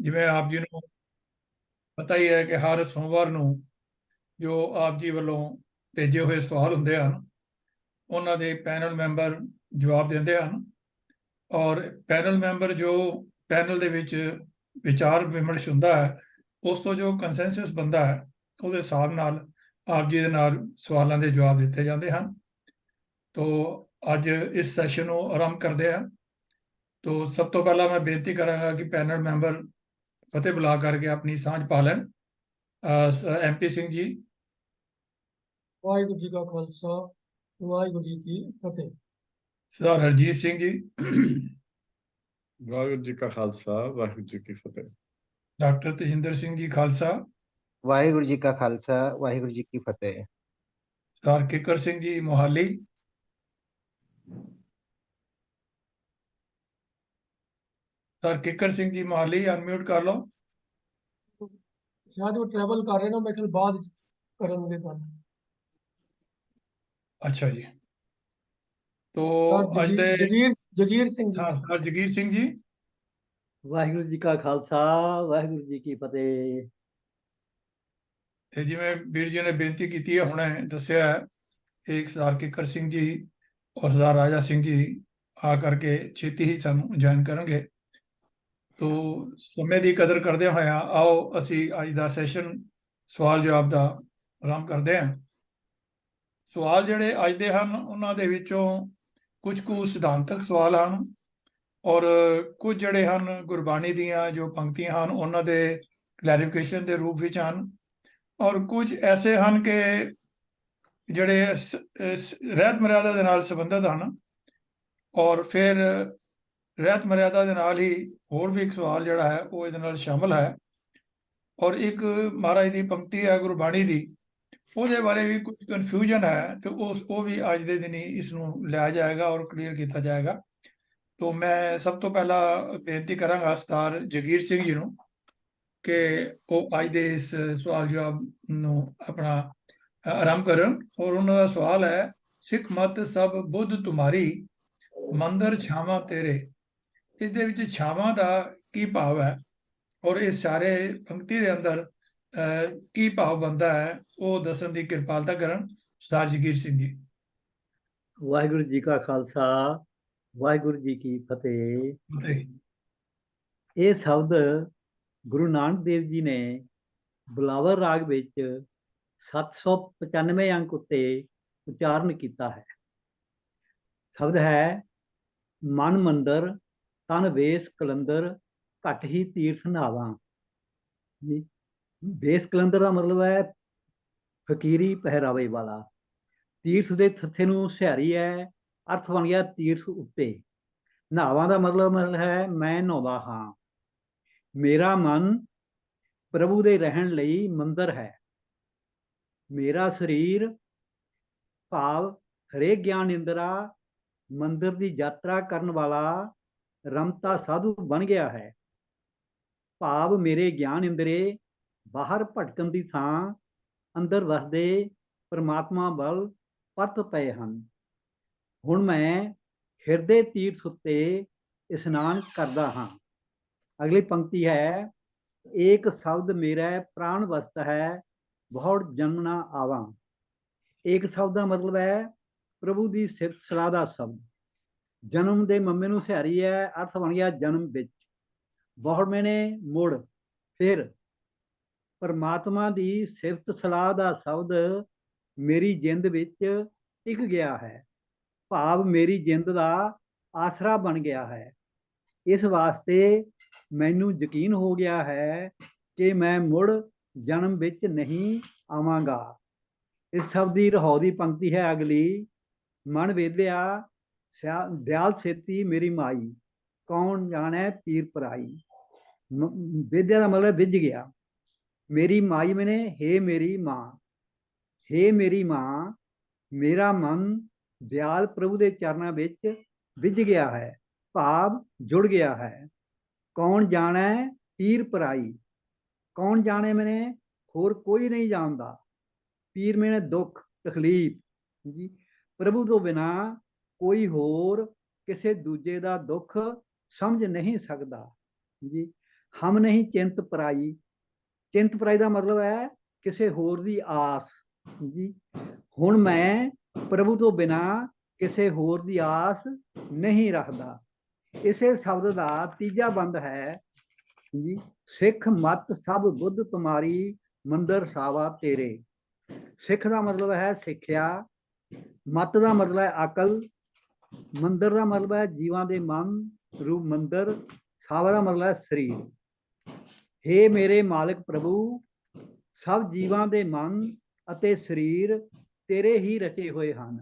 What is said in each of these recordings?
ਜਿਵੇਂ ਆਪ ਜੀ ਨੂੰ ਪਤਾ ਹੀ ਹੈ ਕਿ ਹਰ ਸੋਮਵਾਰ ਨੂੰ ਜੋ ਆਪ ਜੀ ਵੱਲੋਂ ਭੇਜੇ ਹੋਏ ਸਵਾਲ ਹੁੰਦੇ ਹਨ, ਉਹਨਾਂ ਦੇ ਪੈਨਲ ਮੈਂਬਰ ਜਵਾਬ ਦਿੰਦੇ ਹਨ। ਔਰ ਪੈਨਲ ਮੈਂਬਰ ਜੋ ਪੈਨਲ ਦੇ ਵਿੱਚ ਵਿਚਾਰ ਵਿਮਰਸ਼ ਹੁੰਦਾ ਹੈ, ਉਸ ਤੋਂ ਜੋ ਕੰਸੈਂਸਸ ਬਣਦਾ ਹੈ, ਉਹਦੇ ਹਿਸਾਬ ਨਾਲ ਆਪ ਜੀ ਦੇ ਨਾਲ ਸਵਾਲਾਂ ਦੇ ਜਵਾਬ ਦਿੱਤੇ ਜਾਂਦੇ ਹਨ। ਤੋ ਅੱਜ ਇਸ ਸੈਸ਼ਨ ਨੂੰ ਆਰੰਭ ਕਰਦੇ ਹਾਂ। ਤੋ ਸਭ ਤੋਂ ਪਹਿਲਾਂ ਮੈਂ ਬੇਨਤੀ ਕਰਾਂਗਾ ਕਿ ਪੈਨਲ ਮੈਂਬਰ ਫਤਿਹ ਬੁਲਾ ਕਰਕੇ ਆਪਣੀ ਸਾਂਝ ਪਾ ਲੈਣ। MP ਸਿੰਘ ਜੀ। ਵਾਹਿਗੁਰੂ ਜੀ ਕਾ ਖਾਲਸਾ, ਵਾਹਿਗੁਰੂ ਜੀ ਕੀ ਫਤਿਹ। ਸਰਦਾਰ ਹਰਜੀਤ ਸਿੰਘ ਜੀ। ਵਾਹਿਗੁਰੂ ਜੀ ਕਾ ਖਾਲਸਾ, ਵਾਹਿਗੁਰੂ ਜੀ ਕੀ ਫਤਿਹ। ਡਾਕਟਰ ਤੇਜਿੰਦਰ ਸਿੰਘ ਜੀ ਖਾਲਸਾ। ਵਾਹਿਗੁਰੂ ਜੀ ਕਾ ਖਾਲਸਾ, ਵਾਹਿਗੁਰੂ ਜੀ ਕੀ ਫਤਿਹ। ਸਰਦਾਰ ਕਿੱਕਰ ਸਿੰਘ ਜੀ ਮੋਹਾਲੀ। ਸਰਦਾਰ ਕਿੱਕਰ ਸਿੰਘ ਜੀ ਮੋਹਾਲੀ, ਅਨਮਿਊਟ ਕਰ ਲਓ। ਸ਼ਾਇਦ ਉਹ ਟਰੈਵਲ ਕਰ ਰਹੇ ਨਾ, ਮੈਂ ਚਲ ਬਾਅਦ ਕਰਨਗੇ ਗੱਲ। ਅੱਛਾ ਜੀ। ਤੋ ਸਰ ਅੱਜ ਦੇ ਜਗੀਰ ਸਿੰਘ ਜੀ। ਹਾਂ, ਸਰਦਾਰ ਜਗੀਰ ਸਿੰਘ ਜੀ। ਵਾਹਿਗੁਰੂ ਜੀ ਕਾ ਖਾਲਸਾ, ਵਾਹਿਗੁਰੂ ਜੀ ਕੀ ਫਤਿਹ। ਤੇ ਜਿਵੇਂ ਵੀਰ ਜੀ ਨੇ ਬੇਨਤੀ ਕੀਤੀ ਹੈ, ਹੁਣੇ ਦੱਸਿਆ ਹੈ, ਇੱਕ ਸਰਦਾਰ ਕਿੱਕਰ ਸਿੰਘ ਜੀ ਔਰ ਸਰਦਾਰ ਰਾਜਾ ਸਿੰਘ ਜੀ ਆ ਕਰਕੇ ਛੇਤੀ ਹੀ ਸਾਨੂੰ ਜੁਆਇਨ ਕਰਨਗੇ। ਤੋ ਸਮੇਂ ਦੀ ਕਦਰ ਕਰਦੇ ਹੋਇਆ ਆਓ ਅਸੀਂ ਅੱਜ ਦਾ ਸੈਸ਼ਨ ਸਵਾਲ ਜਵਾਬ ਦਾ ਆਰੰਭ ਕਰਦੇ ਹਾਂ। ਸਵਾਲ ਜਿਹੜੇ ਅੱਜ ਦੇ ਹਨ, ਉਹਨਾਂ ਦੇ ਵਿੱਚੋਂ ਕੁਝ ਕੁ ਸਿਧਾਂਤਕ ਸਵਾਲ ਹਨ ਔਰ ਕੁਝ ਜਿਹੜੇ ਹਨ ਗੁਰਬਾਣੀ ਦੀਆਂ ਜੋ ਪੰਕਤੀਆਂ ਹਨ ਉਹਨਾਂ ਦੇ ਕਲੈਰੀਫਿਕੇਸ਼ਨ ਦੇ ਰੂਪ ਵਿੱਚ ਹਨ, ਔਰ ਕੁਝ ਐਸੇ ਹਨ ਕਿ ਜਿਹੜੇ ਰਹਿਤ ਮਰਿਆਦਾ ਦੇ ਨਾਲ ਸੰਬੰਧਿਤ ਹਨ। ਔਰ ਫਿਰ ਰਹਿਤ ਮਰਿਆਦਾ ਦੇ ਨਾਲ ਹੀ ਹੋਰ ਵੀ ਇੱਕ ਸਵਾਲ ਜਿਹੜਾ ਹੈ ਉਹ ਇਹਦੇ ਨਾਲ ਸ਼ਾਮਲ ਹੈ। ਔਰ ਇੱਕ ਮਹਾਰਾਜ ਦੀ ਪੰਕਤੀ ਹੈ ਗੁਰਬਾਣੀ ਦੀ, ਉਹਦੇ ਬਾਰੇ ਵੀ ਕੁਝ ਕਨਫਿਊਜ਼ਨ ਹੈ, ਤੇ ਉਹ ਵੀ ਅੱਜ ਦੇ ਦਿਨ ਹੀ ਇਸ ਨੂੰ ਲਿਆ ਜਾਏਗਾ ਔਰ ਕਲੀਅਰ ਕੀਤਾ ਜਾਏਗਾ। ਤੋ ਮੈਂ ਸਭ ਤੋਂ ਪਹਿਲਾਂ ਬੇਨਤੀ ਕਰਾਂਗਾ ਸਰਦਾਰ ਜਗੀਰ ਸਿੰਘ ਜੀ ਨੂੰ ਕਿ ਉਹ ਅੱਜ ਦੇ ਇਸ ਸਵਾਲ ਜਵਾਬ ਨੂੰ ਆਪਣਾ ਆਰੰਭ ਕਰਨ। ਔਰ ਉਹਨਾਂ ਦਾ ਸਵਾਲ ਹੈ, ਸਿੱਖ ਮਤ ਸਭ ਬੁੱਧ ਤੁਮਾਰੀ, ਮੰਦਰ ਛਾਵਾਂ ਤੇਰੇ। ਇਸ ਦੇ ਵਿੱਚ ਛਾਵਾਂ ਦਾ ਕੀ ਭਾਵ ਹੈ ਔਰ ਇਸ ਸਾਰੇ ਪੰਕਤੀ ਦੇ ਅੰਦਰ ਕੀ ਭਾਵ ਬਣਦਾ ਹੈ, ਉਹ ਦੱਸਣ ਦੀ ਕਿਰਪਾਲਤਾ ਕਰਨ ਸਰਦਾਰ ਜਗੀਰ ਸਿੰਘ ਜੀ। ਵਾਹਿਗੁਰੂ ਜੀ ਕਾ ਖਾਲਸਾ, ਵਾਹਿਗੁਰੂ ਜੀ ਕੀ ਫਤਿਹ। ਇਹ ਸ਼ਬਦ ਗੁਰੂ ਨਾਨਕ ਦੇਵ ਜੀ ਨੇ ਬਿਲਾਵਲ ਰਾਗ ਵਿੱਚ 795 ਅੰਕ ਉੱਤੇ ਉਚਾਰਨ ਕੀਤਾ ਹੈ। ਸ਼ਬਦ ਹੈ, ਮਨ ਮੰਦਰ ਤਨ ਵੇਸ ਕਲੰਦਰ, ਘਟ ਹੀ ਤੀਰਥ ਨਾਵਾਂ। ਵੇਸ ਕਲੰਦਰ ਦਾ ਮਤਲਬ ਹੈ ਫਕੀਰੀ ਪਹਿਰਾਵੇ ਵਾਲਾ। ਤੀਰਥ ਦੇ ਥੱਥੇ ਨੂੰ ਸਿਹਾਰੀ ਹੈ, ਅਰਥ ਬਣ ਗਿਆ ਤੀਰਥ ਉੱਤੇ। ਨਹਾਵਾਂ ਦਾ ਮਤਲਬ ਹੈ ਮੈਂ ਨਹਾਉਂਦਾ ਹਾਂ। ਮੇਰਾ ਮਨ ਪ੍ਰਭੂ ਦੇ ਰਹਿਣ ਲਈ ਮੰਦਰ ਹੈ। ਮੇਰਾ ਸਰੀਰ ਭਾਵ ਹਰੇਕ ਗਿਆਨ ਇੰਦਰਾ ਮੰਦਰ ਦੀ ਯਾਤਰਾ ਕਰਨ ਵਾਲਾ ਰਮਤਾ ਸਾਧੂ ਬਣ ਗਿਆ ਹੈ। ਭਾਵ ਮੇਰੇ ਗਿਆਨ ਇੰਦਰੇ ਬਾਹਰ ਭਟਕਣ ਦੀ ਥਾਂ ਅੰਦਰ ਵਸਦੇ ਪਰਮਾਤਮਾ ਵੱਲ ਪਰਤ ਪਏ ਹਨ। ਹੁਣ ਮੈਂ ਹਿਰਦੇ ਤੀਰਥ ਉੱਤੇ ਇਸ਼ਨਾਨ ਕਰਦਾ ਹਾਂ। ਅਗਲੀ ਪੰਕਤੀ ਹੈ, ਏਕ ਸ਼ਬਦ ਮੇਰਾ ਪ੍ਰਾਣ ਵਸਤ ਹੈ, ਬਹੁਤ ਜਨਮ ਨਾ ਆਵਾਂ। ਏਕ ਸ਼ਬਦ ਦਾ ਮਤਲਬ ਹੈ ਪ੍ਰਭੂ ਦੀ ਸਿਫਤ ਸਲਾਹ ਦਾ ਸ਼ਬਦ। ਜਨਮ ਦੇ ਮੰਮੇ ਨੂੰ ਸਿਹਾਰੀ ਹੈ, ਅਰਥ ਬਣ ਗਿਆ ਜਨਮ ਵਿੱਚ। ਬਹੁਤ ਮੈਨੇ ਮੁੜ ਫਿਰ। ਪਰਮਾਤਮਾ ਦੀ ਸਿਫਤ ਸਲਾਹ ਦਾ ਸ਼ਬਦ ਮੇਰੀ ਜਿੰਦ ਵਿੱਚ ਟਿਕ ਗਿਆ ਹੈ, ਭਾਵ ਮੇਰੀ ਜਿੰਦ ਦਾ ਆਸਰਾ ਬਣ ਗਿਆ ਹੈ। ਇਸ ਵਾਸਤੇ ਮੈਨੂੰ ਯਕੀਨ ਹੋ ਗਿਆ ਹੈ ਕਿ ਮੈਂ ਮੁੜ ਜਨਮ ਵਿੱਚ ਨਹੀਂ ਆਵਾਂਗਾ। ਇਸ ਸ਼ਬਦ ਦੀ ਰਹਾਉ ਦੀ ਪੰਕਤੀ ਹੈ ਅਗਲੀ, ਮਨ ਵੇਦਿਆ ਦਿਆਲ ਸੇਤੀ ਮੇਰੀ ਮਾਈ, ਕੌਣ ਜਾਣੈ ਪੀਰ ਪਰਾਈ। ਵੇਦਿਆ ਦਾ ਮਤਲਬ ਵਿਝ ਗਿਆ। ਮੇਰੀ ਮਾਈ ਮੈਨੇ ਹੇ ਮੇਰੀ ਮਾਂ। ਹੇ ਮੇਰੀ ਮਾਂ, ਮੇਰਾ ਮਨ ਦਿਆਲ ਪ੍ਰਭੂ ਦੇ ਚਰਨਾਂ ਵਿੱਚ ਵਿਝ ਗਿਆ ਹੈ, ਭਾਵ ਜੁੜ ਗਿਆ ਹੈ। ਕੌਣ ਜਾਣੈ ਪੀਰ ਪਰਾਈ। ਕੌਣ ਜਾਣੇ ਮੈਨੇ ਹੋਰ ਕੋਈ ਨਹੀਂ ਜਾਣਦਾ। ਪੀਰ ਮੈਨੇ ਦੁੱਖ ਤਕਲੀਫ ਜੀ। ਪ੍ਰਭੂ ਤੋਂ ਬਿਨਾ ਕੋਈ ਹੋਰ ਕਿਸੇ ਦੂਜੇ ਦਾ ਦੁੱਖ ਸਮਝ ਨਹੀਂ ਸਕਦਾ ਜੀ। ਹਮ ਨਹੀਂ ਚਿੰਤ ਪਰਾਈ। ਚਿੰਤ ਪਰਾਈ ਦਾ ਮਤਲਬ ਹੈ ਕਿਸੇ ਹੋਰ ਦੀ ਆਸ ਜੀ। ਹੁਣ ਮੈਂ ਪ੍ਰਭੂ ਤੋਂ ਬਿਨਾ ਕਿਸੇ ਹੋਰ ਦੀ ਆਸ ਨਹੀਂ ਰੱਖਦਾ। ਇਸੇ ਸ਼ਬਦ ਦਾ ਤੀਜਾ ਬੰਦ ਹੈ ਜੀ, ਸਿੱਖ ਮਤ ਸਭ ਬੁੱਧ ਤੁਮਾਰੀ, ਮੰਦਰ ਸਾਵਾ ਤੇਰੇ। ਸਿੱਖ ਦਾ ਮਤਲਬ ਹੈ ਸਿੱਖਿਆ, ਮਤ ਦਾ ਮਤਲਬ ਹੈ ਅਕਲ, ਮੰਦਰ ਦਾ ਮਤਲਬ ਹੈ ਜੀਵਾਂ ਦੇ ਮਨ ਰੂਪ ਮੰਦਰ, ਸਾਵਾ ਦਾ ਮਤਲਬ ਹੈ ਸਰੀਰ। ਹੇ ਮੇਰੇ ਮਾਲਕ ਪ੍ਰਭੂ, ਸਭ ਜੀਵਾਂ ਦੇ ਮਨ ਅਤੇ ਸਰੀਰ ਤੇਰੇ ਹੀ ਰਚੇ ਹੋਏ ਹਨ।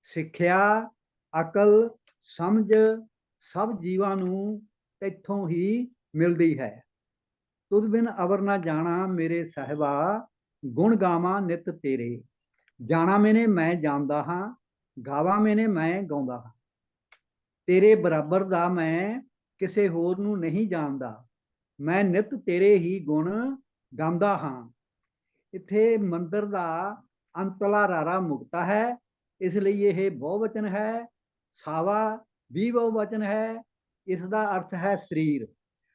ਸਿੱਖਿਆ, ਅਕਲ, ਸਮਝ ਸਭ ਜੀਵਾਂ ਨੂੰ ਇੱਥੋਂ ਹੀ ਮਿਲਦੀ ਹੈ। ਤੁਧ ਬਿਨ ਅਵਰ ਨਾ ਜਾਣਾ ਮੇਰੇ ਸਾਹਿਬਾ, ਗੁਣ ਗਾਵਾਂ ਨਿਤ ਤੇਰੇ। ਜਾਣਾ ਮੈਨੇ ਮੈਂ ਜਾਣਦਾ ਹਾਂ, ਗਾਵਾਂ ਮੈਨੇ ਮੈਂ ਗਾਉਂਦਾ ਹਾਂ। ਤੇਰੇ ਬਰਾਬਰ ਦਾ ਮੈਂ ਕਿਸੇ ਹੋਰ ਨੂੰ ਨਹੀਂ ਜਾਣਦਾ। ਮੈਂ ਨਿਤ ਤੇਰੇ ਹੀ ਗੁਣ ਗਾਉਂਦਾ ਹਾਂ। ਇੱਥੇ ਮੰਦਰ ਦਾ ਅੰਤਲਾ ਰਾਰਾ ਮੁਕਤਾ ਹੈ, ਇਸ ਲਈ ਇਹ ਬਹੁਵਚਨ ਹੈ। ਸਾਵਾ ਵੀ ਬਹੁਵਚਨ ਹੈ। ਇਸ ਦਾ ਅਰਥ ਹੈ ਸਰੀਰ।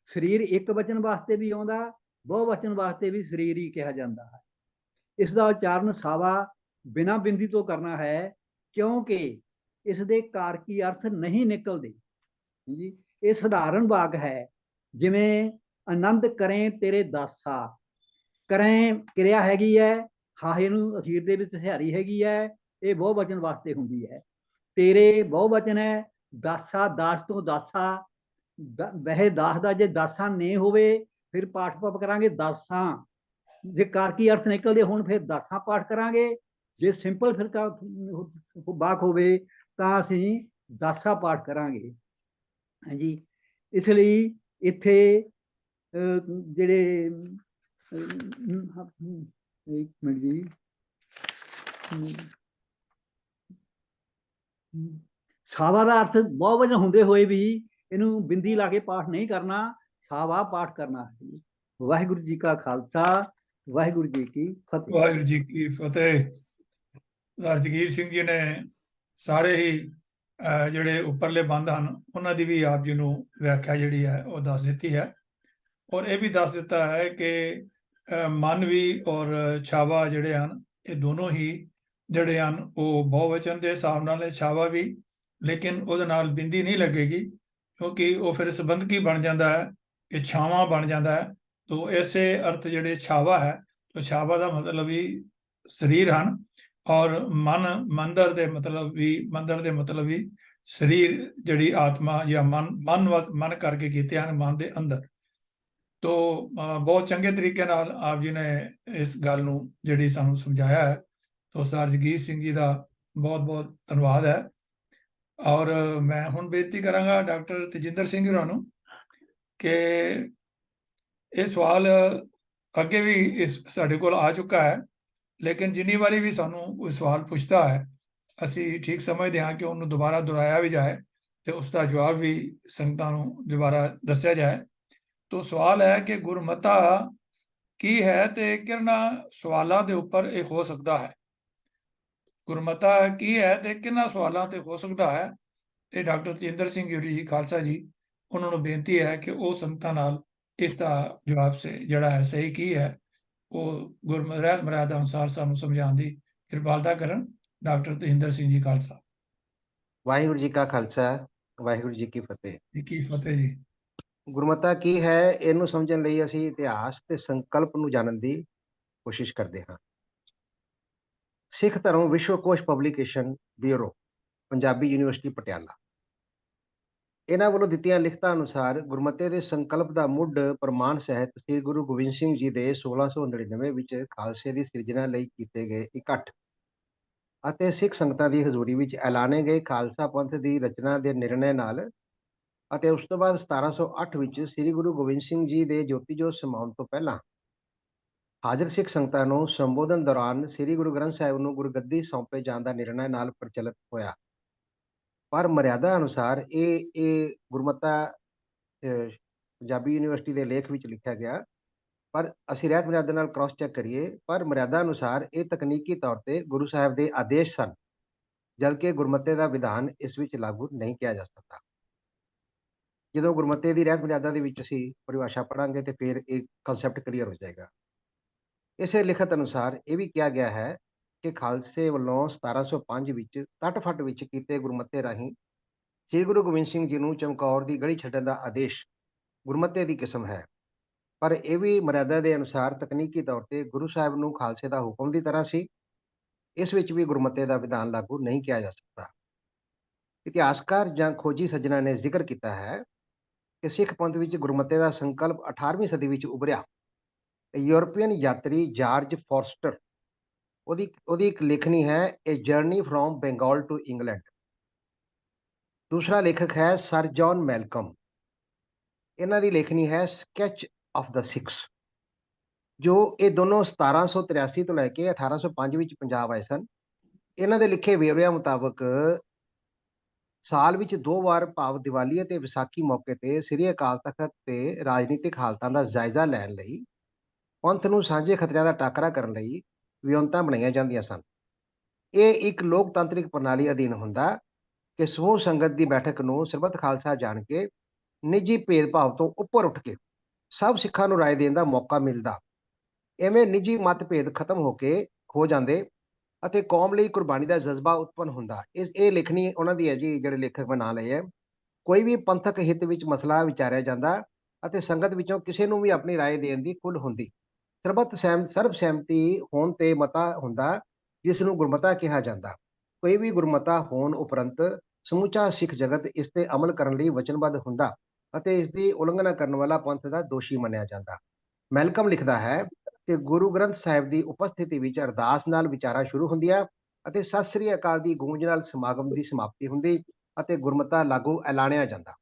ਸਰੀਰ ਇੱਕ ਵਚਨ ਵਾਸਤੇ ਵੀ ਆਉਂਦਾ, ਬਹੁਵਚਨ ਵਾਸਤੇ ਵੀ ਸਰੀਰ ਹੀ ਕਿਹਾ ਜਾਂਦਾ ਹੈ। ਇਸ ਦਾ ਉਚਾਰਨ ਸਾਵਾ ਬਿਨਾਂ ਬਿੰਦੀ ਤੋਂ ਕਰਨਾ ਹੈ, ਕਿਉਂਕਿ ਇਸ ਦੇ ਕਾਰਕੀ ਅਰਥ ਨਹੀਂ ਨਿਕਲਦੇ ਜੀ। ਇਹ ਸਧਾਰਨ ਵਾਕ ਹੈ, ਜਿਵੇਂ ਆਨੰਦ ਕਰੇ ਤੇਰੇ ਦਾਸਾ। ਕਰੇ ਕਿਰਿਆ ਹੈਗੀ ਹੈ, ਹਾਹੇ ਨੂੰ ਅਖੀਰ ਦੇ ਵਿੱਚ ਸਿਹਾਰੀ ਹੈਗੀ ਹੈ, ਇਹ ਬਹੁਵਚਨ ਵਾਸਤੇ ਹੁੰਦੀ ਹੈ। ਤੇਰੇ ਬਹੁਵਚਨ ਹੈ, ਦਾਸਾ ਦਾਸ ਤੋਂ ਦਾਸਾ। ਵਹਿ ਦਾਸ ਦਾ ਜੇ ਦਾਸਾਂ ਨੇ ਹੋਵੇ ਫਿਰ ਪਾਠ ਪਾਪ ਕਰਾਂਗੇ ਦਾਸਾਂ। ਜੇ ਕਾਰਕੀ ਅਰਥ ਨਿਕਲਦੇ ਹੁਣ ਫਿਰ ਦਾਸਾਂ ਪਾਠ ਕਰਾਂਗੇ। ਜੇ ਸਿੰਪਲ ਫਿਰ ਵਾਕ ਹੋਵੇ ਤਾਂ ਅਸੀਂ ਦਾਸਾ ਪਾਠ ਕਰਾਂਗੇ ਹਾਂਜੀ। ਇਸ ਲਈ ਇੱਥੇ ਜਿਹੜੇ ਇੱਕ ਮਿੰਟ ਜੀ, ਸਾਵਾ ਦਾ ਅਰਥ ਬਹੁਵਚਨ ਹੁੰਦੇ ਹੋਏ ਵੀ ਇਹਨੂੰ ਬਿੰਦੀ ਲਾ ਕੇ ਪਾਠ ਨਹੀਂ ਕਰਨਾ, ਸਾਵਾ ਪਾਠ ਕਰਨਾ ਹੈ। ਵਾਹਿਗੁਰੂ ਜੀ ਕਾ ਖਾਲਸਾ, ਵਾਹਿਗੁਰੂ ਜੀ ਕੀ ਫਤਿਹ। ਵਾਹਿਗੁਰੂ ਜੀ ਕੀ ਫਤਿਹ। ਸਰਦਾਰ ਜਗੀਰ ਸਿੰਘ ਜੀ ਨੇ ਸਾਰੇ ਹੀ ਜਿਹੜੇ ਉੱਪਰਲੇ ਬੰਦ ਹਨ ਉਹਨਾਂ ਦੀ ਵੀ ਆਪ ਜੀ ਨੂੰ ਵਿਆਖਿਆ ਜਿਹੜੀ ਹੈ ਉਹ ਦੱਸ ਦਿੱਤੀ ਹੈ, ਔਰ ਇਹ ਵੀ ਦੱਸ ਦਿੱਤਾ ਹੈ ਕਿ ਮਨ ਵੀ ਔਰ ਛਾਵਾ ਜਿਹੜੇ ਹਨ ਇਹ ਦੋਨੋਂ ਹੀ ਜਿਹੜੇ ਹਨ ਉਹ ਬਹੁਵਚਨ ਦੇ ਹਿਸਾਬ ਨਾਲ ਛਾਵਾ ਵੀ, ਲੇਕਿਨ ਉਹਦੇ ਨਾਲ ਬਿੰਦੀ ਨਹੀਂ ਲੱਗੇਗੀ ਕਿਉਂਕਿ ਉਹ ਫਿਰ ਸੰਬੰਧਕੀ ਬਣ ਜਾਂਦਾ ਹੈ, ਇਹ ਛਾਵਾਂ ਬਣ ਜਾਂਦਾ ਹੈ। ਤੋ ਐਸੇ ਅਰਥ ਜਿਹੜੇ ਛਾਵਾ ਹੈ, ਤੋ ਛਾਵਾ ਦਾ ਮਤਲਬ ਵੀ ਸਰੀਰ ਹਨ, ਔਰ ਮੰਦਰ ਦੇ ਮਤਲਬ ਵੀ ਸਰੀਰ ਜਿਹੜੀ ਆਤਮਾ ਜਾਂ ਮਨ ਕਰਕੇ ਕੀਤੇ ਹਨ, ਮਨ ਦੇ ਅੰਦਰ। ਤੋ ਬਹੁਤ ਚੰਗੇ ਤਰੀਕੇ ਨਾਲ ਆਪ ਜੀ ਨੇ ਇਸ ਗੱਲ ਨੂੰ ਜਿਹੜੀ ਸਾਨੂੰ ਸਮਝਾਇਆ ਹੈ, ਤੋ ਸਰਦਾਰ ਜਗੀਰ ਸਿੰਘ ਜੀ ਦਾ ਬਹੁਤ ਬਹੁਤ ਧੰਨਵਾਦ ਹੈ। ਔਰ ਮੈਂ ਹੁਣ ਬੇਨਤੀ ਕਰਾਂਗਾ ਡਾਕਟਰ ਤੇਜਿੰਦਰ ਸਿੰਘ ਹੋਰਾਂ ਨੂੰ ਕਿ ਇਹ ਸਵਾਲ ਅੱਗੇ ਵੀ ਇਸ ਸਾਡੇ ਕੋਲ ਆ ਚੁੱਕਾ ਹੈ, ਲੇਕਿਨ ਜਿੰਨੀ ਵਾਰੀ ਵੀ ਸਾਨੂੰ ਕੋਈ ਸਵਾਲ ਪੁੱਛਦਾ ਹੈ ਅਸੀਂ ਠੀਕ ਸਮਝਦੇ ਹਾਂ ਕਿ ਉਹਨੂੰ ਦੁਬਾਰਾ ਦੁਹਰਾਇਆ ਵੀ ਜਾਏ ਤੇ ਉਸ ਦਾ ਜਵਾਬ ਵੀ ਸੰਗਤਾਂ ਨੂੰ ਦੁਬਾਰਾ ਦੱਸਿਆ ਜਾਏ। ਤੋ ਸਵਾਲ ਹੈ ਕਿ ਗੁਰਮਤਾ ਕੀ ਹੈ ਤੇ ਕਿਹਨਾਂ ਸਵਾਲਾਂ ਦੇ ਉੱਪਰ ਇਹ ਹੋ ਸਕਦਾ ਹੈ। ਗੁਰਮਤਾ ਕੀ ਹੈ ਤੇ ਕਿਹਨਾਂ ਸਵਾਲਾਂ ਤੇ ਹੋ ਸਕਦਾ ਹੈ। ਇਹ ਡਾਕਟਰ ਤੇਜਿੰਦਰ ਸਿੰਘ ਜੀ ਖਾਲਸਾ ਜੀ, ਉਹਨਾਂ ਨੂੰ ਬੇਨਤੀ ਹੈ ਕਿ ਉਹ ਸੰਗਤਾਂ ਨਾਲ ਇਸ ਦਾ ਜਵਾਬ ਜਿਹੜਾ ਹੈ ਸਹੀ ਕੀ ਹੈ ਉਹ ਗੁਰਮਤਿ ਮਰਿਆਦਾ ਅਨੁਸਾਰ ਸਾਨੂੰ ਸਮਝਾਉਣ ਦੀ ਕਿਰਪਾਲਤਾ ਕਰਨ। ਡਾਕਟਰ ਤੇਜਿੰਦਰ ਸਿੰਘ ਜੀ ਖਾਲਸਾ। ਵਾਹਿਗੁਰੂ ਜੀ ਕਾ ਖਾਲਸਾ, ਵਾਹਿਗੁਰੂ ਜੀ ਕੀ ਫਤਿਹ। ਜੀ ਕੀ ਫਤਿਹ ਜੀ। ਗੁਰਮਤਾ ਕੀ ਹੈ, ਇਹਨੂੰ ਸਮਝਣ ਲਈ ਅਸੀਂ ਇਤਿਹਾਸ ਤੇ ਸੰਕਲਪ ਨੂੰ ਜਾਣਨ ਦੀ ਕੋਸ਼ਿਸ਼ ਕਰਦੇ ਹਾਂ। ਸਿੱਖ ਧਰਮ ਵਿਸ਼ਵਕੋਸ਼ publication bureau, Punjabi university Patiala, ਇਹਨਾਂ ਵੱਲੋਂ ਦਿੱਤੀਆਂ ਲਿਖਤਾਂ ਅਨੁਸਾਰ ਗੁਰਮਤੇ ਦੇ ਸੰਕਲਪ ਦਾ ਮੁੱਢ ਪ੍ਰਮਾਣ ਸਹਿਤ ਸ੍ਰੀ ਗੁਰੂ ਗੋਬਿੰਦ ਸਿੰਘ ਜੀ ਦੇ 1699 ਵਿੱਚ ਖਾਲਸੇ ਦੀ ਸਿਰਜਣਾ ਲਈ ਕੀਤੇ ਗਏ ਇਕੱਠ ਅਤੇ ਸਿੱਖ ਸੰਗਤਾਂ ਦੀ ਹਜ਼ੂਰੀ ਵਿੱਚ ਐਲਾਨੇ ਗਏ ਖਾਲਸਾ ਪੰਥ ਦੀ ਰਚਨਾ ਦੇ ਨਿਰਣੇ ਨਾਲ ਅਤੇ ਉਸ ਤੋਂ ਬਾਅਦ 1708 ਵਿੱਚ ਸ੍ਰੀ ਗੁਰੂ ਗੋਬਿੰਦ ਸਿੰਘ ਜੀ ਦੇ ਜੋਤੀ ਜੋਤ ਸਮਾਉਣ ਤੋਂ ਪਹਿਲਾਂ ਹਾਜ਼ਰ ਸਿੱਖ ਸੰਗਤਾਂ ਨੂੰ ਸੰਬੋਧਨ ਦੌਰਾਨ ਸ੍ਰੀ ਗੁਰੂ ਗ੍ਰੰਥ ਸਾਹਿਬ ਨੂੰ ਗੁਰਗੱਦੀ ਸੌਂਪੇ ਜਾਣ ਦਾ ਨਿਰਣਾ ਨਾਲ ਪ੍ਰਚਲਿਤ ਹੋਇਆ। ਪਰ ਮਰਿਆਦਾ ਅਨੁਸਾਰ ਇਹ ਗੁਰਮਤਾ ਪੰਜਾਬੀ ਯੂਨੀਵਰਸਿਟੀ ਦੇ ਲੇਖ ਵਿੱਚ ਲਿਖਿਆ ਗਿਆ, ਪਰ ਅਸੀਂ ਰਹਿਤ ਮਰਿਆਦਾ ਨਾਲ ਕ੍ਰਾਸ ਚੈੱਕ ਕਰੀਏ, ਪਰ ਮਰਿਆਦਾ ਅਨੁਸਾਰ ਇਹ ਤਕਨੀਕੀ ਤੌਰ ਤੇ ਗੁਰੂ ਸਾਹਿਬ ਦੇ ਆਦੇਸ਼ ਸਨ, ਜਦਕਿ ਗੁਰਮਤੇ ਦਾ ਵਿਧਾਨ ਇਸ ਵਿੱਚ ਲਾਗੂ ਨਹੀਂ ਕਿਹਾ ਜਾ ਸਕਦਾ। ਜਦੋਂ ਗੁਰਮਤੇ ਦੀ ਰਹਿਤ ਮਰਿਆਦਾ ਦੇ ਵਿੱਚ ਅਸੀਂ ਪਰਿਭਾਸ਼ਾ ਪੜਾਂਗੇ ਤੇ ਫਿਰ ਇਹ ਕਨਸੈਪਟ ਕਲੀਅਰ ਹੋ ਜਾਏਗਾ। ਇਸੇ ਲਿਖਤ ਅਨੁਸਾਰ ਇਹ ਵੀ ਕਿਹਾ ਗਿਆ ਹੈ ਕਿ ਖਾਲਸੇ ਵੱਲੋਂ 1705 ਵਿੱਚ ਤਟਫਟ ਵਿੱਚ ਕੀਤੇ ਗੁਰਮਤੇ ਰਾਹੀਂ ਸ੍ਰੀ ਗੁਰੂ ਗੋਬਿੰਦ ਸਿੰਘ ਜੀ ਨੂੰ ਚਮਕੌਰ ਦੀ ਗੜੀ ਛੱਡਣ ਦਾ ਆਦੇਸ਼ ਗੁਰਮਤੇ ਦੀ ਕਿਸਮ ਹੈ, ਪਰ ਇਹ ਵੀ ਮਰਿਆਦਾ ਦੇ ਅਨੁਸਾਰ ਤਕਨੀਕੀ ਤੌਰ ਤੇ ਗੁਰੂ ਸਾਹਿਬ ਨੂੰ ਖਾਲਸੇ ਦਾ ਹੁਕਮ ਦੀ ਤਰ੍ਹਾਂ ਸੀ। ਇਸ ਵਿੱਚ ਵੀ ਗੁਰਮਤੇ ਦਾ ਵਿਧਾਨ ਲਾਗੂ ਨਹੀਂ ਕਿਹਾ ਜਾ ਸਕਦਾ। ਇਤਿਹਾਸਕਾਰ ਜਾਂ ਖੋਜੀ ਸੱਜਣਾ ਨੇ ਜ਼ਿਕਰ ਕੀਤਾ ਹੈ ਕਿ ਸਿੱਖ ਪੰਥ ਵਿੱਚ ਗੁਰਮਤੇ ਦਾ ਸੰਕਲਪ 18ਵੀਂ ਸਦੀ ਵਿੱਚ ਉਭਰਿਆ। ਯੂਰਪੀਅਨ ਯਾਤਰੀ ਜਾਰਜ ਫੋਰਸਟਰ ਉਹਦੀ ਇੱਕ ਲੇਖਣੀ ਹੈ a journey from Bengal to England. ਦੂਸਰਾ ਲੇਖਕ ਹੈ ਸਰ ਜੌਨ ਮੈਲਕਮ। ਇਹਨਾਂ ਦੀ ਲੇਖਣੀ ਹੈ ਸਕੈਚ ਆਫ ਦਾ ਸਿੱਖਸ। ਜੋ ਇਹ ਦੋਨੋਂ 1783 ਤੋਂ ਲੈ ਕੇ 1805 ਵਿੱਚ ਪੰਜਾਬ ਆਏ ਸਨ। ਇਹਨਾਂ ਦੇ ਲਿਖੇ ਵੇਰਵਿਆਂ ਮੁਤਾਬਕ ਸਾਲ ਵਿੱਚ 2 ਵਾਰ ਭਾਵ ਦੀਵਾਲੀ ਅਤੇ ਵਿਸਾਖੀ ਮੌਕੇ ਤੇ ਸ੍ਰੀ ਅਕਾਲ ਤਖਤ ਤੇ ਰਾਜਨੀਤਿਕ ਹਾਲਤਾਂ ਦਾ ਜਾਇਜ਼ਾ ਲੈਣ ਲਈ ਪੰਥ ਨੂੰ ਸਾਂਝੇ ਖਤਰਿਆਂ ਦਾ ਟਾਕਰਾ ਕਰਨ ਲਈ ਵਿਉਂਤਾਂ ਬਣਾਈਆਂ ਜਾਂਦੀਆਂ ਸਨ। ਇਹ ਇੱਕ ਲੋਕਤੰਤਰਿਕ ਪ੍ਰਣਾਲੀ ਅਧੀਨ ਹੁੰਦਾ ਕਿ ਸਮੂਹ ਸੰਗਤ ਦੀ ਬੈਠਕ ਨੂੰ ਸਰਬੱਤ ਖਾਲਸਾ ਜਾਣ ਕੇ ਨਿੱਜੀ ਭੇਦਭਾਵ ਤੋਂ ਉੱਪਰ ਉੱਠ ਕੇ ਸਭ ਸਿੱਖਾਂ ਨੂੰ ਰਾਏ ਦੇਣ ਦਾ ਮੌਕਾ ਮਿਲਦਾ। ਐਵੇਂ ਨਿੱਜੀ ਮਤਭੇਦ ਖਤਮ ਹੋ ਜਾਂਦੇ ਅਤੇ ਕੌਮ ਲਈ ਕੁਰਬਾਨੀ ਦਾ ਜਜ਼ਬਾ ਉਤਪੰਨ ਹੁੰਦਾ। ਇਹ ਲਿਖਣੀ ਉਹਨਾਂ ਦੀ ਹੈ ਜੀ, ਜਿਹੜੇ ਲੇਖਕ ਮੈਂ ਨਾਂ ਲਏ ਹੈ। ਕੋਈ ਵੀ ਪੰਥਕ ਹਿੱਤ ਵਿੱਚ ਮਸਲਾ ਵਿਚਾਰਿਆ ਜਾਂਦਾ ਅਤੇ ਸੰਗਤ ਵਿੱਚੋਂ ਕਿਸੇ ਨੂੰ ਵੀ ਆਪਣੀ ਰਾਏ ਦੇਣ ਦੀ ਖੁੱਲ੍ਹ ਹੁੰਦੀ। ਸਰਬ ਸਹਿਮਤੀ ਹੋਣ ਤੇ ਮਤਾ ਹੁੰਦਾ, ਜਿਸ ਨੂੰ ਗੁਰਮਤਾ ਕਿਹਾ ਜਾਂਦਾ। ਕੋਈ ਵੀ ਗੁਰਮਤਾ ਹੋਣ ਉਪਰੰਤ ਸਮੁੱਚਾ ਸਿੱਖ ਜਗਤ ਇਸ ਤੇ ਅਮਲ ਕਰਨ ਲਈ ਵਚਨਬੱਧ ਹੁੰਦਾ ਅਤੇ ਇਸ ਦੀ ਉਲੰਘਣਾ ਕਰਨ ਵਾਲਾ ਪੰਥ ਦਾ ਦੋਸ਼ੀ ਮੰਨਿਆ ਜਾਂਦਾ। ਮੈਲਕਮ ਲਿਖਦਾ ਹੈ ਕਿ ਗੁਰੂ ਗ੍ਰੰਥ ਸਾਹਿਬ ਦੀ ਉਪਸਥਿਤੀ ਵਿੱਚ ਅਰਦਾਸ ਨਾਲ ਵਿਚਾਰਾਂ ਸ਼ੁਰੂ ਹੁੰਦੀਆਂ ਅਤੇ ਸਤਿ ਸ੍ਰੀ ਅਕਾਲ ਦੀ ਗੂੰਜ ਨਾਲ ਸਮਾਗਮ ਦੀ ਸਮਾਪਤੀ ਹੁੰਦੀ ਅਤੇ ਗੁਰਮਤਾ ਲਾਗੂ ਐਲਾਨਿਆ ਜਾਂਦਾ।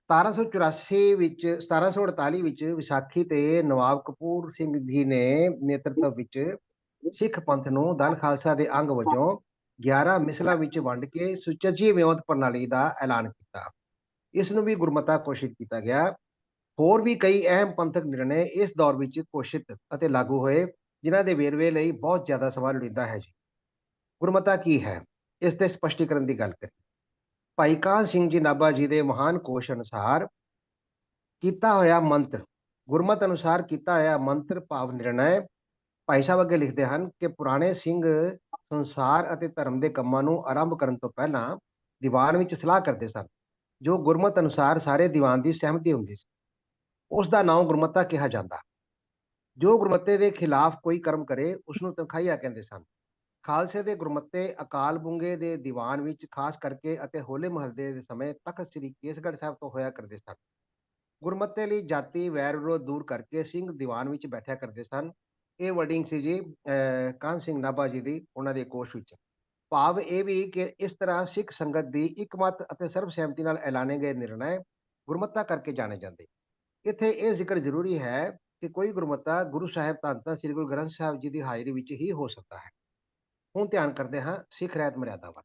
1748 ਵਿੱਚ ਵਿਸਾਖੀ ਤੇ ਨਵਾਬ ਕਪੂਰ ਸਿੰਘ ਜੀ ਨੇ ਨੇਤਰਤਵ ਵਿੱਚ ਸਿੱਖ ਪੰਥ ਨੂੰ ਦਲ ਖਾਲਸਾ ਦੇ ਅੰਗ ਵਜੋਂ 11 ਮਿਸਲਾਂ ਵਿੱਚ ਵੰਡ ਕੇ ਸੁਚੱਜੀ ਵਿਉਂਤ ਪ੍ਰਣਾਲੀ ਦਾ ਐਲਾਨ ਕੀਤਾ। ਇਸ ਨੂੰ ਵੀ ਗੁਰਮਤਾ ਘੋਸ਼ਿਤ ਕੀਤਾ ਗਿਆ। ਹੋਰ ਵੀ ਕਈ ਅਹਿਮ ਪੰਥਕ ਨਿਰਣੇ ਇਸ ਦੌਰ ਵਿੱਚ ਘੋਸ਼ਿਤ ਅਤੇ ਲਾਗੂ ਹੋਏ, ਜਿਨ੍ਹਾਂ ਦੇ ਵੇਰਵੇ ਲਈ ਬਹੁਤ ਜ਼ਿਆਦਾ ਸਮਾਂ ਲੋੜੀਂਦਾ ਹੈ ਜੀ। ਗੁਰਮਤਾ ਕੀ ਹੈ, ਇਸ ਦੇ ਸਪਸ਼ਟੀਕਰਨ ਦੀ ਗੱਲ ਕਰੀਏ। ਭਾਈ ਕਾਹਨ ਸਿੰਘ ਜੀ ਨਾਭਾ ਜੀ ਦੇ ਮਹਾਨ ਕੋਸ਼ ਅਨੁਸਾਰ ਕੀਤਾ ਹੋਇਆ ਮੰਤਰ, ਗੁਰਮਤ ਅਨੁਸਾਰ ਕੀਤਾ ਹੋਇਆ ਮੰਤਰ ਭਾਵ ਨਿਰਣੈ। ਭਾਈ ਸਾਹਿਬ ਅੱਗੇ ਲਿਖਦੇ ਹਨ ਕਿ ਪੁਰਾਣੇ ਸਿੰਘ ਸੰਸਾਰ ਅਤੇ ਧਰਮ ਦੇ ਕੰਮਾਂ ਨੂੰ ਆਰੰਭ ਕਰਨ ਤੋਂ ਪਹਿਲਾਂ ਦੀਵਾਨ ਵਿੱਚ ਸਲਾਹ ਕਰਦੇ ਸਨ, ਜੋ ਗੁਰਮਤ ਅਨੁਸਾਰ ਸਾਰੇ ਦੀਵਾਨ ਦੀ ਸਹਿਮਤੀ ਹੁੰਦੀ ਸੀ। ਉਸ ਦਾ ਨਾਮ ਗੁਰਮਤਾ ਕਿਹਾ ਜਾਂਦਾ। ਜੋ ਗੁਰਮਤੇ ਦੇ ਖਿਲਾਫ ਕੋਈ ਕਰਮ ਕਰੇ ਉਸ ਨੂੰ ਤਨਖਾਹੀਆ ਕਹਿੰਦੇ ਸਨ। ਖਾਲਸੇ ਦੇ ਗੁਰਮਤੇ ਅਕਾਲ ਬੁੰਗੇ ਦੇ ਦੀਵਾਨ ਵਿੱਚ ਖਾਸ ਕਰਕੇ ਅਤੇ ਹੋਲੇ ਮਹੱਲੇ ਦੇ ਸਮੇਂ ਤਖਤ ਸ੍ਰੀ ਕੇਸਗੜ੍ਹ ਸਾਹਿਬ ਤੋਂ ਹੋਇਆ ਕਰਦੇ ਸਨ। ਗੁਰਮਤੇ ਲਈ ਜਾਤੀ ਵੈਰ ਵਿਰੋਧ ਦੂਰ ਕਰਕੇ ਸਿੰਘ ਦੀਵਾਨ ਵਿੱਚ ਬੈਠਿਆ ਕਰਦੇ ਸਨ। ਇਹ ਵਰਡਿੰਗ ਸੀ ਜੀ ਕਾਹਨ ਸਿੰਘ ਨਾਭਾ ਜੀ ਦੀ, ਉਹਨਾਂ ਦੇ ਕੋਸ਼ ਵਿੱਚ। ਭਾਵ ਇਹ ਵੀ ਕਿ ਇਸ ਤਰ੍ਹਾਂ ਸਿੱਖ ਸੰਗਤ ਦੀ ਇਕਮਤ ਅਤੇ ਸਰਬਸਹਿਮਤੀ ਨਾਲ ਐਲਾਨੇ ਗਏ ਨਿਰਣੈ ਗੁਰਮਤਾ ਕਰਕੇ ਜਾਣੇ ਜਾਂਦੇ। ਇੱਥੇ ਇਹ ਜ਼ਿਕਰ ਜ਼ਰੂਰੀ ਹੈ ਕਿ ਕੋਈ ਗੁਰਮਤਾ ਗੁਰੂ ਸਾਹਿਬ ਧੰਨ ਧੰਨ ਸ੍ਰੀ ਗੁਰੂ ਗ੍ਰੰਥ ਸਾਹਿਬ ਜੀ ਦੀ ਹਾਜ਼ਰੀ ਵਿੱਚ ਹੀ ਹੋ ਸਕਦਾ ਹੈ। ਹੁਣ ਧਿਆਨ ਕਰਦੇ ਹਾਂ ਸਿੱਖ ਰਹਿਤ ਮਰਿਆਦਾ ਵੱਲ।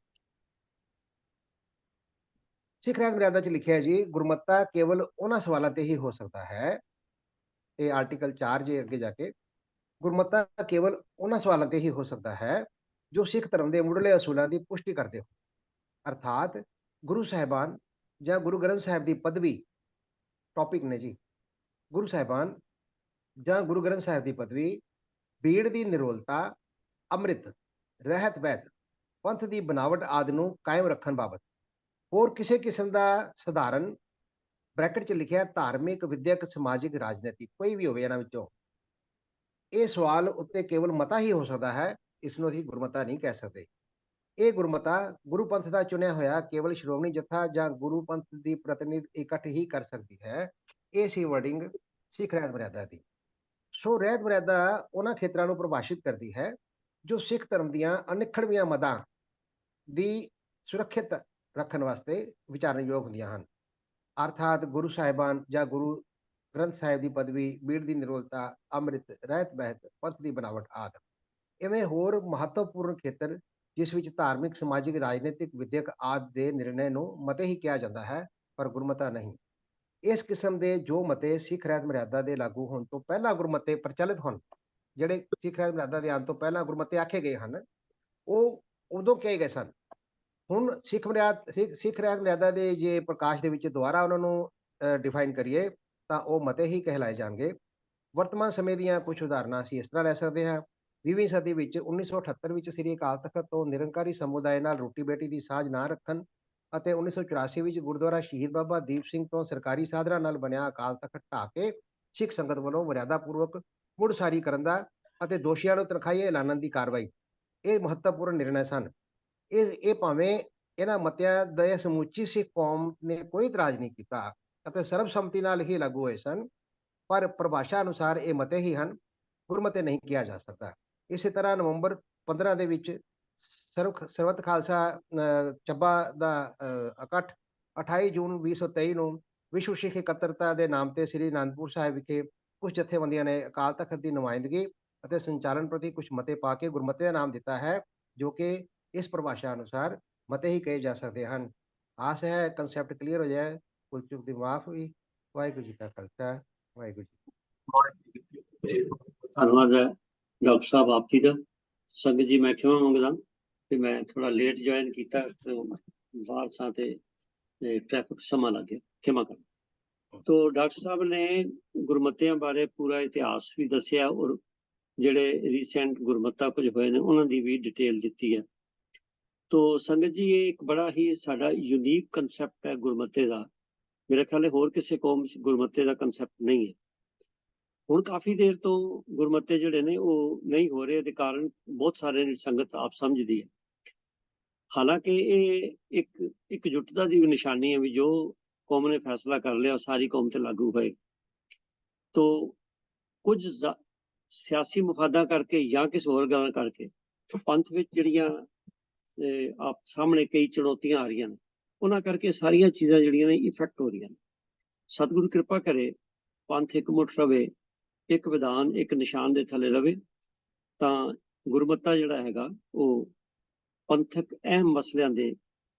ਸਿੱਖ ਰਹਿਤ ਮਰਿਆਦਾ 'ਚ ਲਿਖਿਆ ਜੀ, ਗੁਰਮਤਾ ਕੇਵਲ ਉਹਨਾਂ ਸਵਾਲਾਂ ਤੇ ਹੀ ਹੋ ਸਕਦਾ ਹੈ। ਇਹ ਆਰਟੀਕਲ 4 ਜੇ ਅੱਗੇ ਜਾ ਕੇ, ਗੁਰਮਤਾ ਕੇਵਲ ਉਹਨਾਂ ਸਵਾਲਾਂ ਤੇ ਹੀ ਹੋ ਸਕਦਾ ਹੈ ਜੋ ਸਿੱਖ ਧਰਮ ਦੇ ਮੁੱਢਲੇ ਅਸੂਲਾਂ ਦੀ ਪੁਸ਼ਟੀ ਕਰਦੇ ਹੋ, ਅਰਥਾਤ ਗੁਰੂ ਸਾਹਿਬਾਨ ਜਾਂ ਗੁਰੂ ਗ੍ਰੰਥ ਸਾਹਿਬ ਦੀ ਪਦਵੀ। ਟੌਪਿਕ ਨੇ ਜੀ, ਗੁਰੂ ਸਾਹਿਬਾਨ ਜਾਂ ਗੁਰੂ ਗ੍ਰੰਥ ਸਾਹਿਬ ਦੀ ਪਦਵੀ, ਬੀੜ ਦੀ ਨਿਰੋਲਤਾ, ਅੰਮ੍ਰਿਤ, ਰਹਿਤ ਬਹਿਤ, ਪੰਥ ਦੀ ਬਣਾਵਟ ਆਦਿ ਨੂੰ ਕਾਇਮ ਰੱਖਣ ਬਾਬਤ। ਹੋਰ ਕਿਸੇ ਕਿਸਮ ਦਾ ਸਧਾਰਨ ਬ੍ਰੈਕਟ 'ਚ ਲਿਖਿਆ ਧਾਰਮਿਕ, ਵਿਦਿਅਕ, ਸਮਾਜਿਕ, ਰਾਜਨੀਤਿਕ ਕੋਈ ਵੀ ਹੋਵੇ ਇਹਨਾਂ ਵਿੱਚੋਂ, ਇਹ ਸਵਾਲ ਉੱਤੇ ਕੇਵਲ ਮਤਾ ਹੀ ਹੋ ਸਕਦਾ ਹੈ। ਇਸ ਨੂੰ ਅਸੀਂ ਗੁਰਮਤਾ ਨਹੀਂ ਕਹਿ ਸਕਦੇ। ਇਹ ਗੁਰਮਤਾ ਗੁਰੂ ਪੰਥ ਦਾ ਚੁਣਿਆ ਹੋਇਆ ਕੇਵਲ ਸ਼੍ਰੋਮਣੀ ਜੱਥਾ ਜਾਂ ਗੁਰੂ ਪੰਥ ਦੀ ਪ੍ਰਤੀਨਿਧ ਇਕੱਠ ਹੀ ਕਰ ਸਕਦੀ ਹੈ। ਇਹ ਸੀ ਵਰਡਿੰਗ ਸਿੱਖ ਰਹਿਤ ਮਰਿਆਦਾ ਦੀ। ਸੋ ਰਹਿਤ ਮਰਿਆਦਾ ਉਹਨਾਂ ਖੇਤਰਾਂ ਨੂੰ ਪ੍ਰਭਾਸ਼ਿਤ ਕਰਦੀ ਹੈ ਜੋ ਸਿੱਖ ਧਰਮ ਦੀਆਂ ਅਨਿੱਖੜਵੀਆਂ ਮਦਾਂ ਦੀ ਸੁਰੱਖਿਅਤ ਰੱਖਣ ਵਾਸਤੇ ਵਿਚਾਰਨਯੋਗ ਹੁੰਦੀਆਂ ਹਨ, ਅਰਥਾਤ ਗੁਰੂ ਸਾਹਿਬਾਨ ਜਾਂ ਗੁਰੂ ਗ੍ਰੰਥ ਸਾਹਿਬ ਦੀ ਪਦਵੀ, ਬੀੜ ਦੀ ਨਿਰੋਲਤਾ, ਅੰਮ੍ਰਿਤ, ਰਹਿਤ ਬਹਿਤ, ਪੰਥ ਦੀ ਬਣਾਵਟ ਆਦਿ। ਇਵੇਂ ਹੋਰ ਮਹੱਤਵਪੂਰਨ ਖੇਤਰ ਜਿਸ ਵਿੱਚ ਧਾਰਮਿਕ, ਸਮਾਜਿਕ, ਰਾਜਨੀਤਿਕ, ਵਿਦਿਅਕ ਆਦਿ ਦੇ ਨਿਰਣੇ ਨੂੰ ਮਤੇ ਹੀ ਕਿਹਾ ਜਾਂਦਾ ਹੈ, ਪਰ ਗੁਰਮਤਾ ਨਹੀਂ। ਇਸ ਕਿਸਮ ਦੇ ਜੋ ਮਤੇ ਸਿੱਖ ਰਹਿਤ ਮਰਿਆਦਾ ਦੇ ਲਾਗੂ ਹੋਣ ਤੋਂ ਪਹਿਲਾਂ ਗੁਰਮਤੇ ਪ੍ਰਚਲਿਤ ਹਨ, ਜਿਹੜੇ ਸਿੱਖ ਰਹਿਤ ਮਰਿਆਦਾ ਦੇ ਆਉਣ ਤੋਂ ਪਹਿਲਾਂ ਗੁਰਮਤੇ ਆਖੇ ਗਏ ਹਨ, ਉਹ ਉਦੋਂ ਕਹੇ ਗਏ ਸਨ। ਹੁਣ ਸਿੱਖ ਰਹਿਤ ਮਰਿਆਦਾ ਦੇ ਜੇ ਪ੍ਰਕਾਸ਼ ਦੇ ਵਿੱਚ ਦੁਬਾਰਾ ਉਹਨਾਂ ਨੂੰ ਡਿਫਾਈਨ ਕਰੀਏ ਤਾਂ ਉਹ ਮਤੇ ਹੀ ਕਹਿਲਾਏ ਜਾਣਗੇ। ਵਰਤਮਾਨ ਸਮੇਂ ਦੀਆਂ ਕੁਝ ਉਦਾਹਰਨਾਂ ਅਸੀਂ ਇਸ ਤਰ੍ਹਾਂ ਲੈ ਸਕਦੇ ਹਾਂ। 20ਵੀਂ ਸਦੀ ਵਿੱਚ 1978 ਵਿੱਚ ਸ੍ਰੀ ਅਕਾਲ ਤਖਤ ਤੋਂ ਨਿਰੰਕਾਰੀ ਸਮੁਦਾਇ ਨਾਲ ਰੋਟੀ ਬੇਟੀ ਦੀ ਸਾਂਝ ਨਾ ਰੱਖਣ ਅਤੇ 1984 ਵਿੱਚ ਗੁਰਦੁਆਰਾ ਸ਼ਹੀਦ ਬਾਬਾ ਦੀਪ ਸਿੰਘ ਤੋਂ ਸਰਕਾਰੀ ਸਾਧਨਾਂ ਨਾਲ ਬਣਿਆ ਅਕਾਲ ਤਖਤ ਢਾਹ ਕੇ ਸਿੱਖ ਸੰਗਤ ਵੱਲੋਂ ਮਰਿਆਦਾਪੂਰਵਕ ਮੁੜਸਾਰੀ ਕਰਨ ਦਾ ਅਤੇ ਦੋਸ਼ੀਆਂ ਨੂੰ ਤਨਖਾਹੀਏ ਐਲਾਨਣ ਦੀ ਕਾਰਵਾਈ, ਇਹ ਮਹੱਤਵਪੂਰਨ ਨਿਰਣੇ ਸਨ। ਇਹ ਭਾਵੇਂ ਇਹਨਾਂ ਮਤਿਆਂ ਦੇ ਸਮੁੱਚੀ ਸਿੱਖ ਕੌਮ ਨੇ ਕੋਈ ਇਤਰਾਜ਼ ਨਹੀਂ ਕੀਤਾ ਅਤੇ ਸਰਬਸੰਮਤੀ ਨਾਲ ਹੀ ਲਾਗੂ ਹੋਏ ਸਨ, ਪਰ ਪਰਿਭਾਸ਼ਾ ਅਨੁਸਾਰ ਇਹ ਮਤੇ ਹੀ ਹਨ, ਗੁਰਮਤੇ ਨਹੀਂ ਕਿਹਾ ਜਾ ਸਕਦਾ। ਇਸੇ ਤਰ੍ਹਾਂ ਨਵੰਬਰ 15 ਦੇ ਵਿੱਚ ਸਰਬੱਤ ਖਾਲਸਾ ਚੱਬਾ ਦਾ ਇਕੱਠ 28 ਜੂਨ 2023 ਨੂੰ ਵਿਸ਼ਵ ਸਿੱਖ ਇਕੱਤਰਤਾ ਦੇ ਨਾਮ ਤੇ ਸ੍ਰੀ ਅਨੰਦਪੁਰ ਸਾਹਿਬ ਵਿਖੇ ਕੁਝ ਜਥੇਬੰਦੀਆਂ ਨੇ ਅਕਾਲ ਤਖਤ ਦੀ ਨੁਮਾਇੰਦਗੀ ਅਤੇ ਸੰਚਾਲਨ ਪ੍ਰਤੀ ਕੁਝ ਮਤੇ ਪਾ ਕੇ ਗੁਰਮਤੇ ਦਾ ਨਾਮ ਦਿੱਤਾ ਹੈ, ਜੋ ਕਿ ਇਸ ਪਰਿਭਾਸ਼ਾ ਅਨੁਸਾਰ ਮਤੇ ਹੀ ਕਹੇ ਜਾ ਸਕਦੇ ਹਨ। ਆਸ ਹੈ ਕੰਸੈਪਟ ਕਲੀਅਰ ਹੋ ਜਾਏ। ਭੁੱਲ ਚੁੱਕ ਦੀ ਮਾਫ ਹੋਈ। ਵਾਹਿਗੁਰੂ ਜੀ ਕਾ ਖਾਲਸਾ, ਵਾਹਿਗੁਰੂ ਜੀ। ਧੰਨਵਾਦ ਹੈ ਡਾਕਟਰ ਸਾਹਿਬ ਆਪ ਜੀ ਦਾ। ਸੰਗਤ ਜੀ ਮੈਂ ਖਿਮਾ ਮੰਗਦਾ ਕਿ ਮੈਂ ਥੋੜਾ ਲੇਟ ਜੁਆਇਨ ਕੀਤਾ, ਬਾਹਰ ਸਾਂ ਤੇ ਟ੍ਰੈਫਿਕ ਸਮਾਂ ਲੱਗ ਗਿਆ, ਖਿਮਾ ਕਰ। ਤੋ ਡਾਕਟਰ ਸਾਹਿਬ ਨੇ ਗੁਰਮਤਿਆਂ ਬਾਰੇ ਪੂਰਾ ਇਤਿਹਾਸ ਵੀ ਦੱਸਿਆ ਔਰ ਜਿਹੜੇ ਰੀਸੈਂਟ ਗੁਰਮਤਾ ਕੁਝ ਹੋਏ ਨੇ ਉਹਨਾਂ ਦੀ ਵੀ ਡਿਟੇਲ ਦਿੱਤੀ ਹੈ। ਤੋ ਸੰਗਤ ਜੀ ਇਹ ਇੱਕ ਬੜਾ ਹੀ ਸਾਡਾ ਯੂਨੀਕ ਕੰਸੈਪਟ ਹੈ ਗੁਰਮਤੇ ਦਾ। ਮੇਰੇ ਖਿਆਲ ਹੋਰ ਕਿਸੇ ਕੌਮ 'ਚ ਗੁਰਮਤੇ ਦਾ ਕੰਸੈਪਟ ਨਹੀਂ ਹੈ। ਹੁਣ ਕਾਫੀ ਦੇਰ ਤੋਂ ਗੁਰਮਤੇ ਜਿਹੜੇ ਨੇ ਉਹ ਨਹੀਂ ਹੋ ਰਹੇ, ਦੇ ਕਾਰਨ ਬਹੁਤ ਸਾਰੇ ਸੰਗਤ ਆਪ ਸਮਝਦੀ ਹੈ। ਹਾਲਾਂਕਿ ਇਹ ਇਕਜੁੱਟਤਾ ਦੀ ਨਿਸ਼ਾਨੀ ਹੈ ਵੀ ਜੋ ਕੌਮ ਨੇ ਫੈਸਲਾ ਕਰ ਲਿਆ ਉਹ ਸਾਰੀ ਕੌਮ ਤੇ ਲਾਗੂ ਹੋਏ। ਤੋ ਕੁਝ ਸਿਆਸੀ ਮੁਫਾਦਾਂ ਕਰਕੇ ਜਾਂ ਕਿਸੇ ਹੋਰ ਗੱਲਾਂ ਕਰਕੇ ਪੰਥ ਵਿੱਚ ਜਿਹੜੀਆਂ ਆਪ ਸਾਹਮਣੇ ਕਈ ਚੁਣੌਤੀਆਂ ਆ ਰਹੀਆਂ ਨੇ, ਉਹਨਾਂ ਕਰਕੇ ਸਾਰੀਆਂ ਚੀਜ਼ਾਂ ਜਿਹੜੀਆਂ ਨੇ ਇਫੈਕਟ ਹੋ ਰਹੀਆਂ ਨੇ। ਸਤਿਗੁਰੂ ਕਿਰਪਾ ਕਰੇ, ਪੰਥ ਇੱਕ ਮੁੱਠ ਰਵੇ, ਇੱਕ ਵਿਧਾਨ ਇੱਕ ਨਿਸ਼ਾਨ ਦੇ ਥੱਲੇ ਰਵੇ, ਤਾਂ ਗੁਰਮਤਾ ਜਿਹੜਾ ਹੈਗਾ ਉਹ ਪੰਥਕ ਅਹਿਮ ਮਸਲਿਆਂ ਦੇ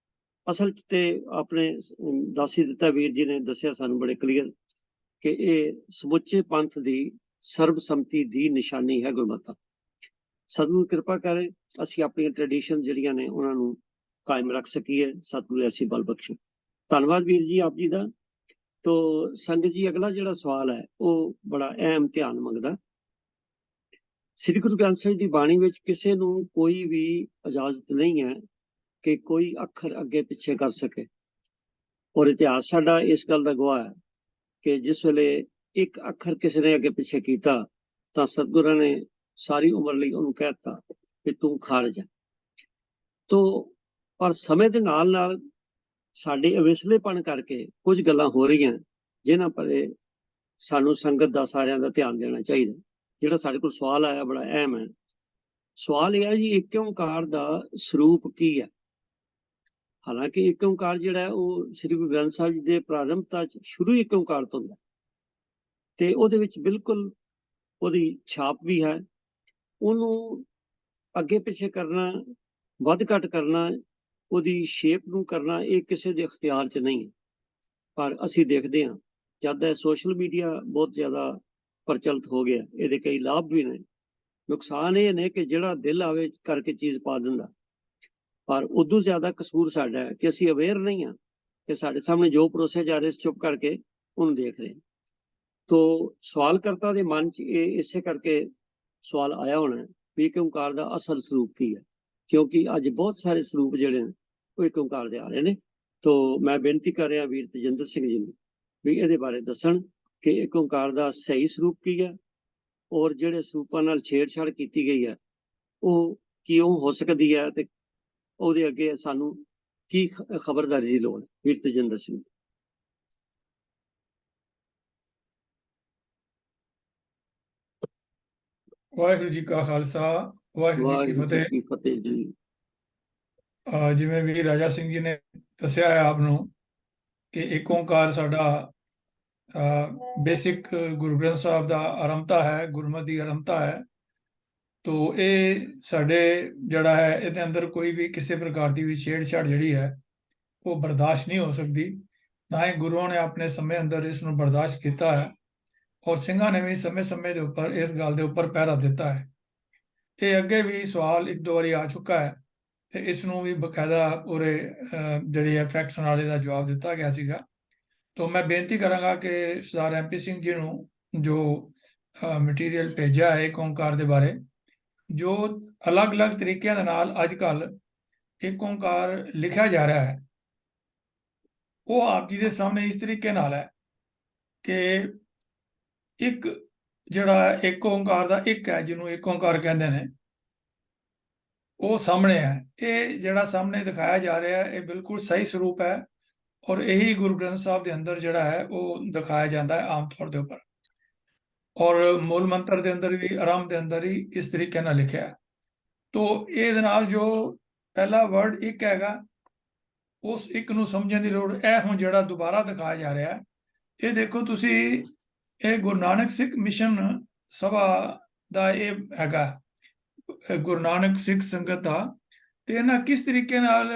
ਅਸਲ 'ਚ ਤੇ ਆਪਣੇ ਦਾਸੀ ਦਿੱਤਾ ਵੀਰ ਜੀ ਨੇ ਦੱਸਿਆ ਸਾਨੂੰ ਬੜੇ ਕਲੀਅਰ ਕਿ ਇਹ ਸਮੁੱਚੇ ਪੰਥ ਦੀ ਸਰਬਸੰਮਤੀ ਦੀ ਨਿਸ਼ਾਨੀ ਹੈ ਗੁਰਮਤਾ। ਸਤਿਗੁਰੂ ਕਿਰਪਾ ਕਰੇ ਅਸੀਂ ਆਪਣੀਆਂ ਟ੍ਰੈਡੀਸ਼ਨ ਜਿਹੜੀਆਂ ਨੇ ਉਹਨਾਂ ਨੂੰ ਕਾਇਮ ਰੱਖ ਸਕੀਏ। ਸਤਿਗੁਰੂ ਐਸੀ ਬਲ ਬਖਸ਼ੇ। ਧੰਨਵਾਦ ਵੀਰ ਜੀ ਆਪ ਜੀ ਦਾ। ਤੋ ਸੰਗਤ ਜੀ ਅਗਲਾ ਜਿਹੜਾ ਸਵਾਲ ਹੈ ਉਹ ਬੜਾ ਅਹਿਮ ਧਿਆਨ ਮੰਗਦਾ। ਸ੍ਰੀ ਗੁਰੂ ਗ੍ਰੰਥ ਸਾਹਿਬ ਦੀ ਬਾਣੀ ਵਿੱਚ ਕਿਸੇ ਨੂੰ ਕੋਈ ਵੀ ਇਜਾਜ਼ਤ ਨਹੀਂ ਹੈ ਕਿ ਕੋਈ ਅੱਖਰ ਅੱਗੇ ਪਿੱਛੇ ਕਰ ਸਕੇ, ਔਰ ਇਤਿਹਾਸ ਸਾਡਾ ਇਸ ਗੱਲ ਦਾ ਗਵਾਹ ਹੈ ਕਿ ਜਿਸ ਵੇਲੇ ਇੱਕ ਅੱਖਰ ਕਿਸੇ ਨੇ ਅੱਗੇ ਪਿੱਛੇ ਕੀਤਾ ਤਾਂ ਸਤਿਗੁਰਾਂ ਨੇ ਸਾਰੀ ਉਮਰ ਲਈ ਉਹਨੂੰ ਕਹਿ ਦਿੱਤਾ ਕਿ ਤੂੰ ਖਾਰਜ ਹੈ। ਤੋ ਪਰ ਸਮੇਂ ਦੇ ਨਾਲ ਨਾਲ ਸਾਡੇ ਅਵੇਸਲੇਪਣ ਕਰਕੇ ਕੁਝ ਗੱਲਾਂ ਹੋ ਰਹੀਆਂ ਜਿਨ੍ਹਾਂ ਪਰ ਸਾਨੂੰ ਸੰਗਤ ਦਾ ਸਾਰਿਆਂ ਦਾ ਧਿਆਨ ਦੇਣਾ ਚਾਹੀਦਾ। ਜਿਹੜਾ ਸਾਡੇ ਕੋਲ ਸਵਾਲ ਆਇਆ ਬੜਾ ਅਹਿਮ ਹੈ। ਸਵਾਲ ਇਹ ਹੈ ਜੀ, ਏਕ ਓਂਕਾਰ ਦਾ ਸਰੂਪ ਕੀ ਹੈ? ਹਾਲਾਂਕਿ ਏਕ ਓਂਕਾਰ ਜਿਹੜਾ ਉਹ ਸ੍ਰੀ ਗੁਰੂ ਗ੍ਰੰਥ ਸਾਹਿਬ ਜੀ ਦੇ ਪ੍ਰਾਰੰਭਤਾ 'ਚ ਸ਼ੁਰੂ ਏਕ ਓਂਕਾਰ ਤੋਂ ਹੁੰਦਾ ਤੇ ਉਹਦੇ ਵਿੱਚ ਬਿਲਕੁਲ ਉਹਦੀ ਛਾਪ ਵੀ ਹੈ। ਉਹਨੂੰ ਅੱਗੇ ਪਿੱਛੇ ਕਰਨਾ, ਵੱਧ ਘੱਟ ਕਰਨਾ, ਉਹਦੀ ਸ਼ੇਪ ਨੂੰ ਕਰਨਾ, ਇਹ ਕਿਸੇ ਦੇ ਅਖਤਿਆਰ 'ਚ ਨਹੀਂ ਹੈ। ਪਰ ਅਸੀਂ ਦੇਖਦੇ ਹਾਂ ਜਦ ਸੋਸ਼ਲ ਮੀਡੀਆ ਬਹੁਤ ਜ਼ਿਆਦਾ ਪ੍ਰਚਲਿਤ ਹੋ ਗਿਆ, ਇਹਦੇ ਕਈ ਲਾਭ ਵੀ ਨੇ। ਨੁਕਸਾਨ ਇਹ ਨੇ ਕਿ ਜਿਹੜਾ ਦਿਲ ਆਵੇ ਕਰਕੇ ਚੀਜ਼ ਪਾ ਦਿੰਦਾ, ਪਰ ਉਦੋਂ ਜ਼ਿਆਦਾ ਕਸੂਰ ਸਾਡਾ ਹੈ ਕਿ ਅਸੀਂ ਅਵੇਅਰ ਨਹੀਂ ਹਾਂ ਕਿ ਸਾਡੇ ਸਾਹਮਣੇ ਜੋ ਪਰੋਸਿਆ ਜਾ ਰਿਹਾ ਚੁੱਪ ਕਰਕੇ ਉਹਨੂੰ ਦੇਖ ਰਹੇ। ਤੋ ਸਵਾਲਕਰਤਾ ਦੇ ਮਨ 'ਚ ਇਹ ਇਸੇ ਕਰਕੇ ਸਵਾਲ ਆਇਆ ਹੋਣਾ ਵੀ ਏਕ ਓਂਕਾਰ ਦਾ ਅਸਲ ਸਰੂਪ ਕੀ ਹੈ, ਕਿਉਂਕਿ ਅੱਜ ਬਹੁਤ ਸਾਰੇ ਸਰੂਪ ਜਿਹੜੇ ਨੇ ਉਹ ਏਕ ਓਂਕਾਰ ਦੇ ਆ ਰਹੇ ਨੇ। ਤੋ ਮੈਂ ਬੇਨਤੀ ਕਰ ਰਿਹਾ ਵੀਰ ਤੇਜਿੰਦਰ ਸਿੰਘ ਜੀ ਨੂੰ ਵੀ ਇਹਦੇ ਬਾਰੇ ਦੱਸਣ ਕਿ ਏਕ ਓਂਕਾਰ ਦਾ ਸਹੀ ਸਰੂਪ ਕੀ ਹੈ, ਔਰ ਜਿਹੜੇ ਸਰੂਪਾਂ ਨਾਲ ਛੇੜਛਾੜ ਕੀਤੀ ਗਈ ਹੈ ਉਹ ਕਿਉਂ ਹੋ ਸਕਦੀ ਹੈ ਤੇ ਉਹਦੇ ਅੱਗੇ ਸਾਨੂੰ ਕੀ ਖਬਰਦਾਰੀ ਦੀ ਲੋੜ ਹੈ। ਵੀਰ ਤੇਜਿੰਦਰ ਸਿੰਘ। ਵਾਹਿਗੁਰੂ ਜੀ ਕਾ ਖਾਲਸਾ, ਵਾਹਿਗੁਰੂ ਜੀ ਕੀ ਫਤਿਹ। ਜੀ। ਜਿਵੇਂ ਵੀ ਰਾਜਾ ਸਿੰਘ ਜੀ ਨੇ ਦੱਸਿਆ ਹੈ ਆਪ ਨੂੰ ਕਿ ਏਕ ਓਂਕਾਰ ਸਾਡਾ ਬੇਸਿਕ ਗੁਰੂ ਗ੍ਰੰਥ ਸਾਹਿਬ ਦਾ ਆਰੰਭਤਾ ਹੈ, ਗੁਰਮਤਿ ਦੀ ਆਰੰਭਤਾ ਹੈ। ਤੋ ਇਹ ਸਾਡੇ ਜਿਹੜਾ ਹੈ ਇਹਦੇ ਅੰਦਰ ਕੋਈ ਵੀ ਕਿਸੇ ਪ੍ਰਕਾਰ ਦੀ ਵੀ ਛੇੜਛਾੜ ਜਿਹੜੀ ਹੈ ਉਹ ਬਰਦਾਸ਼ਤ ਨਹੀਂ ਹੋ ਸਕਦੀ। ਨਾ ਹੀ ਗੁਰੂਆਂ ਨੇ ਆਪਣੇ ਸਮੇਂ ਅੰਦਰ ਇਸ ਨੂੰ ਬਰਦਾਸ਼ਤ ਕੀਤਾ ਹੈ, ਔਰ ਸਿੰਘਾਂ ਨੇ ਵੀ ਸਮੇਂ ਦੇ ਉੱਪਰ ਇਸ ਗੱਲ ਦੇ ਉੱਪਰ ਪਹਿਰਾ ਦਿੱਤਾ ਹੈ। ਇਹ ਅੱਗੇ ਵੀ ਸਵਾਲ ਇੱਕ ਦੋ ਵਾਰੀ ਆ ਚੁੱਕਾ ਹੈ ਤੇ ਇਸ ਨੂੰ ਵੀ ਬਕਾਇਦਾ ਪੂਰੇ ਜਿਹੜੇ ਫੈਕਟਸ ਨਾਲ ਇਹਦਾ ਜਵਾਬ ਦਿੱਤਾ ਗਿਆ ਸੀਗਾ। ਤੋਂ ਮੈਂ ਬੇਨਤੀ ਕਰਾਂਗਾ ਕਿ ਸਰਦਾਰ MP ਸਿੰਘ ਜੀ ਨੂੰ ਜੋ ਮਟੀਰੀਅਲ ਭੇਜਿਆ ਹੈ ਏਕ ਓਂਕਾਰ ਦੇ ਬਾਰੇ, ਜੋ ਅਲੱਗ-ਅਲੱਗ ਤਰੀਕਿਆਂ ਦੇ ਨਾਲ ਅੱਜ ਕੱਲ ਏਕ ਓਂਕਾਰ ਲਿਖਿਆ ਜਾ ਰਿਹਾ ਹੈ, ਉਹ ਆਪ ਜੀ ਦੇ ਸਾਹਮਣੇ ਇਸ ਤਰੀਕੇ ਨਾਲ ਹੈ ਕਿ ਇੱਕ ਜਿਹੜਾ ਏਕ ਓਂਕਾਰ ਦਾ ਇੱਕ ਹੈ, ਜਿਹਨੂੰ ਏਕ ਓਂਕਾਰ ਕਹਿੰਦੇ ਨੇ, ਉਹ ਸਾਹਮਣੇ ਹੈ। ਇਹ ਜਿਹੜਾ ਸਾਹਮਣੇ ਦਿਖਾਇਆ ਜਾ ਰਿਹਾ ਹੈ, ਇਹ ਬਿਲਕੁਲ ਸਹੀ ਸਰੂਪ ਹੈ, ਔਰ ਇਹੀ ਗੁਰੂ ਗ੍ਰੰਥ ਸਾਹਿਬ ਦੇ ਅੰਦਰ ਜਿਹੜਾ ਹੈ ਉਹ ਦਿਖਾਇਆ ਜਾਂਦਾ ਹੈ ਆਮ ਤੌਰ ਦੇ ਉੱਪਰ, ਔਰ ਮੂਲ ਮੰਤਰ ਦੇ ਅੰਦਰ ਵੀ, ਆਰੰਭ ਦੇ ਅੰਦਰ ਹੀ ਇਸ ਤਰੀਕੇ ਨਾਲ ਲਿਖਿਆ ਹੈ। ਤੋ ਇਹਦੇ ਨਾਲ ਜੋ ਪਹਿਲਾ ਵਰਡ ਇੱਕ ਹੈਗਾ, ਉਸ ਇੱਕ ਨੂੰ ਸਮਝਣ ਦੀ ਲੋੜ। ਇਹ ਹੁਣ ਜਿਹੜਾ ਦੁਬਾਰਾ ਦਿਖਾਇਆ ਜਾ ਰਿਹਾ, ਇਹ ਦੇਖੋ ਤੁਸੀਂ, ਇਹ ਗੁਰੂ ਨਾਨਕ ਸਿੱਖ ਮਿਸ਼ਨ ਸਭਾ ਦਾ ਇਹ ਹੈਗਾ, ਗੁਰੂ ਨਾਨਕ ਸਿੱਖ ਸੰਗਤ ਦਾ, ਤੇ ਇਹਨਾਂ ਕਿਸ ਤਰੀਕੇ ਨਾਲ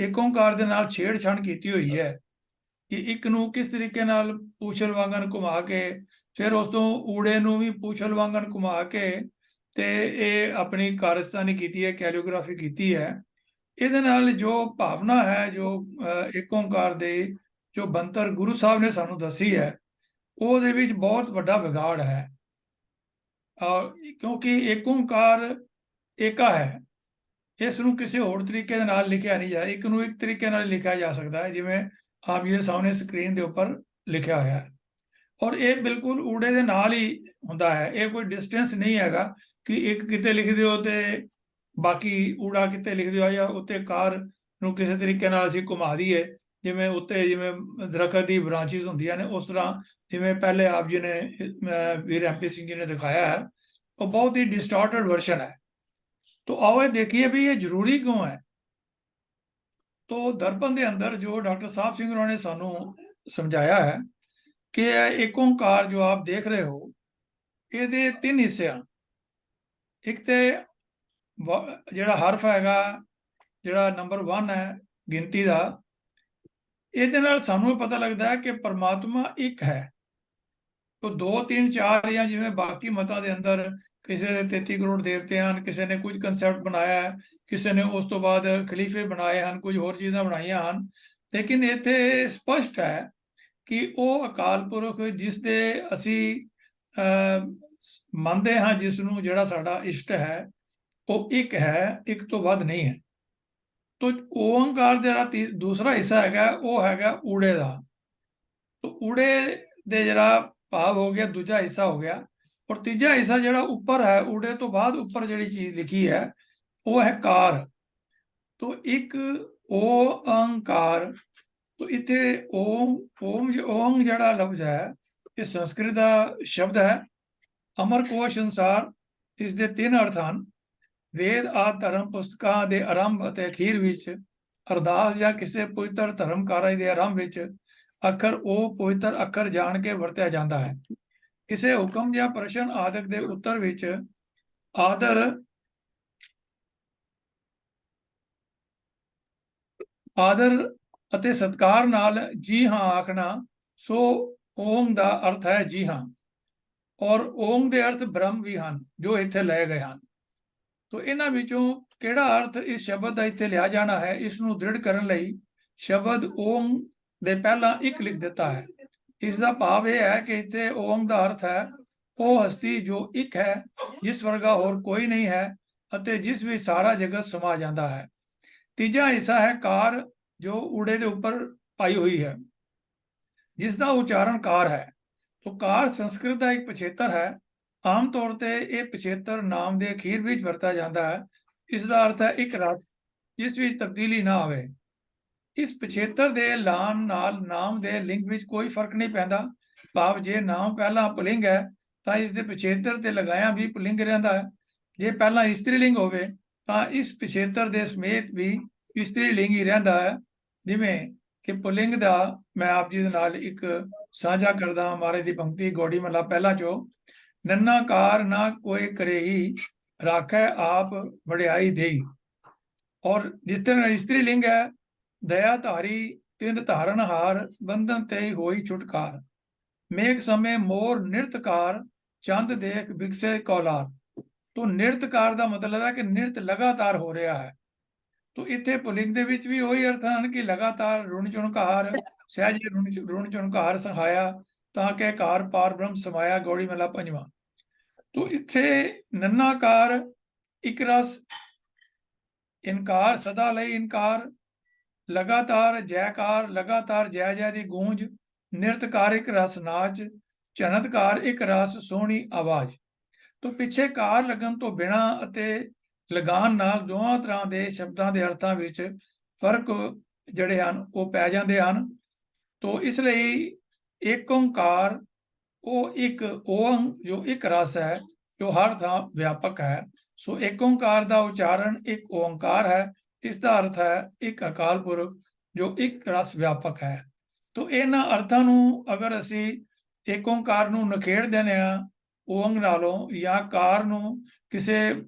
ਏਕ ਓਂਕਾਰ ਦੇ ਨਾਲ ਛੇੜਛਾੜ ਕੀਤੀ ਹੋਈ ਹੈ ਕਿ ਇੱਕ ਨੂੰ ਕਿਸ ਤਰੀਕੇ ਨਾਲ ਪੂਛਲ ਵਾਂਗਣ ਘੁਮਾ ਕੇ, ਫਿਰ ਉਸ ਤੋਂ ਊੜੇ ਨੂੰ ਵੀ ਪੂਛਲ ਵਾਂਗਣ ਘੁਮਾ ਕੇ, ਤੇ ਇਹ ਆਪਣੀ ਕਾਰਸਤਾਨੀ ਕੀਤੀ ਹੈ, ਕੈਲੀਗ੍ਰਾਫੀ ਕੀਤੀ ਹੈ। ਇਹਦੇ ਨਾਲ ਜੋ ਭਾਵਨਾ ਹੈ, ਜੋ ਏਕ ਓਂਕਾਰ ਦੇ ਜੋ ਬੰਤਰ ਗੁਰੂ ਸਾਹਿਬ ਨੇ ਸਾਨੂੰ ਦੱਸੀ ਹੈ, ਉਹਦੇ ਵਿੱਚ ਬਹੁਤ ਵੱਡਾ ਵਿਗਾੜ ਹੈ। ਕਿਉਂਕਿ ਏਕ ਓਂਕਾਰ ਏਕਾ ਹੈ, ਇਸ ਨੂੰ ਕਿਸੇ ਹੋਰ ਤਰੀਕੇ ਦੇ ਨਾਲ ਲਿਖਿਆ ਨਹੀਂ ਜਾ। ਇੱਕ ਨੂੰ ਇੱਕ ਤਰੀਕੇ ਨਾਲ ਲਿਖਿਆ ਜਾ ਸਕਦਾ ਹੈ, ਜਿਵੇਂ ਆਪ ਜੀ ਦੇ ਸਾਹਮਣੇ ਸਕਰੀਨ ਦੇ ਉੱਪਰ ਲਿਖਿਆ ਹੋਇਆ ਹੈ, ਔਰ ਇਹ ਬਿਲਕੁਲ ਊੜੇ ਦੇ ਨਾਲ ਹੀ ਹੁੰਦਾ ਹੈ। ਇਹ ਕੋਈ ਡਿਸਟੈਂਸ ਨਹੀਂ ਹੈਗਾ ਕਿ ਇੱਕ ਕਿਤੇ ਲਿਖ ਦਿਓ ਤੇ ਬਾਕੀ ਊੜਾ ਕਿਤੇ ਲਿਖ ਦਿਓ, ਜਾਂ ਉੱਤੇ ਕਾਰ ਨੂੰ ਕਿਸੇ ਤਰੀਕੇ ਨਾਲ ਅਸੀਂ ਘੁਮਾ ਦਈਏ, ਜਿਵੇਂ ਉੱਤੇ ਜਿਵੇਂ ਦਰਖਤ ਦੀ ਬ੍ਰਾਂਚਿਸ ਹੁੰਦੀਆਂ ਨੇ, ਉਸ ਤਰ੍ਹਾਂ ਜਿਵੇਂ ਪਹਿਲੇ ਆਪ ਜੀ ਨੇ ਵੀਰ MP ਸਿੰਘ ਜੀ ਨੇ ਦਿਖਾਇਆ ਹੈ, ਉਹ ਬਹੁਤ ਹੀ ਡਿਸਟਾਰਟਡ ਵਰਸ਼ਨ ਹੈ। तो आओ ये देखिए भी ये जरूरी क्यों है। तो दर्पण के अंदर जो डॉक्टर साहब सिंह ने सानू समझाया है कि एक ओंकार जो आप देख रहे हो, ये 3 हिस्से हैं। एक तो ਜਿਹੜਾ ਹਰਫ ਹੈਗਾ, ਜਿਹੜਾ ਨੰਬਰ 1 ਹੈ ਗਿਣਤੀ ਦਾ, ਇਹਦੇ ਨਾਲ ਸਾਨੂੰ ਪਤਾ ਲੱਗਦਾ ਹੈ ਕਿ ਪਰਮਾਤਮਾ ਇੱਕ ਹੈ। तो 2 3 4 ਜਾਂ ਜਿਵੇਂ ਬਾਕੀ ਮਤਾਂ ਦੇ ਅੰਦਰ ਕਿਸੇ ਦੇ 33 ਕਰੋੜ ਦੇਵਤੇ ਹਨ, ਕਿਸੇ ਨੇ ਕੁਝ ਕਨਸੈਪਟ ਬਣਾਇਆ ਹੈ, ਕਿਸੇ ਨੇ ਉਸ ਤੋਂ ਬਾਅਦ ਖਲੀਫੇ ਬਣਾਏ ਹਨ, ਕੁਝ ਹੋਰ ਚੀਜ਼ਾਂ ਬਣਾਈਆਂ ਹਨ, ਲੇਕਿਨ ਇੱਥੇ ਸਪਸ਼ਟ ਹੈ ਕਿ ਉਹ ਅਕਾਲ ਪੁਰਖ ਜਿਸ ਦੇ ਅਸੀਂ ਮੰਨਦੇ ਹਾਂ, ਜਿਸ ਨੂੰ ਜਿਹੜਾ ਸਾਡਾ ਇਸ਼ਟ ਹੈ, ਉਹ ਇੱਕ ਹੈ, ਇੱਕ ਤੋਂ ਵੱਧ ਨਹੀਂ ਹੈ। ਤੋ ਓਂਕਾਰ ਦਾ ਜਿਹੜਾ ਦੂਸਰਾ ਹਿੱਸਾ ਹੈਗਾ, ਉਹ ਹੈਗਾ ਊੜੇ ਦਾ। ਤੋ ਊੜੇ ਦੇ ਜਿਹੜਾ ਭਾਵ ਹੋ ਗਿਆ, ਦੂਜਾ ਹਿੱਸਾ ਹੋ ਗਿਆ, ਔਰ ਤੀਜਾ ਹਿੱਸਾ ਜਿਹੜਾ ਉੱਪਰ ਹੈ, ਊੜੇ ਤੋਂ ਬਾਅਦ ਉੱਪਰ ਜਿਹੜੀ ਚੀਜ਼ ਲਿਖੀ ਹੈ, ਉਹ ਹੈ ਕਾਰ। ਤੋ ਇੱਕ ਓੰਕਾਰ, ਤੋ ਇੱਥੇ ਓਮ ਜਿਹੜਾ ਲਫ਼ਜ਼ ਹੈ, ਇਹ ਸੰਸਕ੍ਰਿਤ ਦਾ ਸ਼ਬਦ ਹੈ। ਅਮਰਕੋਸ਼ ਅਨੁਸਾਰ ਇਸ ਦੇ 3 ਅਰਥ ਹਨ। ਵੇਦ ਆਦਿ ਧਰਮ ਪੁਸਤਕਾਂ ਦੇ ਆਰੰਭ ਅਤੇ ਅਖੀਰ ਵਿੱਚ, ਅਰਦਾਸ ਜਾਂ ਕਿਸੇ ਪਵਿੱਤਰ ਧਰਮ ਕਾਰਜ ਦੇ ਆਰੰਭ ਵਿੱਚ ਅੱਖਰ ਉਹ ਪਵਿੱਤਰ ਅੱਖਰ ਜਾਣ ਕੇ ਵਰਤਿਆ ਜਾਂਦਾ ਹੈ। ਕਿਸੇ ਹੁਕਮ ਜਾਂ ਪ੍ਰਸ਼ਨ ਆਦਿਕ ਦੇ ਉੱਤਰ ਵਿੱਚ ਆਦਰ ਅਤੇ ਸਤਿਕਾਰ ਨਾਲ ਜੀ ਹਾਂ ਆਖਣਾ, ਸੋ ਓਮ ਦਾ ਅਰਥ ਹੈ ਜੀ ਹਾਂ, ਔਰ ਓਮ ਦੇ ਅਰਥ ਬ੍ਰਹਮ ਵੀ ਹਨ, ਜੋ ਇੱਥੇ ਲਏ ਗਏ ਹਨ। ਤੋ ਇਹਨਾਂ ਵਿੱਚੋਂ ਕਿਹੜਾ ਅਰਥ ਇਸ ਸ਼ਬਦ ਦਾ ਇੱਥੇ ਲਿਆ ਜਾਣਾ ਹੈ, ਇਸ ਨੂੰ ਦ੍ਰਿੜ ਕਰਨ ਲਈ ਸ਼ਬਦ ਓਮ ਦੇ ਪਹਿਲਾਂ ਇੱਕ ਲਿਖ ਦਿੱਤਾ ਹੈ। ਇਸ ਦਾ ਭਾਵ ਇਹ ਹੈ ਕਿ ਇੱਥੇ ਓਮ ਦਾ ਅਰਥ ਹੈ ਉਹ ਹਸਤੀ ਜੋ ਇੱਕ ਹੈ, ਜਿਸ ਵਰਗਾ ਹੋਰ ਕੋਈ ਨਹੀਂ ਹੈ, ਅਤੇ ਜਿਸ ਵਿੱਚ ਸਾਰਾ ਜਗਤ ਸਮਾ ਜਾਂਦਾ ਹੈ। ਤੀਜਾ ਹਿੱਸਾ ਹੈ ਕਾਰ, ਜੋ ਊੜੇ ਦੇ ਉੱਪਰ ਪਾਈ ਹੋਈ ਹੈ, ਜਿਸ ਦਾ ਉਚਾਰਨ ਕਾਰ ਹੈ। ਤੋ ਕਾਰ ਸੰਸਕ੍ਰਿਤ ਦਾ ਇੱਕ ਪਿਛੇਤਰ ਹੈ। ਆਮ ਤੌਰ ਤੇ ਇਹ ਪਿਛੇਤਰ ਨਾਮ ਦੇ ਅਖੀਰ ਵਿੱਚ ਵਰਤਿਆ ਜਾਂਦਾ ਹੈ। ਇਸ ਦਾ ਅਰਥ ਹੈ ਇੱਕ ਰਸ, ਜਿਸ ਵਿੱਚ ਤਬਦੀਲੀ ਨਾ ਆਵੇ। ਇਸ ਪਿਛੇਤਰ ਦੇ ਐਲਾਨ ਨਾਲ ਨਾਮ ਦੇ ਲਿੰਗ ਵਿੱਚ ਕੋਈ ਫਰਕ ਨਹੀਂ ਪੈਂਦਾ। ਭਾਵ ਜੇ ਨਾਮ ਪਹਿਲਾਂ ਪੁਲਿੰਗ ਹੈ ਤਾਂ ਇਸ ਦੇ ਪਿਛੇਤਰ ਤੇ ਲਗਾਇਆ ਵੀ ਪੁਲਿੰਗ ਰਹਿੰਦਾ ਹੈ। ਜੇ ਪਹਿਲਾਂ ਇਸਤਰੀ ਲਿੰਗ ਹੋਵੇ ਤਾਂ ਇਸ ਪਿਛੇਤਰ ਦੇ ਸਮੇਤ ਵੀ ਇਸਤਰੀ ਲਿੰਗ ਹੀ ਰਹਿੰਦਾ ਹੈ। ਜਿਵੇਂ ਕਿ ਪੁਲਿੰਗ ਦਾ ਮੈਂ ਆਪ ਜੀ ਦੇ ਨਾਲ ਇੱਕ ਸਾਂਝਾ ਕਰਦਾ ਮਹਾਰਾਜ ਦੀ ਪੰਕਤੀ ਗੋੜੀ ਮਹੱਲਾ ਪਹਿਲਾ ਚੋਂ, ਨੰਨਾ ਕਾਰ ਨਾ ਕੋਈ ਕਰੇਹੀ, ਰਾਖੈ ਆਪ ਵਡਿਆਈ ਦੇਈ। ਔਰ ਜਿਸ ਤਰ੍ਹਾਂ ਇਸਤਰੀ ਲਿੰਗ ਹੈ, ਦਇਆ ਧਾਰੀ ਤਿੰਨ ਧਾਰਨ ਹਾਰ, ਬੰਧਨ ਤੇ ਹੋਈ ਛੁਟਕਾਰ। ਮੇਘ ਸਮੇਂ ਮੋਰ ਨਿਰਤਕਾਰ, ਚੰਦ ਦੇਖ ਬਿਕਸੇ ਕੌਲਾਰ। तो निरतकार का मतलब है कि नृत्य लगातार हो रहा है। ਤੋ ਇੱਥੇ ਪੁਲਿੰਗ ਦੇ ਵਿੱਚ ਵੀ ਉਹੀ ਅਰਥ ਹਨ ਕਿ ਲਗਾਤਾਰ ਰੁਣ ਝੁਣਕਾਰ ਸਹਿਜੇ ਰੁਣ ਝੁਣਕਾਰ ਸਹਾਇਆ ਤਾਂ ਕਿ ਕਾਰ ਪਾਰ ਬ੍ਰਹਮ ਸਮਾਇਆ ਗੌੜੀ ਮਹਲਾ ਪੰਜਵਾਂ। ਤੋ ਇੱਥੇ ਨੰਨਾਕਾਰ ਇੱਕ ਰਸ ਇਨਕਾਰ ਸਦਾ ਲਈ ਇਨਕਾਰ ਲਗਾਤਾਰ ਜੈਕਾਰ ਲਗਾਤਾਰ ਜੈ ਜੈ ਦੀ ਗੂੰਜ ਨਿਰਤਕਾਰ ਇੱਕ ਰਸ ਨਾਚ ਚਨਤਕਾਰ ਇੱਕ ਰਸ ਸੋਹਣੀ ਆਵਾਜ਼। ਤੋ ਪਿੱਛੇ ਕਾਰ ਲੱਗਣ ਤੋਂ ਬਿਨਾਂ ਅਤੇ ਲਗਾਨ ਨਾਲ ਦੋਵਾਂ ਤਰ੍ਹਾਂ ਦੇ ਸ਼ਬਦਾਂ ਦੇ ਅਰਥਾਂ ਵਿੱਚ ਫਰਕ ਜਿਹੜੇ ਹਨ ਉਹ ਪੈ ਜਾਂਦੇ ਹਨ। ਤੋ ਇਸ ਲਈ ਏਕ ਓੰਕਾਰ ਉਹ ਇੱਕ ਓਮ ਜੋ ਇੱਕ ਰਸ ਹੈ ਜੋ ਹਰ ਥਾਂ ਵਿਆਪਕ ਹੈ। ਸੋ ਏਕ ਓੰਕਾਰ ਦਾ ਉਚਾਰਨ ਇੱਕ ਓੰਕਾਰ ਹੈ। ਇਸ ਦਾ ਅਰਥ ਹੈ ਇੱਕ ਅਕਾਲ ਪੁਰਖ ਜੋ ਇੱਕ ਰਸ ਵਿਆਪਕ ਹੈ। ਤੋ ਇਹਨਾਂ ਅਰਥਾਂ ਨੂੰ ਅਗਰ ਅਸੀਂ ਏਕ ਓੰਕਾਰ ਨੂੰ ਨਿਖੇੜ ਦਿੰਦੇ ਹਾਂ ਓੰਗ ਨਾਲੋਂ ਜਾਂ ਕਾਰ ਨੂੰ ਕਿਸੇ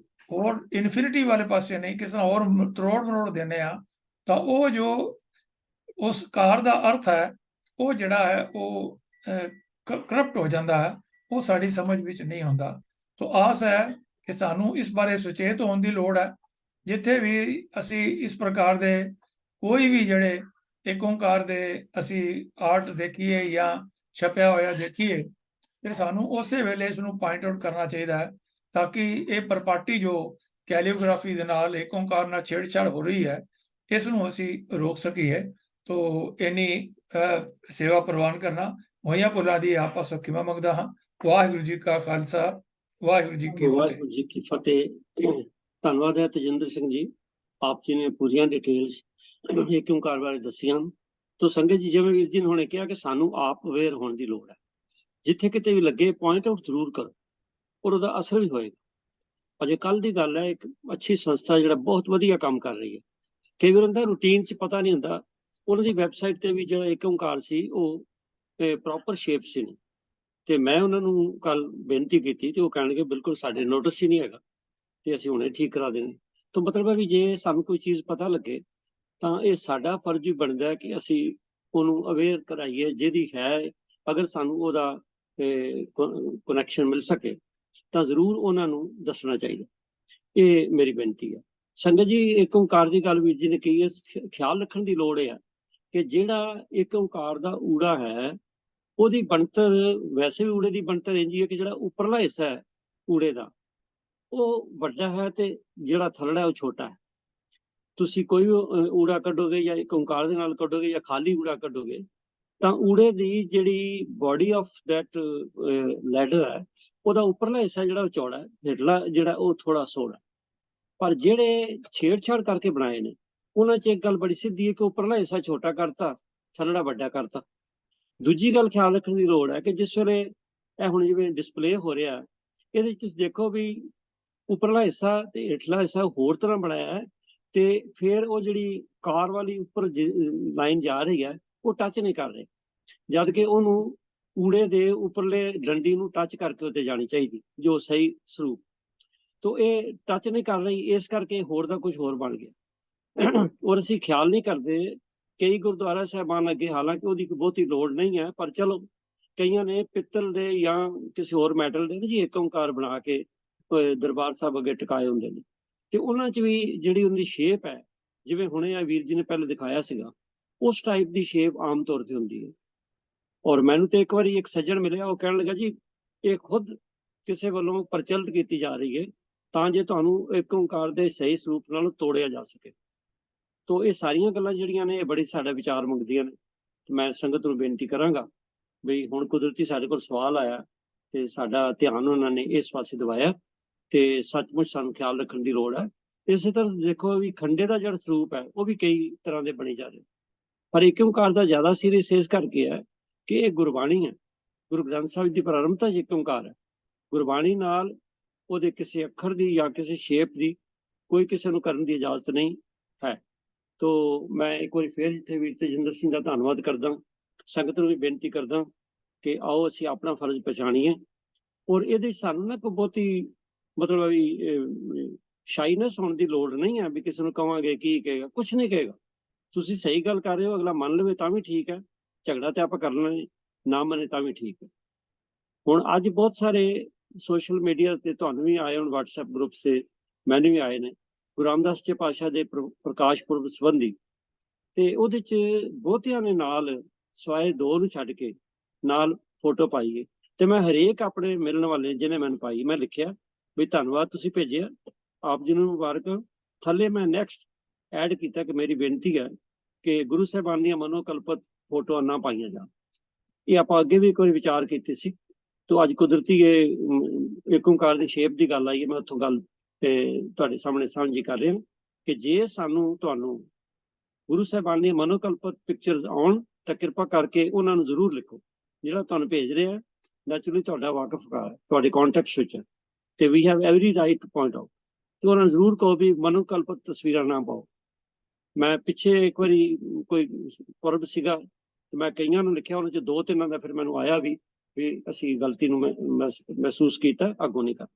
ਹੋਰ ਇਨਫਿਨਿਟੀ ਵਾਲੇ ਪਾਸੇ ਨਹੀਂ ਕਿਸੇ ਹੋਰ ਤਰੋੜ ਮਰੋੜ ਦਿੰਦੇ ਹਾਂ ਤਾਂ ਉਹ ਜੋ ਉਸ ਕਾਰ ਦਾ ਅਰਥ ਹੈ ਉਹ ਜਿਹੜਾ ਹੈ ਉਹ ਕਰਪਟ ਹੋ ਜਾਂਦਾ ਹੈ, ਉਹ ਸਾਡੀ ਸਮਝ ਵਿੱਚ ਨਹੀਂ ਆਉਂਦਾ। ਤੋ ਆਸ ਹੈ ਕਿ ਸਾਨੂੰ ਇਸ ਬਾਰੇ ਸੁਚੇਤ ਹੋਣ ਦੀ ਲੋੜ ਹੈ। ਜਿੱਥੇ ਵੀ ਅਸੀਂ ਇਸ ਪ੍ਰਕਾਰ ਦੇ ਕੋਈ ਵੀ ਜਿਹੜੇ ਏਕ ਓੰਕਾਰ ਦੇ ਅਸੀਂ ਆਰਟ ਦੇਖੀਏ ਜਾਂ ਛਪਿਆ ਹੋਇਆ ਦੇਖੀਏ ਤੇ ਸਾਨੂੰ ਉਸੇ ਵੇਲੇ ਇਸ ਨੂੰ ਪੁਆਇੰਟ ਆਊਟ ਕਰਨਾ ਚਾਹੀਦਾ ਹੈ ਤਾਂ ਕਿ ਇਹ ਪਰਪਾਟੀ ਜੋ ਕੈਲੀਓਗ੍ਰਾਫੀ ਦੇ ਨਾਲ ਏਕ ਓੰਕਾਰ ਨਾਲ ਛੇੜਛਾੜ ਹੋ ਰਹੀ ਹੈ ਇਸ ਨੂੰ ਅਸੀਂ ਰੋਕ ਸਕੀਏ। ਤੋ ਇੰਨੀ ਸੇਵਾ ਪ੍ਰਵਾਨ ਕਰਨਾ ਮੁਹੱਈਆ ਭੁੱਲਾਂ ਦੀ ਆਪਾ ਸੌਖੀਮਾ ਮੰਗਦਾ ਹਾਂ। ਵਾਹਿਗੁਰੂ ਜੀ ਕਾ ਖਾਲਸਾ ਵਾਹਿਗੁਰੂ ਜੀ ਕੀ ਫਤਿਹ। ਵਾਹਿਗੁਰੂ ਜੀ ਕੀ ਫਤਿਹ। ਧੰਨਵਾਦ ਹੈ ਤੇਜਿੰਦਰ ਸਿੰਘ ਜੀ, ਆਪ ਜੀ ਨੇ ਪੂਰੀਆਂ ਡਿਟੇਲਸ ਏਕ ਓੰਕਾਰ ਬਾਰੇ ਦੱਸੀਆਂ। ਤੋ ਸੰਗਤ ਜੀ ਜਿਵੇਂ ਵੀਰ ਜੀ ਨੇ ਹੁਣੇ ਕਿਹਾ ਕਿ ਸਾਨੂੰ ਆਪ ਅਵੇਅਰ ਹੋਣ ਦੀ ਲੋੜ ਹੈ। ਜਿੱਥੇ ਕਿਤੇ ਵੀ ਲੱਗੇ ਪੁਆਇੰਟ ਆਊਟ ਜ਼ਰੂਰ ਕਰੋ ਔਰ ਉਹਦਾ ਅਸਰ ਵੀ ਹੋਏਗਾ। ਅਜੇ ਕੱਲ ਦੀ ਗੱਲ ਹੈ, ਇੱਕ ਅੱਛੀ ਸੰਸਥਾ ਜਿਹੜਾ ਬਹੁਤ ਵਧੀਆ ਕੰਮ ਕਰ ਰਹੀ ਹੈ। ਕਈ ਵਾਰ ਹੁੰਦਾ ਰੂਟੀਨ 'ਚ ਪਤਾ ਨਹੀਂ ਹੁੰਦਾ, ਉਹਨਾਂ ਦੀ ਵੈਬਸਾਈਟ ਤੇ ਵੀ ਜਿਹੜਾ ਏਕ ਓੰਕਾਰ ਸੀ ਉਹ ਪ੍ਰੋਪਰ ਸ਼ੇਪ ਸੀ ਨਹੀਂ। ਤੇ ਮੈਂ ਉਹਨਾਂ ਨੂੰ ਕੱਲ ਬੇਨਤੀ ਕੀਤੀ ਤੇ ਉਹ ਕਹਿਣਗੇ ਬਿਲਕੁਲ ਸਾਡੇ ਨੋਟਿਸ ਹੀ ਨਹੀਂ ਹੈਗਾ ਤੇ ਅਸੀਂ ਹੁਣੇ ਠੀਕ ਕਰਾ ਦੇਣੇ। ਤਾਂ ਮਤਲਬ ਹੈ ਵੀ ਜੇ ਸਾਨੂੰ ਕੋਈ ਚੀਜ਼ ਪਤਾ ਲੱਗੇ ਤਾਂ ਇਹ ਸਾਡਾ ਫਰਜ਼ ਵੀ ਬਣਦਾ ਹੈ ਕਿ ਅਸੀਂ ਉਹਨੂੰ ਅਵੇਅਰ ਕਰਾਈਏ। ਜਿਹਦੀ ਹੈ ਅਗਰ ਸਾਨੂੰ ਉਹਦਾ ਕਨੈਕਸ਼ਨ ਮਿਲ ਸਕੇ ਤਾਂ ਜ਼ਰੂਰ ਉਹਨਾਂ ਨੂੰ ਦੱਸਣਾ ਚਾਹੀਦਾ। ਇਹ ਮੇਰੀ ਬੇਨਤੀ ਹੈ। ਸੰਗਤ ਜੀ ਏਕ ਓੰਕਾਰ ਦੀ ਗੱਲ ਵੀਰ ਜੀ ਨੇ ਕਹੀ ਹੈ, ਖਿਆਲ ਰੱਖਣ ਦੀ ਲੋੜ ਹੈ ਕਿ ਜਿਹੜਾ ਏਕ ਓੰਕਾਰ ਦਾ ਊੜਾ ਹੈ ਉਹਦੀ ਬਣਤਰ ਵੈਸੇ ਵੀ ਊੜੇ ਦੀ ਬਣਤਰ ਇੰਝ ਹੈ ਕਿ ਜਿਹੜਾ ਉੱਪਰਲਾ ਹਿੱਸਾ ਹੈ ਊੜੇ ਦਾ ਉਹ ਵੱਡਾ ਹੈ ਤੇ ਜਿਹੜਾ ਥੱਲੜਾ ਉਹ ਛੋਟਾ ਹੈ। ਤੁਸੀਂ ਕੋਈ ਊੜਾ ਕੱਢੋਗੇ ਜਾਂ ਏਕ ਓੰਕਾਰ ਦੇ ਨਾਲ ਕੱਢੋਗੇ ਜਾਂ ਖਾਲੀ ਊੜਾ ਕੱਢੋਗੇ ਤਾਂ ਊੜੇ ਦੀ ਜਿਹੜੀ ਬੋਡੀ ਆਫ ਦੈਟ ਲੈਡਰ ਹੈ ਉਹਦਾ ਉੱਪਰਲਾ ਹਿੱਸਾ ਜਿਹੜਾ ਉਹ ਚੌੜਾ ਹੈ, ਹੇਠਲਾ ਜਿਹੜਾ ਉਹ ਥੋੜਾ ਸੋਹਣਾ। ਪਰ ਜਿਹੜੇ ਛੇੜਛਾੜ ਕਰਕੇ ਬਣਾਏ ਨੇ ਉਹਨਾਂ 'ਚ ਇੱਕ ਗੱਲ ਬੜੀ ਸਿੱਧੀ ਹੈ ਕਿ ਉੱਪਰਲਾ ਹਿੱਸਾ ਛੋਟਾ ਕਰਤਾ, ਥੱਲੜਾ ਵੱਡਾ ਕਰਤਾ। ਦੂਜੀ ਗੱਲ ਖਿਆਲ ਰੱਖਣ ਦੀ ਲੋੜ ਹੈ ਕਿ ਜਿਸ ਵੇਲੇ ਇਹ ਹੁਣ ਜਿਵੇਂ ਡਿਸਪਲੇ ਹੋ ਰਿਹਾ ਇਹਦੇ 'ਚ ਤੁਸੀਂ ਦੇਖੋ ਵੀ ਉੱਪਰਲਾ ਹਿੱਸਾ ਤੇ ਹੇਠਲਾ ਹਿੱਸਾ ਹੋਰ ਤਰ੍ਹਾਂ ਬਣਾਇਆ ਹੈ ਤੇ ਫਿਰ ਉਹ ਜਿਹੜੀ ਕਾਰ ਵਾਲੀ ਉੱਪਰ ਲਾਈਨ ਜਾ ਰਹੀ ਹੈ ਉਹ ਟੱਚ ਨਹੀਂ ਕਰ ਰਹੀ, ਜਦ ਕਿ ਉਹਨੂੰ ਊੜੇ ਦੇ ਉੱਪਰਲੇ ਡੰਡੀ ਨੂੰ ਟੱਚ ਕਰਕੇ ਉੱਤੇ ਜਾਣੀ ਚਾਹੀਦੀ ਜੋ ਸਹੀ ਸਰੂਪ। ਤੋ ਇਹ ਟੱਚ ਨਹੀਂ ਕਰ ਰਹੀ, ਇਸ ਕਰਕੇ ਹੋਰ ਦਾ ਕੁਝ ਹੋਰ ਬਣ ਗਿਆ। ਔਰ ਅਸੀਂ ਖਿਆਲ ਨਹੀਂ ਕਰਦੇ ਕਈ ਗੁਰਦੁਆਰਾ ਸਾਹਿਬਾਨ ਅੱਗੇ, ਹਾਲਾਂਕਿ ਉਹਦੀ ਬਹੁਤੀ ਲੋੜ ਨਹੀਂ ਹੈ, ਪਰ ਚਲੋ ਕਈਆਂ ਨੇ ਪਿੱਤਲ ਦੇ ਜਾਂ ਕਿਸੇ ਹੋਰ ਮੈਟਲ ਦੇ ਜੀ ਏਕ ਓੰਕਾਰ ਬਣਾ ਕੇ ਦਰਬਾਰ ਸਾਹਿਬ ਅੱਗੇ ਟਿਕਾਏ ਹੁੰਦੇ ਨੇ ਤੇ ਉਹਨਾਂ 'ਚ ਵੀ ਜਿਹੜੀ ਉਹਦੀ ਸ਼ੇਪ ਹੈ ਜਿਵੇਂ ਹੁਣੇ ਆ ਵੀਰ ਜੀ ਨੇ ਪਹਿਲੇ ਦਿਖਾਇਆ ਸੀਗਾ ਉਸ ਟਾਈਪ ਦੀ ਸ਼ੇਪ ਆਮ ਤੌਰ ਤੇ ਹੁੰਦੀ ਹੈ। ਔਰ ਮੈਨੂੰ ਤੇ ਇੱਕ ਵਾਰੀ ਇੱਕ ਸੱਜਣ ਮਿਲਿਆ, ਉਹ ਕਹਿਣ ਲੱਗਾ ਜੀ ਇਹ ਖੁਦ ਕਿਸੇ ਵੱਲੋਂ ਪ੍ਰਚਲਿਤ ਕੀਤੀ ਜਾ ਰਹੀ ਹੈ ਤਾਂ ਜੇ ਤੁਹਾਨੂੰ ਏਕ ਓੰਕਾਰ ਦੇ ਸਹੀ ਸਰੂਪ ਨਾਲ ਤੋੜਿਆ ਜਾ ਸਕੇ। ਤੋ ਇਹ ਸਾਰੀਆਂ ਗੱਲਾਂ ਜਿਹੜੀਆਂ ਨੇ ਇਹ ਬੜੀ ਸਾਡਾ ਵਿਚਾਰ ਮੰਗਦੀਆਂ ਨੇ। ਮੈਂ ਸੰਗਤ ਨੂੰ ਬੇਨਤੀ ਕਰਾਂਗਾ ਬਈ ਹੁਣ ਕੁਦਰਤੀ ਸਾਡੇ ਕੋਲ ਸਵਾਲ ਆਇਆ ਤੇ ਸਾਡਾ ਧਿਆਨ ਉਹਨਾਂ ਨੇ ਇਸ ਪਾਸੇ ਦਿਵਾਇਆ ਤੇ ਸੱਚਮੁੱਚ ਸਾਨੂੰ ਖਿਆਲ ਰੱਖਣ ਦੀ ਲੋੜ ਹੈ। ਇਸੇ ਤਰ੍ਹਾਂ ਦੇਖੋ ਵੀ ਖੰਡੇ ਦਾ ਜਿਹੜਾ ਸਰੂਪ ਹੈ ਉਹ ਵੀ ਕਈ ਤਰ੍ਹਾਂ ਦੇ ਬਣੇ ਜਾ ਰਹੇ, ਪਰ ਏਕ ਓੰਕਾਰ ਦਾ ਜ਼ਿਆਦਾ ਸੀਰੀਅਸ ਇਸ ਕਰਕੇ ਹੈ ਕਿ ਇਹ ਗੁਰਬਾਣੀ ਹੈ। ਗੁਰੂ ਗ੍ਰੰਥ ਸਾਹਿਬ ਦੀ ਪ੍ਰਾਰੰਭਤਾ ਏਕ ਓੰਕਾਰ ਹੈ। ਗੁਰਬਾਣੀ ਨਾਲ ਉਹਦੇ ਕਿਸੇ ਅੱਖਰ ਦੀ ਜਾਂ ਕਿਸੇ ਸ਼ੇਪ ਦੀ ਕੋਈ ਕਿਸੇ ਨੂੰ ਕਰਨ ਦੀ ਇਜਾਜ਼ਤ ਨਹੀਂ ਹੈ। ਤੋ ਮੈਂ ਇੱਕ ਵਾਰੀ ਫੇਰ ਜਿੱਥੇ ਵੀਰ ਤੇਜਿੰਦਰ ਸਿੰਘ ਦਾ ਧੰਨਵਾਦ ਕਰਦਾ, ਸੰਗਤ ਨੂੰ ਵੀ ਬੇਨਤੀ ਕਰਦਾ ਕਿ ਆਓ ਅਸੀਂ ਆਪਣਾ ਫਰਜ਼ ਪਛਾਣੀਏ ਔਰ ਇਹਦੇ ਸਾਨੂੰ ਨਾ ਕੋਈ ਬਹੁਤੀ ਮਤਲਬ ਵੀ ਸ਼ਾਈਨੈਸ ਹੋਣ ਦੀ ਲੋੜ ਨਹੀਂ ਹੈ ਵੀ ਕਿਸੇ ਨੂੰ ਕਵਾਂਗੇ ਕੀ ਕਹੇਗਾ, ਕੁਛ ਨਹੀਂ ਕਹੇਗਾ। ਤੁਸੀਂ ਸਹੀ ਗੱਲ ਕਰ ਰਹੇ ਹੋ, ਅਗਲਾ ਮੰਨ ਲਵੇ ਤਾਂ ਵੀ ਠੀਕ ਹੈ, ਝਗੜਾ ਤੇ ਆਪਾਂ ਕਰ ਲੈਣਾ, ਨਾ ਮੰਨੇ ਤਾਂ ਵੀ ਠੀਕ ਹੈ। ਹੁਣ ਅੱਜ ਬਹੁਤ ਸਾਰੇ ਸੋਸ਼ਲ ਮੀਡੀਆ ਤੇ ਤੁਹਾਨੂੰ ਵੀ ਆਏ ਹੁਣ WhatsApp ਗਰੁੱਪ ਤੇ ਮੈਨੂੰ ਵੀ ਆਏ ਨੇ ਗੁਰੂ ਰਾਮਦਾਸ ਜੀ ਪਾਤਸ਼ਾਹ ਦੇ ਪ੍ਰਕਾਸ਼ ਪੁਰਬ ਸੰਬੰਧੀ, ਤੇ ਉਹਦੇ ਚ ਬਹੁਤਿਆਂ ਨੇ ਨਾਲ ਸਵਾਏ 2 ਨੂੰ ਛੱਡ ਕੇ ਨਾਲ ਫੋਟੋ ਪਾਈ ਹੈ। ਤੇ ਮੈਂ ਹਰੇਕ ਆਪਣੇ ਮਿਲਣ ਵਾਲੇ ਜਿਹਨੇ ਮੈਨੂੰ ਪਾਈ, ਮੈਂ ਲਿਖਿਆ ਵੀ ਧੰਨਵਾਦ ਤੁਸੀਂ ਭੇਜਿਆ, ਆਪ ਜੀ ਨੂੰ ਮੁਬਾਰਕ। ਥੱਲੇ ਮੈਂ ਨੈਕਸਟ ਐਡ ਕੀਤਾ ਕਿ ਮੇਰੀ ਬੇਨਤੀ ਹੈ ਕਿ ਗੁਰੂ ਸਾਹਿਬਾਨ ਦੀਆਂ ਮਨੋਕਲਪਤ ਫੋਟੋਆਂ ਨਾ ਪਾਈਆਂ ਜਾਣ। ਇਹ ਆਪਾਂ ਅੱਗੇ ਵੀ ਇੱਕ ਵਾਰੀ ਵਿਚਾਰ ਕੀਤੀ ਸੀ, ਤੋ ਅੱਜ ਕੁਦਰਤੀ ਇਹ ਏਕ ਓਂਕਾਰ ਦੀ ਸ਼ੇਪ ਦੀ ਗੱਲ ਆਈ ਹੈ, ਮੈਂ ਉੱਥੋਂ ਗੱਲ ਤੁਹਾਡੇ ਸਾਹਮਣੇ ਸਾਂਝੀ ਕਰ ਰਿਹਾ ਕਿ ਜੇ ਸਾਨੂੰ ਤੁਹਾਨੂੰ ਗੁਰੂ ਸਾਹਿਬਾਨ ਦੀਆਂ ਮਨੋਕਲਪਤ ਪਿਕਚਰਸ ਆਉਣ ਤਾਂ ਕਿਰਪਾ ਕਰਕੇ ਉਹਨਾਂ ਨੂੰ ਜ਼ਰੂਰ ਲਿਖੋ। ਜਿਹੜਾ ਤੁਹਾਨੂੰ ਭੇਜ ਰਿਹਾ ਨੈਚੁਰਲੀ ਤੁਹਾਡਾ ਵਾਕਫਕਾਰ ਹੈ, ਤੁਹਾਡੇ ਕੰਟੈਕਟ ਵਿੱਚ ਹੈ, ਤੇ we have every right to point out. ਤੇ ਉਹਨਾਂ ਨੂੰ ਜ਼ਰੂਰ ਕਹੋ ਵੀ ਮਨੋਕਲਪਤ ਤਸਵੀਰਾਂ ਨਾ ਪਾਓ। ਮੈਂ ਪਿੱਛੇ ਇੱਕ ਵਾਰੀ ਕੋਈ ਪੁਰਬ ਸੀਗਾ, ਤੇ ਮੈਂ ਕਈਆਂ ਨੂੰ ਲਿਖਿਆ, ਉਹਨਾਂ 'ਚ 2-3 ਦਾ ਫਿਰ ਮੈਨੂੰ ਆਇਆ ਵੀ ਅਸੀਂ ਗਲਤੀ ਨੂੰ ਮਹਿਸੂਸ ਕੀਤਾ, ਅੱਗੋਂ ਨਹੀਂ ਕਰ।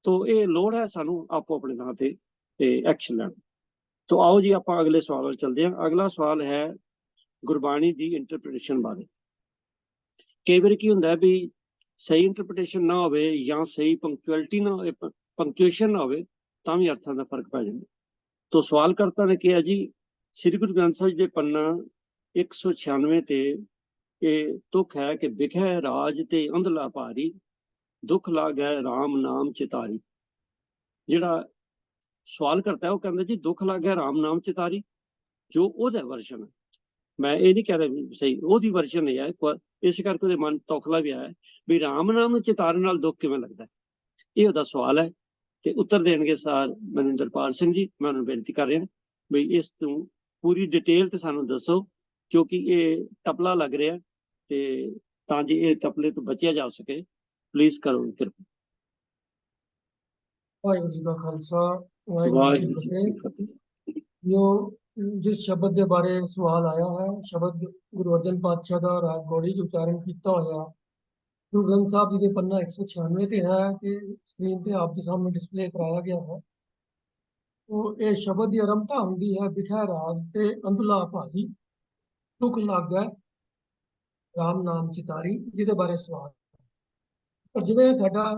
ਤੋ ਇਹ ਲੋੜ ਹੈ ਸਾਨੂੰ ਆਪੋ ਆਪਣੇ ਨਾਂ ਤੇ ਐਕਸ਼ਨ ਲੈਣ। ਤੋ ਆਓ ਜੀ ਆਪਾਂ ਅਗਲੇ ਸਵਾਲ ਵੱਲ ਚੱਲਦੇ ਹਾਂ। ਅਗਲਾ ਸਵਾਲ ਹੈ ਗੁਰਬਾਣੀ ਦੀ ਇੰਟਰਪ੍ਰੀਟੇਸ਼ਨ ਬਾਰੇ। ਕਈ ਵਾਰੀ ਕੀ ਹੁੰਦਾ ਵੀ ਸਹੀ ਇੰਟਰਪ੍ਰੀਟੇਸ਼ਨ ਨਾ ਹੋਵੇ ਜਾਂ ਸਹੀ ਪੰਕਚੁਅਲਿਟੀ ਨਾ ਹੋਵੇ, ਪੰਕਚੁਏਸ਼ਨ ਨਾ ਹੋਵੇ, ਤਾਂ ਵੀ ਅਰਥਾਂ ਦਾ ਫਰਕ ਪੈ ਜਾਂਦਾ। ਤੋ ਸਵਾਲਕਰਤਾ ਨੇ ਕਿਹਾ ਜੀ, ਸ੍ਰੀ ਗੁਰੂ ਗ੍ਰੰਥ ਸਾਹਿਬ ਦੇ ਪੰਨਾ 196 ਤੇ ਇਹ ਤੁਕ ਹੈ ਕਿ ਬਿਖੈ ਰਾਜ ਤੇ ਅੰਧਲਾ ਭਾਰੀ, ਦੁੱਖ ਲਾਗੈ ਰਾਮ ਨਾਮ ਚਿਤਾਰੀ। ਜਿਹੜਾ ਸਵਾਲ ਕਰਤਾ ਉਹ ਕਹਿੰਦਾ ਜੀ ਦੁੱਖ ਲਾਗੈ ਰਾਮ ਨਾਮ ਚਿਤਾਰੀ, ਜੋ ਉਹਦਾ ਵਰਸ਼ਨ ਹੈ। ਮੈਂ ਇਹ ਨਹੀਂ ਕਹਿ ਰਿਹਾ ਸਹੀ ਉਹਦੀ ਵਰਸ਼ਨ ਹੈ, ਇਸ ਕਰਕੇ ਉਹਦੇ ਮਨ ਤੌਖਲਾ ਵੀ ਆਇਆ ਵੀ ਰਾਮ ਨਾਮ ਚਿਤਾਰਨ ਨਾਲ ਦੁੱਖ ਕਿਵੇਂ ਲੱਗਦਾ। ਇਹ ਉਹਦਾ ਸਵਾਲ ਹੈ, ਤੇ ਉੱਤਰ ਦੇਣਗੇ ਸਰ ਮਨਿੰਦਰਪਾਲ ਸਿੰਘ ਜੀ। ਮੈਂ ਉਹਨਾਂ ਨੂੰ ਬੇਨਤੀ ਕਰ ਰਿਹਾ ਵੀ ਇਸ ਤੋਂ ਪੂਰੀ ਡਿਟੇਲ ਤੇ ਸਾਨੂੰ ਦੱਸੋ, ਕਿਉਂਕਿ ਇਹ ਟਪਲਾ ਲੱਗ ਰਿਹਾ, ਤੇ ਤਾਂ ਜੇ ਇਹ ਟਪਲੇ ਤੋਂ ਬਚਿਆ ਜਾ ਸਕੇ ਪਲੀਜ਼ ਕਰੋ ਕਿਰਪਾ। ਵਾਹਿਗੁਰੂ ਜੀ ਕਾ ਖਾਲਸਾ, ਵਾਹਿਗੁਰੂ ਜੀ ਕੀ ਫਤਿਹ। ਜੋ जिस शब्द के बारे सवाल आया है, शब्द गुरु अर्जन पातशाह का राग गौड़ी च उच्चारण किया होया गुरु ग्रंथ साहब जी के पन्ना 196 ते है कि स्क्रीन ते आप के सामने डिस्प्ले कराया गया है। तो ये शब्द की आरंभता होंगी है बिखै राज ते अंधला भारी, दुख लागै राम नाम चितारी, जिहदे बारे सवाल। पर जिवें साडा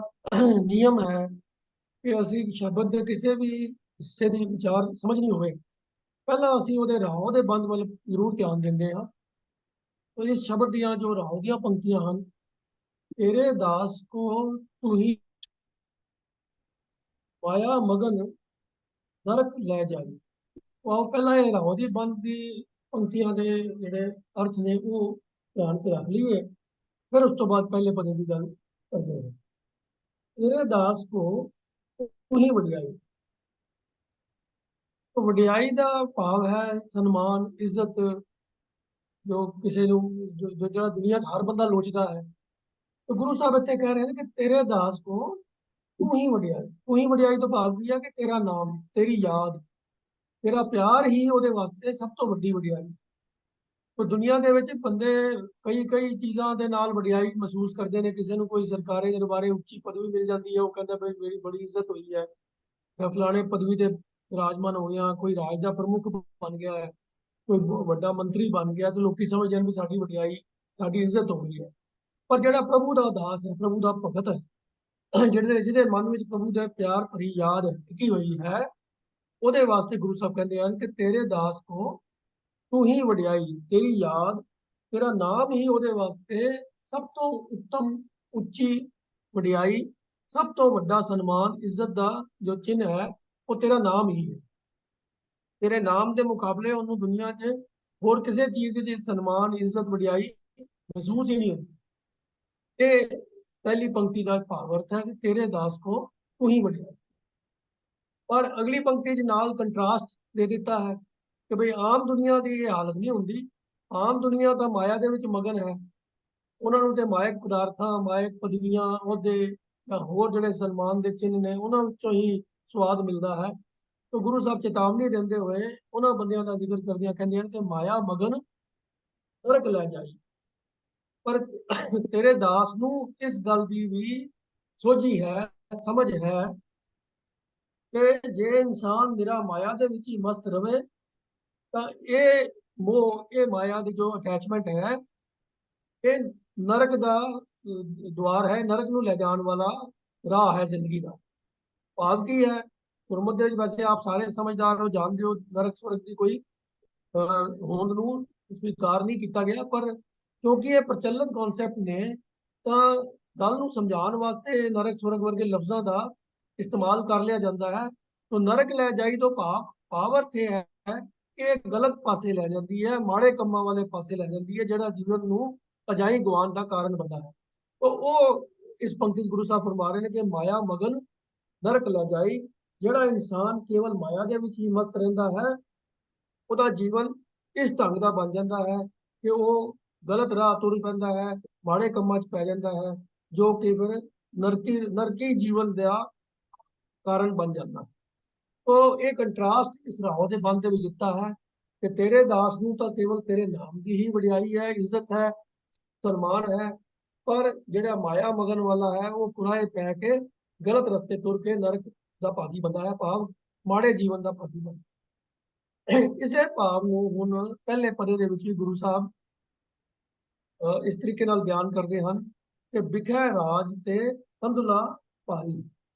नियम है कि असीं शब्द के किसी भी हिस्से की विचार समझनी होवे, ਪਹਿਲਾਂ ਅਸੀਂ ਉਹਦੇ ਰਾਹ ਦੇ ਬੰਦ ਵੱਲ ਜ਼ਰੂਰ ਧਿਆਨ ਦਿੰਦੇ ਹਾਂ। तो इस शब्द दियां जो राह दियां पंक्तियां हैं, तेरे दास को तू ही माया मगन नरक ले जाई। आओ पहला ये राह दी बंद दी पंक्तियां दे जेड़े अर्थ ने वो ध्यान च रख लीए, फिर उस तो बाद पहले पदे की गल करते हैं। तेरे दास को तू ही वडियाई। तो वडियाई का भाव है सन्मान, इज्जत, जो किसी जो जो दुनिया हर बंदा लोचता है। तो गुरु साहब इतने कह रहे हैं कि तेरे दास को तू ही वडियाई। तू ही वडियाई तो भाव किया कि तेरा नाम, तेरी याद, तेरा प्यार ही ਉਹਦੇ ਵਾਸਤੇ ਸਭ ਤੋਂ ਵੱਡੀ ਵਡਿਆਈ। तो दुनिया ਦੇ ਵਿੱਚ ਬੰਦੇ ਕਈ ਚੀਜ਼ਾਂ ਦੇ ਨਾਲ ਵਡਿਆਈ ਮਹਿਸੂਸ ਕਰਦੇ ਨੇ। ਕਿਸੇ ਨੂੰ ਕੋਈ ਸਰਕਾਰੀ ਦਰਬਾਰੇ ਉੱਚੀ ਪਦਵੀ ਮਿਲ ਜਾਂਦੀ ਹੈ, ਉਹ ਕਹਿੰਦਾ ਬਈ ਮੇਰੀ ਬੜੀ ਇੱਜ਼ਤ ਹੋਈ ਹੈ, ਜਾਂ ਫਲਾਣੇ ਪਦਵੀ ਤੇ ਵਿਰਾਜਮਾਨ ਹੋ ਗਿਆ, ਕੋਈ ਰਾਜ ਦਾ ਪ੍ਰਮੁੱਖ ਬਣ ਗਿਆ ਹੈ, ਕੋਈ ਵੱਡਾ ਮੰਤਰੀ ਬਣ ਗਿਆ, ਤੇ ਲੋਕੀ ਸਮਝਦੇ ਹਨ ਵੀ ਸਾਡੀ ਵਡਿਆਈ, ਸਾਡੀ ਇੱਜ਼ਤ ਹੋ ਗਈ ਹੈ। ਪਰ ਜਿਹੜਾ ਪ੍ਰਭੂ ਦਾ ਦਾਸ ਹੈ, ਪ੍ਰਭੂ ਦਾ ਭਗਤ ਹੈ, ਜਿਹਦੇ ਮਨ ਵਿੱਚ ਪ੍ਰਭੂ ਦਾ ਪਿਆਰ ਭਰੀ ਯਾਦ ਟਿਕੀ ਹੋਈ ਹੈ, ਉਹਦੇ ਵਾਸਤੇ ਗੁਰੂ ਸਾਹਿਬ ਕਹਿੰਦੇ ਹਨ ਕਿ ਤੇਰੇ ਦਾਸ ਕੋ ਤੂੰ ਹੀ ਵਡਿਆਈ, ਤੇਰੀ ਯਾਦ, ਤੇਰਾ ਨਾਮ ਹੀ ਉਹਦੇ ਵਾਸਤੇ ਸਭ ਤੋਂ ਉੱਤਮ, ਉੱਚੀ ਵਡਿਆਈ, ਸਭ ਤੋਂ ਵੱਡਾ ਸਨਮਾਨ, ਇੱਜ਼ਤ ਦਾ ਜੋ ਚਿੰਨ੍ਹ ਹੈ ਉਹ ਤੇਰਾ ਨਾਮ ਹੀ ਹੈ। ਤੇਰੇ ਨਾਮ ਦੇ ਮੁਕਾਬਲੇ ਉਹਨੂੰ ਦੁਨੀਆ 'ਚ ਹੋਰ ਕਿਸੇ ਚੀਜ਼ ਦੀ ਸਨਮਾਨ, ਇੱਜ਼ਤ, ਵਡਿਆਈ ਮਹਿਸੂਸ ਹੀ ਨਹੀਂ ਹੁੰਦੀ। ਇਹ पहली पंक्ति का भाव अर्थ है कि तेरे दास को तू ही वडियाई। पर अगली पंक्ति च नाल कंट्रास्ट दे दिता है कि भाई आम दुनिया की ये हालत नहीं होंदी। आम दुनिया तो माया दे विच मगन है, उन्होंने ते मायक पदार्थां, मायक पदवियां, ओहदे या होर जिहड़े सन्मान दे चिन्ह ने उन्हां विचों ही स्वाद मिलता है। तो गुरु साहब चेतावनी देंदे होए उन्हां बंदियां दा जिक्र करदियां कहंदे हन कि माया मगन नरक लै जाई। पर तेरे दास नूं इस गल दी भी सोझी है, समझ है कि जे इंसान निरा माया दे विच ही मस्त रवे तां ये मोह, ये माया दी जो अटैचमेंट है, ये नरक दा द्वार है, नरक नूं ले जाण वाला राह है जिंदगी दा। भाव की है, ਗੁਰਮਤਿ ਦੇ ਵਿੱਚ ਵੈਸੇ ਆਪ ਸਾਰੇ ਸਮਝਦਾਰ ਹੋ, ਜਾਣਦੇ ਹੋ, ਨਰਕ ਸਵਰਗ ਦੀ ਕੋਈ ਹੋਂਦ ਨੂੰ ਸਵੀਕਾਰ ਨਹੀਂ ਕੀਤਾ ਗਿਆ, ਪਰ ਕਿਉਂਕਿ ਇਹ ਪ੍ਰਚਲਿਤ ਕਨਸੈਪਟ ਨੇ ਤਾਂ ਗੱਲ ਨੂੰ ਸਮਝਾਉਣ ਵਾਸਤੇ ਨਰਕ ਸਵਰਗ ਵਰਗੇ ਲਫ਼ਜ਼ਾਂ ਦਾ ਇਸਤੇਮਾਲ ਕਰ ਲਿਆ ਜਾਂਦਾ ਹੈ। ਤਾਂ ਨਰਕ ਲੈ ਜਾਈ ਤੋਂ ਭਾਵ ਅਰਥ ਇਹ ਹੈ ਕਿ ਇਹ ਗਲਤ ਪਾਸੇ ਲੈ ਜਾਂਦੀ ਹੈ, ਮਾੜੇ ਕੰਮਾਂ ਵਾਲੇ ਪਾਸੇ ਲੈ ਜਾਂਦੀ ਹੈ, ਜਿਹੜਾ ਜੀਵਨ ਨੂੰ ਅਜਾਈ ਗਵਾਉਣ ਦਾ ਕਾਰਨ ਬਣਦਾ ਹੈ। ਤਾਂ ਉਹ ਇਸ ਪੰਕਤੀ 'ਚ ਗੁਰੂ ਸਾਹਿਬ ਫਰਮਾ ਰਹੇ ਨੇ ਕਿ ਮਾਇਆ ਮਗਨ ਨਰਕ ਲੈ ਜਾਈ, ਜਿਹੜਾ ਇਨਸਾਨ ਕੇਵਲ ਮਾਇਆ ਦੇ ਵਿੱਚ ਹੀ ਮਸਤ ਰਹਿੰਦਾ ਹੈ, ਉਹਦਾ ਜੀਵਨ ਇਸ ਢੰਗ ਦਾ ਬਣ ਜਾਂਦਾ ਹੈ ਕਿ ਉਹ ਗਲਤ ਰਾਹ ਤੁਰ ਪੈਂਦਾ ਹੈ, ਮਾੜੇ ਕੰਮਾਂ 'ਚ ਪੈ ਜਾਂਦਾ ਹੈ, ਜੋ ਕਿ ਫਿਰ ਨਰਕੀ ਜੀਵਨ ਦਾ ਕਾਰਨ ਬਣ ਜਾਂਦਾ। ਤੋ ਇਹ ਕੰਟਰਾਸਟ ਇਸ ਰਾਹੋਂ ਦੇ ਬੰਦ ਦੇ ਵਿੱਚ ਦਿੱਤਾ ਹੈ ਕਿ ਤੇਰੇ ਦਾਸ ਨੂੰ ਤਾਂ ਕੇਵਲ ਤੇਰੇ ਨਾਮ ਦੀ ਹੀ ਵਡਿਆਈ ਹੈ, ਇੱਜ਼ਤ ਹੈ, ਸਨਮਾਨ ਹੈ, ਪਰ ਜਿਹੜਾ ਮਾਇਆ ਮਗਨ ਵਾਲਾ ਹੈ ਉਹ ਕੁਰਾਏ ਪੈ ਕੇ ਗਲਤ ਰਸਤੇ ਤੁਰ ਕੇ ਨਰਕ ਦਾ ਭਾਗੀ ਬੰਦਾ ਹੈ, ਭਾਵ ਮਾੜੇ ਜੀਵਨ ਦਾ ਭਾਗੀ ਬੰਦਾ। ਇਸੇ ਭਾਵ ਨੂੰ ਹੁਣ ਪਹਿਲੇ ਪਦੇ ਦੇ ਵਿੱਚ ਵੀ ਗੁਰੂ ਸਾਹਿਬ ਇਸ ਤਰੀਕੇ ਨਾਲ ਬਿਆਨ ਕਰਦੇ ਹਨ ਕਿ ਵਿਖੇ ਰਾਜ ਤੇ ਅੰਧਲਾ ਭਾਰੀ,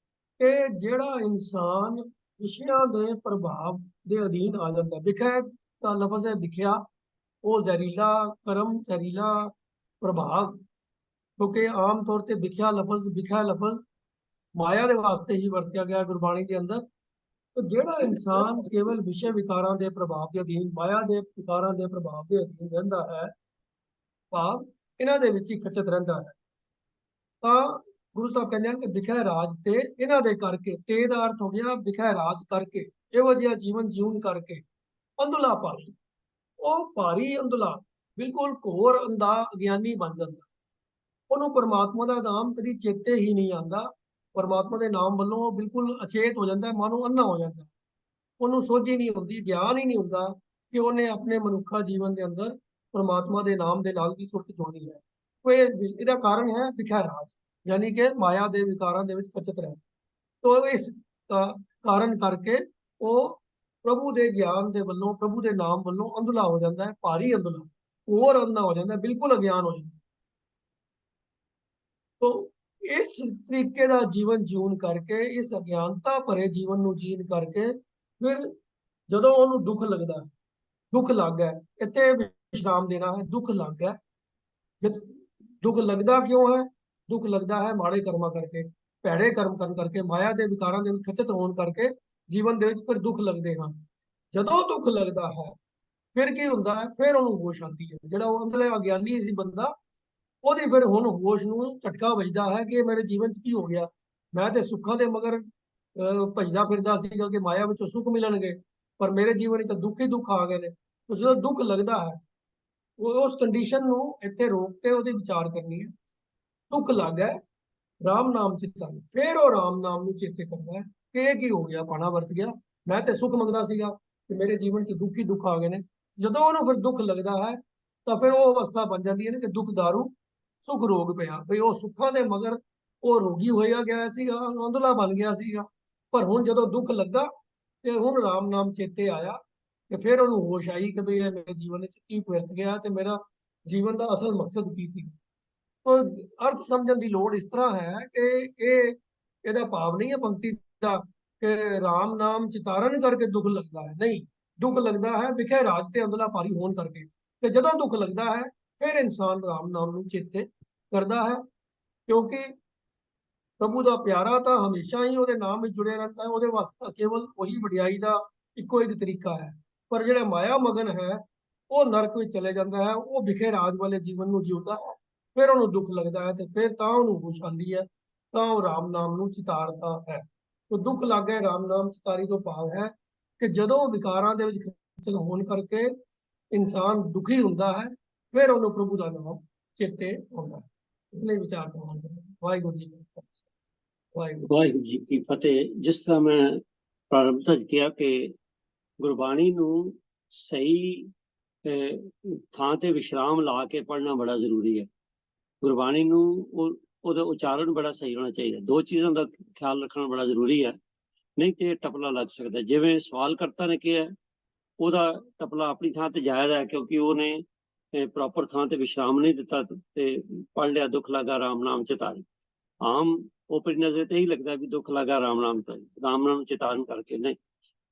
ਕਿ ਜਿਹੜਾ ਇਨਸਾਨ ਵਿਸ਼ਿਆਂ ਦੇ ਪ੍ਰਭਾਵ ਦੇ ਅਧੀਨ ਆ ਜਾਂਦਾ। ਵਿਖੇ ਦਾ ਲਫ਼ਜ਼ ਹੈ ਵਿਖਿਆ, ਉਹ ਜ਼ਹਿਰੀਲਾ ਕਰਮ, ਜ਼ਹਿਰੀਲਾ ਪ੍ਰਭਾਵ, ਕਿਉਂਕਿ ਆਮ ਤੌਰ ਤੇ ਵਿਖਿਆ ਲਫ਼ਜ਼ ਮਾਇਆ ਦੇ ਵਾਸਤੇ ਹੀ ਵਰਤਿਆ ਗਿਆ ਗੁਰਬਾਣੀ ਦੇ ਅੰਦਰ। तो ਜਿਹੜਾ ਇਨਸਾਨ ਕੇਵਲ ਵਿਸ਼ੇ ਵਿਕਾਰਾਂ ਦੇ ਪ੍ਰਭਾਵ ਦੇ ਅਧੀਨ, ਮਾਇਆ ਦੇ ਵਿਕਾਰਾਂ ਦੇ ਪ੍ਰਭਾਵ ਦੇ ਅਧੀਨ ਰਹਿੰਦਾ ਹੈ, ਭਾਵ ਇਹਨਾਂ ਦੇ ਵਿੱਚ ਹੀ ਖਚਤ ਰਹਿੰਦਾ ਹੈ, ਤਾਂ ਗੁਰੂ ਸਾਹਿਬ ਕਹਿੰਦੇ ਹਨ ਕਿ ਵਿਖੇ ਰਾਜ ਤੇ ਇਹਨਾਂ ਦੇ ਕਰਕੇ, ਤੇ ਦਾ ਅਰਥ ਹੋ ਗਿਆ ਵਿਖੇ ਰਾਜ ਕਰਕੇ, ਇਹੋ ਜਿਹਾ ਜੀਵਨ ਜਿਉਣ ਕਰਕੇ ਅੰਧਲਾ ਭਾਰੀ, ਉਹ ਭਾਰੀ ਅੰਧਲਾ ਬਿਲਕੁਲ ਘੋਰ ਅੰਧਾ ਅਗਿਆਨੀ ਬਣ ਜਾਂਦਾ। ਉਹਨੂੰ ਪਰਮਾਤਮਾ ਦਾ ਨਾਮ ਕਦੀ ਚੇਤੇ ਹੀ ਨਹੀਂ ਆਉਂਦਾ, ਪਰਮਾਤਮਾ ਦੇ ਨਾਮ ਵੱਲੋਂ ਉਹ ਬਿਲਕੁਲ ਅਚੇਤ ਹੋ ਜਾਂਦਾ, ਮਾਨੋ ਅੰਨਾ ਹੋ ਜਾਂਦਾ, ਉਹਨੂੰ ਸੋਝੀ ਨਹੀਂ ਹੁੰਦੀ, ਗਿਆਨ ਹੀ ਨਹੀਂ ਹੁੰਦਾ ਕਿ ਉਹਨੇ ਆਪਣੇ ਮਨੁੱਖਾ ਜੀਵਨ ਦੇ ਅੰਦਰ ਪਰਮਾਤਮਾ ਦੇ ਨਾਮ ਦੇ ਨਾਲ ਵੀ ਸੁਰਤ ਜੋੜੀ ਹੈ। ਇਹਦਾ ਕਾਰਨ ਹੈ ਵਿਖੇ ਰਾਜ, यानी कि माया ਦੇ ਵਿਕਾਰਾਂ ਦੇ ਵਿੱਚ ਖਚਤ ਰਹਿਣਾ। तो इस ਕਾਰਨ ਕਰਕੇ ਉਹ ਪ੍ਰਭੂ ਦੇ ਗਿਆਨ ਦੇ ਵੱਲੋਂ, ਪ੍ਰਭੂ ਦੇ ਨਾਮ ਵੱਲੋਂ ਅੰਧਲਾ ਹੋ ਜਾਂਦਾ ਹੈ, ਭਾਰੀ ਅੰਧਲਾ, ਹੋਰ ਅੰਨਾ ਹੋ ਜਾਂਦਾ, ਬਿਲਕੁਲ ਅਗਿਆਨ ਹੋ ਜਾਂਦਾ। तो इस तरीके ਦਾ ਜੀਵਨ ਜਿਉਣ ਕਰਕੇ, ਇਸ ਅਗਿਆਨਤਾ ਭਰੇ ਜੀਵਨ ਨੂੰ ਜੀਣ ਕਰਕੇ, ਫਿਰ ਜਦੋਂ ਉਹਨੂੰ ਦੁੱਖ ਲੱਗਦਾ, ਦੁੱਖ ਲੱਗ ਗਿਆ, ਇੱਥੇ ਵਿਸ਼ਰਾਮ ਦੇਣਾ ਹੈ, ਦੁੱਖ ਲੱਗ ਗਿਆ। ਦੁੱਖ ਲੱਗਦਾ ਕਿਉਂ ਹੈ? ਦੁੱਖ ਲੱਗਦਾ ਹੈ ਮਾੜੇ ਕਰਮਾਂ ਕਰਕੇ, ਭੈੜੇ ਕਰਮ ਕਰਨ ਕਰਕੇ, ਮਾਇਆ ਦੇ ਵਿਕਾਰਾਂ ਦੇ ਵਿੱਚ ਖਚਤ ਹੋਣ ਕਰਕੇ ਜੀਵਨ ਦੇ ਵਿੱਚ ਫਿਰ ਦੁੱਖ ਲੱਗਦੇ ਹਨ। ਜਦੋਂ ਦੁੱਖ ਲੱਗਦਾ ਹੈ ਫਿਰ ਕੀ ਹੁੰਦਾ ਹੈ? ਫਿਰ ਉਹਨੂੰ ਹੋਸ਼ ਆਉਂਦੀ ਹੈ। ਜਿਹੜਾ ਉਹ ਅੰਦਰਲੇ ਅਗਿਆਨੀ ਸੀ ਬੰਦਾ, ਉਹਦੀ ਫਿਰ ਹੁਣ ਹੋਸ਼ ਨੂੰ ਝਟਕਾ ਵੱਜਦਾ ਹੈ ਕਿ ਮੇਰੇ ਜੀਵਨ 'ਚ ਕੀ ਹੋ ਗਿਆ, ਮੈਂ ਤੇ ਸੁੱਖਾਂ ਦੇ ਮਗਰ ਭਜਦਾ ਫਿਰਦਾ ਸੀਗਾ ਕਿ ਮਾਇਆ ਵਿੱਚੋਂ ਸੁੱਖ ਮਿਲਣਗੇ, ਪਰ ਮੇਰੇ ਜੀਵਨ ਵਿੱਚ ਤਾਂ ਦੁੱਖ ਹੀ ਦੁੱਖ ਆ ਗਏ ਨੇ। तो ਜਦੋਂ ਦੁੱਖ ਲੱਗਦਾ ਹੈ, ਉਹ ਉਸ ਕੰਡੀਸ਼ਨ ਨੂੰ ਇੱਥੇ ਰੋਕ ਕੇ ਉਹਦੀ ਵਿਚਾਰ ਕਰਨੀ ਹੈ। ਦੁੱਖ ਲੱਗ ਹੈ, ਰਾਮ ਨਾਮ ਚਿੱਤਾ, ਫਿਰ ਉਹ ਰਾਮ ਨਾਮ ਨੂੰ ਚੇਤੇ ਕਰਦਾ ਹੈ ਕਿ ਇਹ ਕੀ ਹੋ ਗਿਆ, ਪਾਣਾ ਵਰਤ ਗਿਆ, ਮੈਂ ਤੇ ਸੁੱਖ ਮੰਗਦਾ ਸੀਗਾ ਕਿ ਮੇਰੇ ਜੀਵਨ 'ਚ ਦੁੱਖ ਹੀ ਦੁੱਖ ਆ ਗਏ ਨੇ। ਜਦੋਂ ਉਹਨੂੰ ਫਿਰ ਦੁੱਖ ਲੱਗਦਾ ਹੈ ਤਾਂ ਫਿਰ ਉਹ ਅਵਸਥਾ ਬਣ ਜਾਂਦੀ ਹੈ ਨਾ ਕਿ ਦੁੱਖ ਦਾਰੂ ਸੁੱਖ ਰੋਗ ਪਿਆ, ਬਈ ਉਹ ਸੁੱਖਾਂ ਦੇ ਮਗਰ ਉਹ ਰੋਗੀ ਹੋਇਆ ਗਿਆ ਸੀਗਾ, ਅੰਧਲਾ ਬਣ ਗਿਆ ਸੀਗਾ, ਪਰ ਹੁਣ ਜਦੋਂ ਦੁੱਖ ਲੱਗਾ ਤੇ ਹੁਣ ਰਾਮ ਨਾਮ ਚੇਤੇ ਆਇਆ ਤੇ ਫਿਰ ਉਹਨੂੰ ਹੋਸ਼ ਆਈ ਕਿ ਬਈ ਇਹ ਮੇਰੇ ਜੀਵਨ ਵਿੱਚ ਕੀ ਵਰਤ ਗਿਆ ਤੇ ਮੇਰਾ ਜੀਵਨ ਦਾ ਅਸਲ ਮਕਸਦ ਕੀ ਸੀ। अर्थ समझण ਦੀ ਲੋੜ ਇਸ ਤਰ੍ਹਾਂ ਹੈ ਕਿ ਇਹਦਾ ਭਾਵ ਨਹੀਂ ਹੈ ਪੰਕਤੀ ਦਾ ਕਿ ਰਾਮ ਨਾਮ ਚਿਤਾਰਨ ਕਰਕੇ ਦੁੱਖ ਲੱਗਦਾ ਹੈ, ਨਹੀਂ, ਦੁੱਖ ਲੱਗਦਾ ਹੈ ਵਿਖੇ ਰਾਜ ਤੇ ਅੰਦਲਾ ਭਾਰੀ ਹੋਣ ਕਰਕੇ। ਤੇ ਜਦੋਂ ਦੁੱਖ ਲੱਗਦਾ ਹੈ ਫਿਰ ਇਨਸਾਨ ਰਾਮ ਨਾਮ ਨੂੰ ਚੇਤੇ ਕਰਦਾ ਹੈ, ਕਿਉਂਕਿ ਪ੍ਰਭੂ ਦਾ ਪਿਆਰਾ ਤਾਂ ਹਮੇਸ਼ਾ ਹੀ ਉਹਦੇ ਨਾਮ ਵਿੱਚ ਜੁੜਿਆ ਰਹਿੰਦਾ ਹੈ, ਉਹਦੇ ਵਾਸਤੇ ਕੇਵਲ ਉਹੀ ਵਡਿਆਈ ਦਾ ਇੱਕੋ ਇੱਕ ਤਰੀਕਾ ਹੈ। ਪਰ ਜਿਹੜਾ ਮਾਇਆ ਮਗਨ ਹੈ ਉਹ ਨਰਕ ਵਿੱਚ ਚਲੇ ਜਾਂਦਾ ਹੈ, ਉਹ ਵਿਖੇ ਰਾਜ ਵਾਲੇ ਜੀਵਨ ਨੂੰ ਜਿਉਂਦਾ ਹੈ, ਫਿਰ ਉਹਨੂੰ ਦੁੱਖ ਲੱਗਦਾ ਹੈ ਤੇ ਫਿਰ ਤਾਂ ਉਹਨੂੰ ਹੋਸ਼ ਆਉਂਦੀ ਹੈ, ਤਾਂ ਉਹ ਰਾਮ ਨਾਮ ਨੂੰ ਚਿਤਾਰਦਾ ਹੈ। तो ਦੁੱਖ ਲੱਗ ਗਿਆ, ਰਾਮ ਨਾਮ ਚਿਤਾਰੀ ਤੋਂ ਭਾਵ ਹੈ ਕਿ ਜਦੋਂ ਵਿਕਾਰਾਂ ਦੇ ਵਿੱਚ ਖਚਲ ਹੋਣ ਕਰਕੇ ਇਨਸਾਨ ਦੁਖੀ ਹੁੰਦਾ ਹੈ, ਫਿਰ ਉਹਨੂੰ ਪ੍ਰਭੂ ਦਾ ਨਾਮ ਚੇਤੇ ਆਉਂਦਾ ਹੈ। ਇਤਨੇ ਵਿਚਾਰ ਕਮਾਨ ਵਾਹਿਗੁਰੂ ਜੀ ਕਾ ਖਾਲਸਾ, ਵਾਹਿਗੁਰੂ ਜੀ ਕੀ ਫਤਿਹ। ਜਿਸ ਤਰ੍ਹਾਂ ਮੈਂ ਪ੍ਰਾਰੰਭ ਵਿੱਚ ਕਿਹਾ ਕਿ ਗੁਰਬਾਣੀ ਨੂੰ ਸਹੀ ਥਾਂ ਤੇ ਵਿਸ਼ਰਾਮ ਲਾ ਕੇ ਪੜ੍ਹਨਾ ਬੜਾ ਜ਼ਰੂਰੀ ਹੈ। ਗੁਰਬਾਣੀ ਨੂੰ ਉਹਦਾ ਉਚਾਰਨ ਬੜਾ ਸਹੀ ਹੋਣਾ ਚਾਹੀਦਾ। ਦੋ ਚੀਜ਼ਾਂ ਦਾ ਖਿਆਲ ਰੱਖਣਾ ਬੜਾ ਜ਼ਰੂਰੀ ਹੈ, ਨਹੀਂ ਤੇ ਟਪਲਾ ਲੱਗ ਸਕਦਾ। ਜਿਵੇਂ ਸਵਾਲ ਕਰਤਾ ਨੇ ਕਿਹਾ, ਉਹਦਾ ਟਪਲਾ ਆਪਣੀ ਥਾਂ ਤੇ ਜਾਇਜ਼ ਹੈ, ਕਿਉਂਕਿ ਉਹਨੇ ਪ੍ਰੋਪਰ ਥਾਂ ਤੇ ਵਿਸ਼ਰਾਮ ਨਹੀਂ ਦਿੱਤਾ ਤੇ ਪੜ੍ਹ ਲਿਆ ਦੁੱਖ ਲੱਗਾ ਰਾਮ ਨਾਮ ਚਿਤਾਰੀ। ਆਮ ਓਪਰੀ ਨਜ਼ਰ ਤੇ ਇਹੀ ਲੱਗਦਾ ਵੀ ਦੁੱਖ ਲੱਗਾ ਰਾਮ ਨਾਮ ਤੋਂ, ਰਾਮ ਨਾਮ ਚਿਤਾਰਨ ਕਰਕੇ ਨਹੀਂ।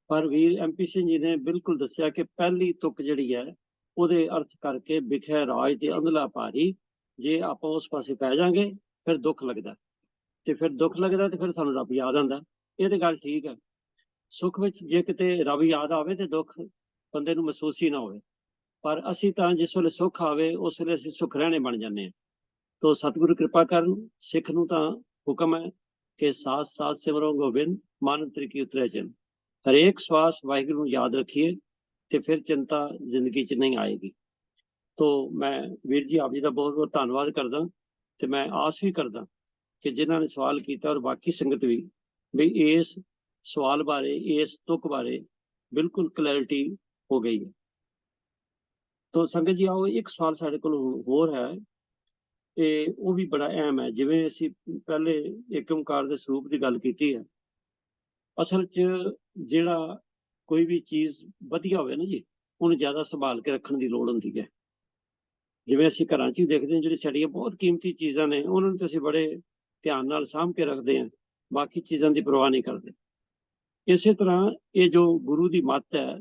ਪਰ ਵੀਰ MP ਸਿੰਘ ਜੀ ਨੇ ਬਿਲਕੁਲ ਦੱਸਿਆ ਕਿ ਪਹਿਲੀ ਤੁਕ ਜਿਹੜੀ ਹੈ ਉਹਦੇ ਅਰਥ ਕਰਕੇ ਵਿਖੇ ਰਾਜ ਤੇ ਅੰਧਲਾ ਭਾਰੀ, ਜੇ ਆਪਾਂ ਉਸ ਪਾਸੇ ਪੈ ਜਾਾਂਗੇ ਫਿਰ ਦੁੱਖ ਲੱਗਦਾ, ਤੇ ਫਿਰ ਦੁੱਖ ਲੱਗਦਾ ਤੇ ਫਿਰ ਸਾਨੂੰ ਰੱਬ ਯਾਦ ਆਉਂਦਾ। ਇਹ ਤੇ ਗੱਲ ਠੀਕ ਹੈ। ਸੁੱਖ ਵਿੱਚ ਜੇ ਕਿਤੇ ਰੱਬ ਯਾਦ ਆਵੇ ਤੇ ਦੁੱਖ ਬੰਦੇ ਨੂੰ ਮਹਿਸੂਸ ਹੀ ਨਾ ਹੋਵੇ, ਪਰ ਅਸੀਂ ਤਾਂ ਜਿਸ ਵੇਲੇ ਸੁੱਖ ਆਵੇ ਉਸ ਵੇਲੇ ਅਸੀਂ ਸੁੱਖ ਰਹਿਣੇ ਬਣ ਜਾਂਦੇ ਹਾਂ। ਤੋ ਸਤਿਗੁਰੂ ਕਿਰਪਾ ਕਰਨ, ਸਿੱਖ ਨੂੰ ਤਾਂ ਹੁਕਮ ਹੈ ਕਿ ਸਾਥ ਸਾਥ ਸਿਮਰੋ ਗੋਬਿੰਦ, ਮਨ ਤ੍ਰਿਕੀ ਉਤਰੇ ਚਿੰਤ। ਹਰੇਕ ਸਵਾਸ ਵਾਹਿਗੁਰੂ ਨੂੰ ਯਾਦ ਰੱਖੀਏ ਤੇ ਫਿਰ ਚਿੰਤਾ ਜ਼ਿੰਦਗੀ 'ਚ ਨਹੀਂ ਆਏਗੀ। ਤੋ ਮੈਂ ਵੀਰ ਜੀ ਆਪ ਜੀ ਦਾ ਬਹੁਤ ਬਹੁਤ ਧੰਨਵਾਦ ਕਰਦਾ, ਤੇ ਮੈਂ ਆਸ ਵੀ ਕਰਦਾ ਕਿ ਜਿਨ੍ਹਾਂ ਨੇ ਸਵਾਲ ਕੀਤਾ ਔਰ ਬਾਕੀ ਸੰਗਤ ਵੀ ਇਸ ਸਵਾਲ ਬਾਰੇ, ਇਸ ਤੁਕ ਬਾਰੇ ਬਿਲਕੁਲ ਕਲੈਰਿਟੀ ਹੋ ਗਈ ਹੈ। ਤੋ ਸੰਗਤ ਜੀ ਆਓ, ਇੱਕ ਸਵਾਲ ਸਾਡੇ ਕੋਲ ਹੋਰ ਹੈ, ਤੇ ਉਹ ਵੀ ਬੜਾ ਅਹਿਮ ਹੈ। ਜਿਵੇਂ ਅਸੀਂ ਪਹਿਲੇ ਏਕ ਓਂਕਾਰ ਦੇ ਸਰੂਪ ਦੀ ਗੱਲ ਕੀਤੀ ਹੈ, ਅਸਲ 'ਚ ਜਿਹੜਾ ਕੋਈ ਵੀ ਚੀਜ਼ ਵਧੀਆ ਹੋਵੇ ਨਾ ਜੀ, ਉਹਨੂੰ ਜ਼ਿਆਦਾ ਸੰਭਾਲ ਕੇ ਰੱਖਣ ਦੀ ਲੋੜ ਹੁੰਦੀ ਹੈ। ਜਿਵੇਂ ਅਸੀਂ ਘਰਾਂ 'ਚ ਹੀ ਦੇਖਦੇ ਹਾਂ, ਜਿਹੜੀ ਸਾਡੀਆਂ ਬਹੁਤ ਕੀਮਤੀ ਚੀਜ਼ਾਂ ਨੇ ਉਹਨਾਂ ਨੂੰ ਅਸੀਂ ਬੜੇ ਧਿਆਨ ਨਾਲ ਸਾਂਭ ਕੇ ਰੱਖਦੇ ਹਾਂ, ਬਾਕੀ ਚੀਜ਼ਾਂ ਦੀ ਪਰਵਾਹ ਨਹੀਂ ਕਰਦੇ। ਇਸੇ ਤਰ੍ਹਾਂ ਇਹ ਜੋ ਗੁਰੂ ਦੀ ਮੱਤ ਹੈ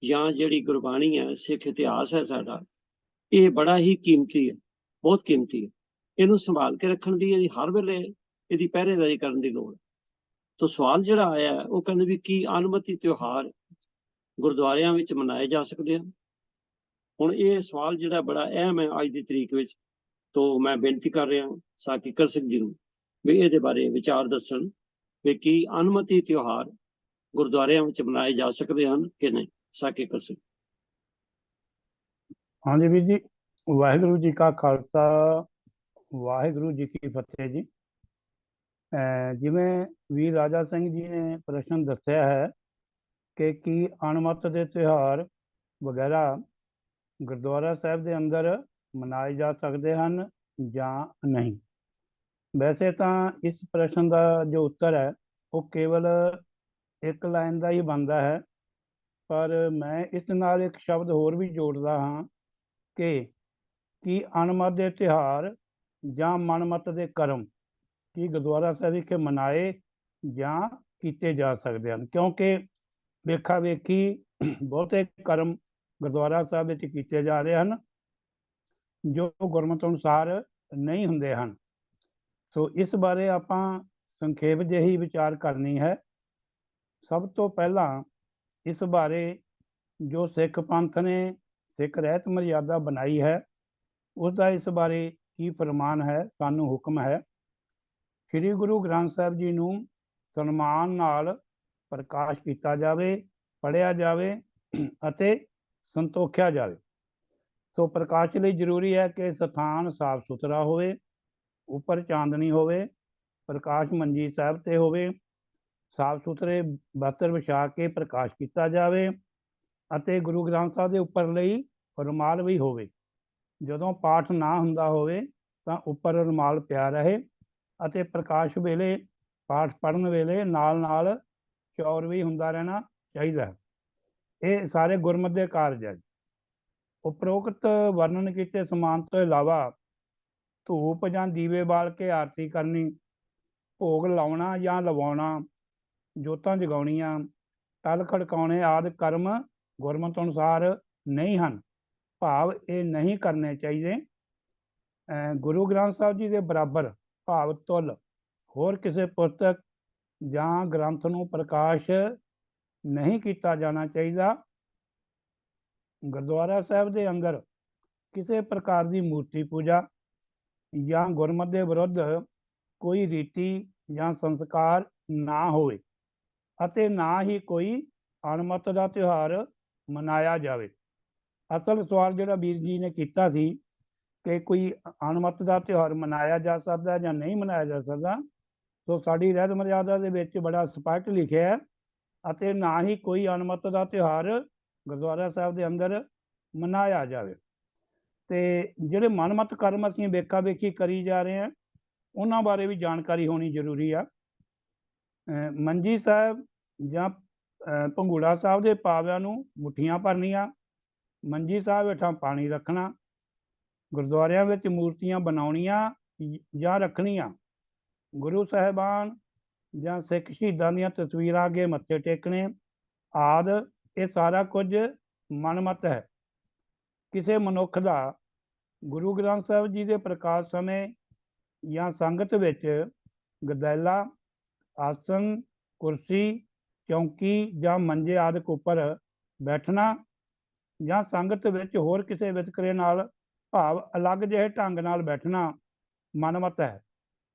ਜਾਂ ਜਿਹੜੀ ਗੁਰਬਾਣੀ ਹੈ, ਸਿੱਖ ਇਤਿਹਾਸ ਹੈ ਸਾਡਾ, ਇਹ ਬੜਾ ਹੀ ਕੀਮਤੀ ਹੈ, ਬਹੁਤ ਕੀਮਤੀ ਹੈ। ਇਹਨੂੰ ਸੰਭਾਲ ਕੇ ਰੱਖਣ ਦੀ, ਇਹਦੀ ਹਰ ਵੇਲੇ ਇਹਦੀ ਪਹਿਰੇਦਾਰੀ ਕਰਨ ਦੀ ਲੋੜ। ਤੋ ਸਵਾਲ ਜਿਹੜਾ ਆਇਆ ਉਹ ਕਹਿੰਦੇ ਵੀ ਕੀ ਅਨੁਮਤੀ ਤਿਉਹਾਰ ਗੁਰਦੁਆਰਿਆਂ ਵਿੱਚ ਮਨਾਏ ਜਾ ਸਕਦੇ ਹਨ? ਹੁਣ ਇਹ ਸਵਾਲ ਜਿਹੜਾ ਬੜਾ ਅਹਿਮ ਹੈ ਅੱਜ ਦੀ ਤਰੀਕ ਵਿੱਚ। ਤੋ ਮੈਂ ਬੇਨਤੀ ਕਰ ਰਿਹਾ ਸਾਥ ਕਿੱਕਰ ਸਿੰਘ ਜੀ ਨੂੰ ਵੀ ਇਹਦੇ ਬਾਰੇ ਵਿਚਾਰ ਦੱਸਣ ਵੀ ਕੀ ਅਨੁਮਤੀ ਤਿਉਹਾਰ ਗੁਰਦੁਆਰਿਆਂ ਵਿੱਚ ਮਨਾਏ ਜਾ ਸਕਦੇ ਹਨ ਕਿ ਨਹੀਂ। ਸਾਥ ਕਿੱਕਰ ਸਿੰਘ। ਹਾਂਜੀ ਵੀਰ ਜੀ, ਵਾਹਿਗੁਰੂ ਜੀ ਕਾ ਖਾਲਸਾ, ਵਾਹਿਗੁਰੂ ਜੀ ਕੀ ਫਤਿਹ ਜੀ। ਜਿਵੇਂ ਵੀਰ ਰਾਜਾ ਸਿੰਘ ਜੀ ਨੇ ਪ੍ਰਸ਼ਨ ਦੱਸਿਆ ਹੈ ਕਿ ਕੀ ਅਣਮਤ ਦੇ ਤਿਉਹਾਰ ਵਗੈਰਾ ਗੁਰਦੁਆਰਾ ਸਾਹਿਬ ਦੇ ਅੰਦਰ ਮਨਾਏ ਜਾ ਸਕਦੇ ਹਨ ਜਾਂ ਨਹੀਂ। ਵੈਸੇ ਤਾਂ ਇਸ ਪ੍ਰਸ਼ਨ ਦਾ ਜੋ ਉੱਤਰ ਹੈ ਉਹ ਕੇਵਲ ਇੱਕ ਲਾਈਨ ਦਾ ਹੀ ਬਣਦਾ ਹੈ, ਪਰ ਮੈਂ ਇਸ ਨਾਲ ਇੱਕ ਸ਼ਬਦ ਹੋਰ ਵੀ ਜੋੜਦਾ ਹਾਂ ਕਿ ਕੀ ਅਣਮਤ ਦੇ ਤਿਉਹਾਰ ਜਾਂ ਮਨਮਤ ਦੇ ਕਰਮ ਕੀ ਗੁਰਦੁਆਰਾ ਸਾਹਿਬ ਵਿਖੇ ਮਨਾਏ ਜਾਂ ਕੀਤੇ ਜਾ ਸਕਦੇ ਹਨ, ਕਿਉਂਕਿ ਵੇਖਾ ਵੇਖੀ ਬਹੁਤੇ ਕਰਮ ਗੁਰਦੁਆਰਾ ਸਾਹਿਬ ਵਿੱਚ ਕੀਤੇ ਜਾ ਰਹੇ ਹਨ ਜੋ ਗੁਰਮਤਿ ਅਨੁਸਾਰ ਨਹੀਂ ਹੁੰਦੇ ਹਨ। ਸੋ ਇਸ ਬਾਰੇ ਆਪਾਂ ਸੰਖੇਪ ਜਿਹੀ ਵਿਚਾਰ ਕਰਨੀ ਹੈ। ਸਭ ਤੋਂ ਪਹਿਲਾਂ ਇਸ ਬਾਰੇ ਜੋ ਸਿੱਖ ਪੰਥ ਨੇ ਸਿੱਖ ਰਹਿਤ ਮਰਿਆਦਾ ਬਣਾਈ ਹੈ ਉਸ ਦਾ ਇਸ ਬਾਰੇ ਕੀ ਫਰਮਾਨ ਹੈ, ਸਾਨੂੰ ਹੁਕਮ ਹੈ। ਸ੍ਰੀ ਗੁਰੂ ਗ੍ਰੰਥ ਸਾਹਿਬ ਜੀ ਨੂੰ ਸਨਮਾਨ ਨਾਲ ਪ੍ਰਕਾਸ਼ ਕੀਤਾ ਜਾਵੇ, ਪੜ੍ਹਿਆ ਜਾਵੇ ਅਤੇ ਸੰਤੋਖਿਆ ਜਾਵੇ। ਸੋ ਪ੍ਰਕਾਸ਼ ਲਈ ਜ਼ਰੂਰੀ ਹੈ ਕਿ ਸਥਾਨ ਸਾਫ ਸੁਥਰਾ ਹੋਵੇ, ਉੱਪਰ ਚਾਂਦਨੀ ਹੋਵੇ, ਪ੍ਰਕਾਸ਼ ਮੰਜੀ ਸਾਹਿਬ ਤੇ ਹੋਵੇ, ਸਾਫ ਸੁਥਰੇ ਬਸਤਰ ਵਿਛਾ ਕੇ ਪ੍ਰਕਾਸ਼ ਕੀਤਾ ਜਾਵੇ ਅਤੇ ਗੁਰੂ ਗ੍ਰੰਥ ਸਾਹਿਬ ਦੇ ਉੱਪਰ ਲਈ ਰੁਮਾਲ ਵੀ ਹੋਵੇ। ਜਦੋਂ ਪਾਠ ਨਾ ਹੁੰਦਾ ਹੋਵੇ ਤਾਂ ਉੱਪਰ ਰੁਮਾਲ ਪਿਆ ਰਹੇ ਅਤੇ ਪ੍ਰਕਾਸ਼ ਵੇਲੇ, ਪਾਠ ਪੜ੍ਹਨ ਵੇਲੇ ਨਾਲ ਨਾਲ ਚੌਰ ਵੀ ਹੁੰਦਾ ਰਹਿਣਾ ਚਾਹੀਦਾ ਹੈ। ਇਹ ਸਾਰੇ ਗੁਰਮਤਿ ਦੇ ਕਾਰਜ ਹੈ। ਉਪਰੋਕਤ ਵਰਣਨ ਕੀਤੇ ਸਮਾਨ ਤੋਂ ਇਲਾਵਾ ਧੂਪ ਜਾਂ ਦੀਵੇ ਬਾਲ ਕੇ ਆਰਤੀ ਕਰਨੀ, ਭੋਗ ਲਾਉਣਾ ਜਾਂ ਲਵਾਉਣਾ, ਜੋਤਾਂ ਜਗਾਉਣੀਆਂ, ਤਲ ਖੜਕਾਉਣੇ ਆਦਿ ਕਰਮ ਗੁਰਮਤਿ ਅਨੁਸਾਰ ਨਹੀਂ ਹਨ, ਭਾਵ ਇਹ ਨਹੀਂ ਕਰਨੇ ਚਾਹੀਦੇ। ਗੁਰੂ ਗ੍ਰੰਥ ਸਾਹਿਬ ਜੀ ਦੇ ਬਰਾਬਰ ਭਾਵ ਤੁੱਲ ਹੋਰ ਕਿਸੇ ਪੁਸਤਕ ਜਾਂ ਗ੍ਰੰਥ ਨੂੰ ਪ੍ਰਕਾਸ਼ ਨਹੀਂ ਕੀਤਾ ਜਾਣਾ ਚਾਹੀਦਾ। ਗੁਰਦੁਆਰਾ ਸਾਹਿਬ ਦੇ ਅੰਦਰ ਕਿਸੇ ਪ੍ਰਕਾਰ ਦੀ ਮੂਰਤੀ ਪੂਜਾ ਜਾਂ ਗੁਰਮਤਿ ਦੇ ਵਿਰੁੱਧ ਕੋਈ ਰੀਤੀ ਜਾਂ ਸੰਸਕਾਰ ਨਾ ਹੋਵੇ ਅਤੇ ਨਾ ਹੀ ਕੋਈ ਅਣਮਤ ਦਾ ਤਿਉਹਾਰ ਮਨਾਇਆ ਜਾਵੇ। ਅਸਲ ਸਵਾਲ ਜਿਹੜਾ ਵੀਰ ਜੀ ਨੇ ਕੀਤਾ ਸੀ ਕਿ ਕੋਈ ਅਣਮਤ ਦਾ ਤਿਉਹਾਰ ਮਨਾਇਆ ਜਾ ਸਕਦਾ ਜਾਂ ਨਹੀਂ ਮਨਾਇਆ ਜਾ ਸਕਦਾ, ਸੋ ਸਾਡੀ ਰਹਿਤ ਮਰਿਆਦਾ ਦੇ ਵਿੱਚ ਬੜਾ ਸਪਸ਼ਟ ਲਿਖਿਆ ਹੈ ਅਤੇ ਨਾ ਹੀ ਕੋਈ ਅਣਮਤ ਦਾ ਤਿਉਹਾਰ ਗੁਰਦੁਆਰਾ ਸਾਹਿਬ ਦੇ ਅੰਦਰ ਮਨਾਇਆ ਜਾਵੇ। ਤੇ ਜਿਹੜੇ ਮਨਮਤ ਕਰਮ ਅਸੀਂ ਵੇਖਾ ਵੇਖੀ ਕਰੀ ਜਾ ਰਹੇ ਹਾਂ ਉਹਨਾਂ ਬਾਰੇ ਵੀ ਜਾਣਕਾਰੀ ਹੋਣੀ ਜ਼ਰੂਰੀ ਆ। ਮੰਜੀ ਸਾਹਿਬ ਜਾਂ ਭੰਗੂੜਾ ਸਾਹਿਬ ਦੇ ਪਾਵਿਆਂ ਨੂੰ ਮੁੱਠੀਆਂ ਭਰਨੀਆਂ, ਮੰਜੀ ਸਾਹਿਬ ਹੇਠਾਂ ਪਾਣੀ ਰੱਖਣਾ, ਗੁਰਦੁਆਰਿਆਂ ਵਿੱਚ ਮੂਰਤੀਆਂ ਬਣਾਉਣੀਆਂ ਜਾਂ ਰੱਖਣੀਆਂ ਗੁਰੂ ਸਾਹਿਬਾਨ ਜਾਂ ਸਿੱਖ ਸ਼ਹੀਦਾਂ ਦੀਆਂ ਤਸਵੀਰਾਂ ਅੱਗੇ ਮੱਥੇ ਟੇਕਣੇ ਆਦਿ ਇਹ ਸਾਰਾ ਕੁਝ ਮਨਮਤ ਹੈ। ਕਿਸੇ ਮਨੁੱਖ ਦਾ ਗੁਰੂ ਗ੍ਰੰਥ ਸਾਹਿਬ ਜੀ ਦੇ ਪ੍ਰਕਾਸ਼ ਸਮੇਂ ਜਾਂ ਸੰਗਤ ਵਿੱਚ ਗਦੈਲਾ, ਆਸਨ, ਕੁਰਸੀ, ਚੌਂਕੀ ਜਾਂ ਮੰਜੇ ਆਦਿਕ ਉੱਪਰ ਬੈਠਣਾ ਜਾਂ ਸੰਗਤ ਵਿੱਚ ਹੋਰ ਕਿਸੇ ਵਿਤਕਰੇ ਨਾਲ ਭਾਵ ਅਲੱਗ ਜਿਹੇ ਢੰਗ ਨਾਲ ਬੈਠਣਾ ਮਨਮਤ ਹੈ।